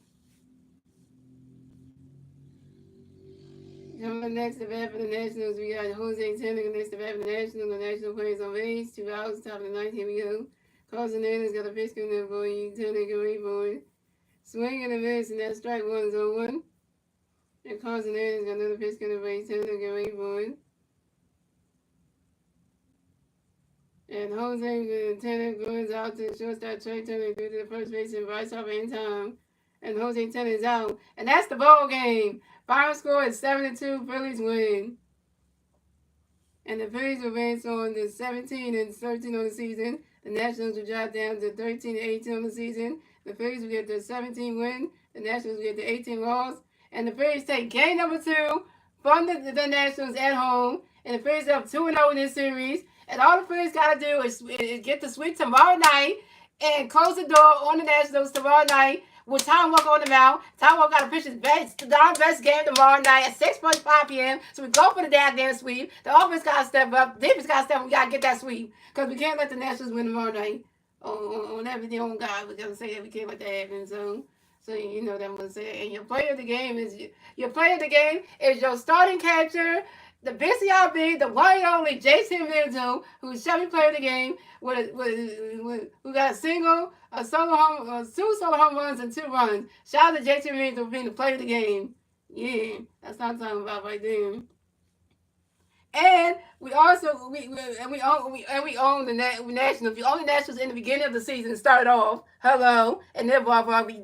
Coming next to bat for the Nationals, we got Jose Tanner next to bat for the Nationals. The National Players on base, 2 outs, top of the ninth. Here we go. Carson Nader's got a pitch coming for you. Tanner can wait for it. Swing and a miss, and that strike one is on one. And Carson Nader's got another pitch coming for you. Tanner can wait for it. And Jose Tanner goes out to shortstop Trey Turner through to the first base and Bryce Harper in time. And Jose Tanner is out. And that's the ball game. Final score is 7-2. Phillies win. And the Phillies will advance on to 17-13 on the season. The Nationals will drop down to 13-18 on the season. The Phillies will get the 17 win. The Nationals will get the 18 loss. And the Phillies take game number 2 from the Nationals at home. And the Phillies are up 2-0 in this series. And all the Phillies got to do is get the sweep tomorrow night and close the door on the Nationals tomorrow night with Tom Walker on the mound. Tom Walker got to pitch his best game tomorrow night at 6:45 p.m. So we go for the damn sweep. The offense got to step up. The defense got to step up. We got to get that sweep because we can't let the Nationals win tomorrow night on everything on God. We're going to say that we can't let that happen. So you know what I'm going to say. And your player of the game is your starting catcher, the BCRB, the one and only Jason Menzo, who's Chevy player of the game, who got two solo home runs and 2 runs. Shout out to Jason Menzo for being the player of the game. Yeah, that's what I'm talking about right there. And we also own the Nationals. We own the Nationals in the beginning of the season. Started off, hello, and then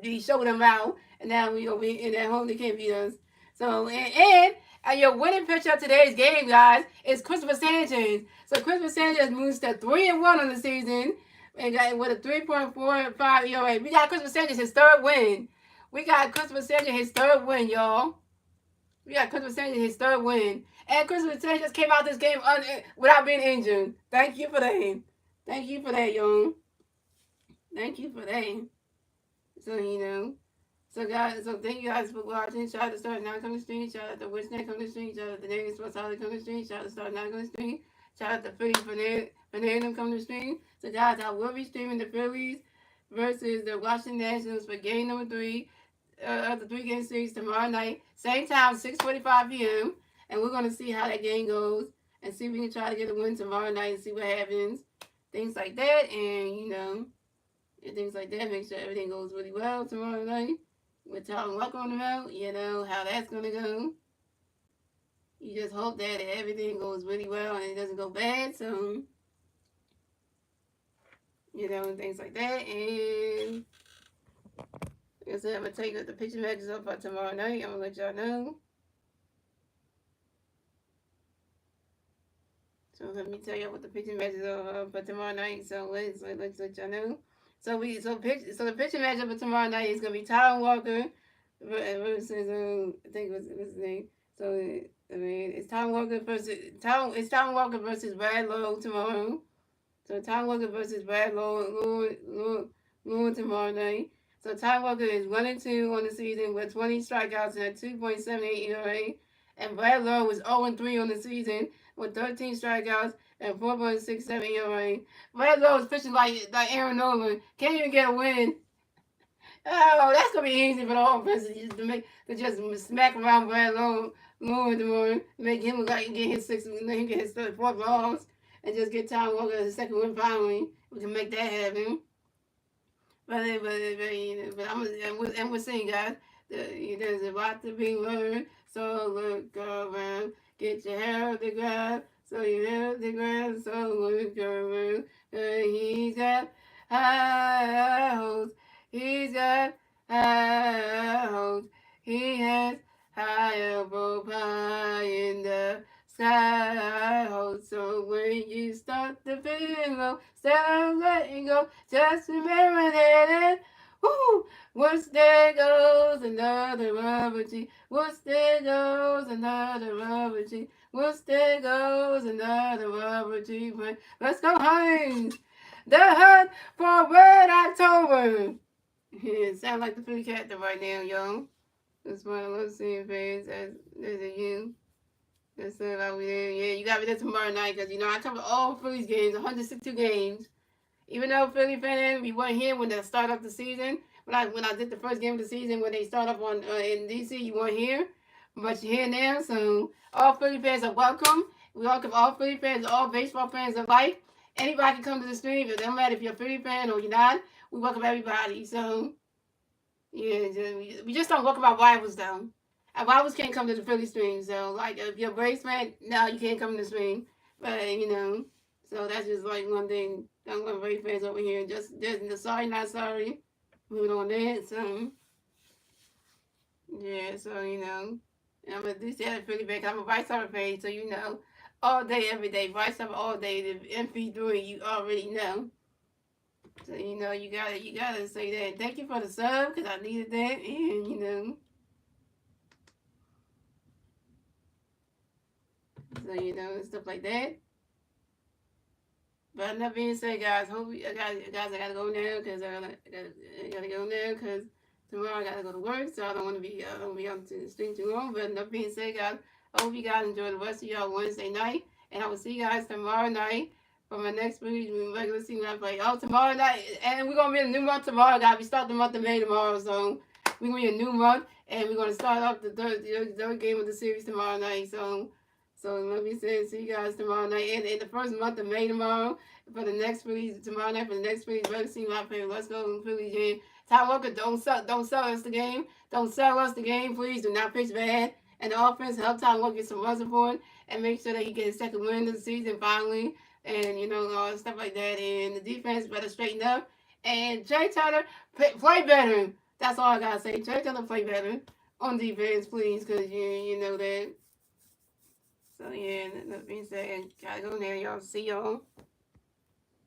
we showed them out, and now we in at home they can't beat us. So and your winning pitcher of today's game, guys, is Christopher Sanchez. So Christopher Sanchez moves to 3-1 on the season, and got with a 3.45 ERA. We got Christopher Sanchez his third win. Y'all. We got Christopher Sanchez his third win. And Christopher Sanchez came out this game without being injured. Thank you for that. Thank you for that, y'all. Thank you for that. So, you know. So, guys, thank you guys for watching. Shout out to Start Not Coming Stream. Shout out to Wishnet Coming Stream. Shout out to Navy Sports Holly Coming Stream. Shout out to Start Not Coming Stream. Shout out to Phillies Fernandum Coming Stream. So, guys, I will be streaming the Phillies versus the Washington Nationals for game number 3 of the 3-game series tomorrow night. Same time, 6:45 p.m. And we're going to see how that game goes and see if we can try to get a win tomorrow night and see what happens. things like that, and things like that. Make sure everything goes really well tomorrow night with Tom Walker on the mound. How that's gonna go. You just hope that everything goes really well and it doesn't go bad. So, and things like that. And like I said, I'm gonna take the picture matches up for tomorrow night. I'm gonna let y'all know. So let me tell you what the pitching matches are for tomorrow night. So let's let y'all know. So the pitching matchup for tomorrow night is gonna be Tyler Walker versus I think what's his name. So it's Tyler Walker versus Brad Lowe tomorrow. So Tyler Walker versus Brad Lowe tomorrow night. So Tyler Walker is 1-2 on the season with 20 strikeouts and a 2.78 ERA. And Brad Lowe is 0-3 on the season with 13 strikeouts and 4.67 ERA. Brad Lowe is pitching like Aaron Nolan. Can't even get a win. Oh, that's gonna be easy for the offense to just smack around Brad Lowe in the morning, make him look like he get his he get his fourth loss, and just get Tom Walker the second win finally. We can make that happen. But we're saying, guys, there's a lot to be learned. So look around, get your hair off the ground. So your hair off the ground. So look around. He's got high hopes. He's got high hopes. He has high elbow pie in the sky. So when you start to feel low, instead of letting go, just remember that whoo, once there goes another rubber tree. Once there goes another rubber tree. Once there goes another rubber tree. Let's go, Hines. The hunt for Red October. Yeah, sound like the Philly captain right now, y'all. That's why I love seeing fans as a you. That's it. Yeah, you got me there tomorrow night because I covered all Phillies games, 162 games. Even though Philly fans, we weren't here when they start up the season. When I did the first game of the season when they start up in DC, you weren't here, but you're here now. So all Philly fans are welcome. We welcome all Philly fans, all baseball fans alike. Anybody can come to the stream. It doesn't matter if you're a Philly fan or you're not. We welcome everybody. So yeah, we just don't welcome our rivals though. Our rivals can't come to the Philly stream. So like if you're a Braves fan, no, you can't come to the stream. But so that's just like one thing. I'm gonna Braves fans over here. Just sorry, not sorry. Moving on that. So yeah, so I'm a this other Philly fan. I'm a Vice Summer fan, so all day, every day, Vice Summer all day. The MP3, you already know. So you gotta say that. Thank you for the sub because I needed that, and so stuff like that. But that being said, guys, I gotta go now because I gotta go now because tomorrow I gotta go to work, so I don't want to be on the stream too long. But that being said, guys, I hope you guys enjoy the rest of y'all Wednesday night, and I will see you guys tomorrow night for my next regular season I play. Oh, tomorrow night, and we're gonna be in a new month tomorrow, guys. We start the month of May tomorrow, so we're gonna be a new month, and we're gonna start off the third game of the series tomorrow night. So let me say, see you guys tomorrow night. And in the first month of May tomorrow, for the next Phillies, tomorrow night for the next Phillies, regular season I play. Let's go, Phillies game. Ty Walker, don't sell us the game. Don't sell us the game, please. Do not pitch bad. And the offense help Ty Walker get some runs support and make sure that he gets his second win of the season finally. And, all stuff like that. And the defense better straighten up. And Jay Turner, play better. That's all I got to say. Jay Turner, play better on defense, please, because you know that. So, yeah, that being said, gotta go there, y'all. See y'all.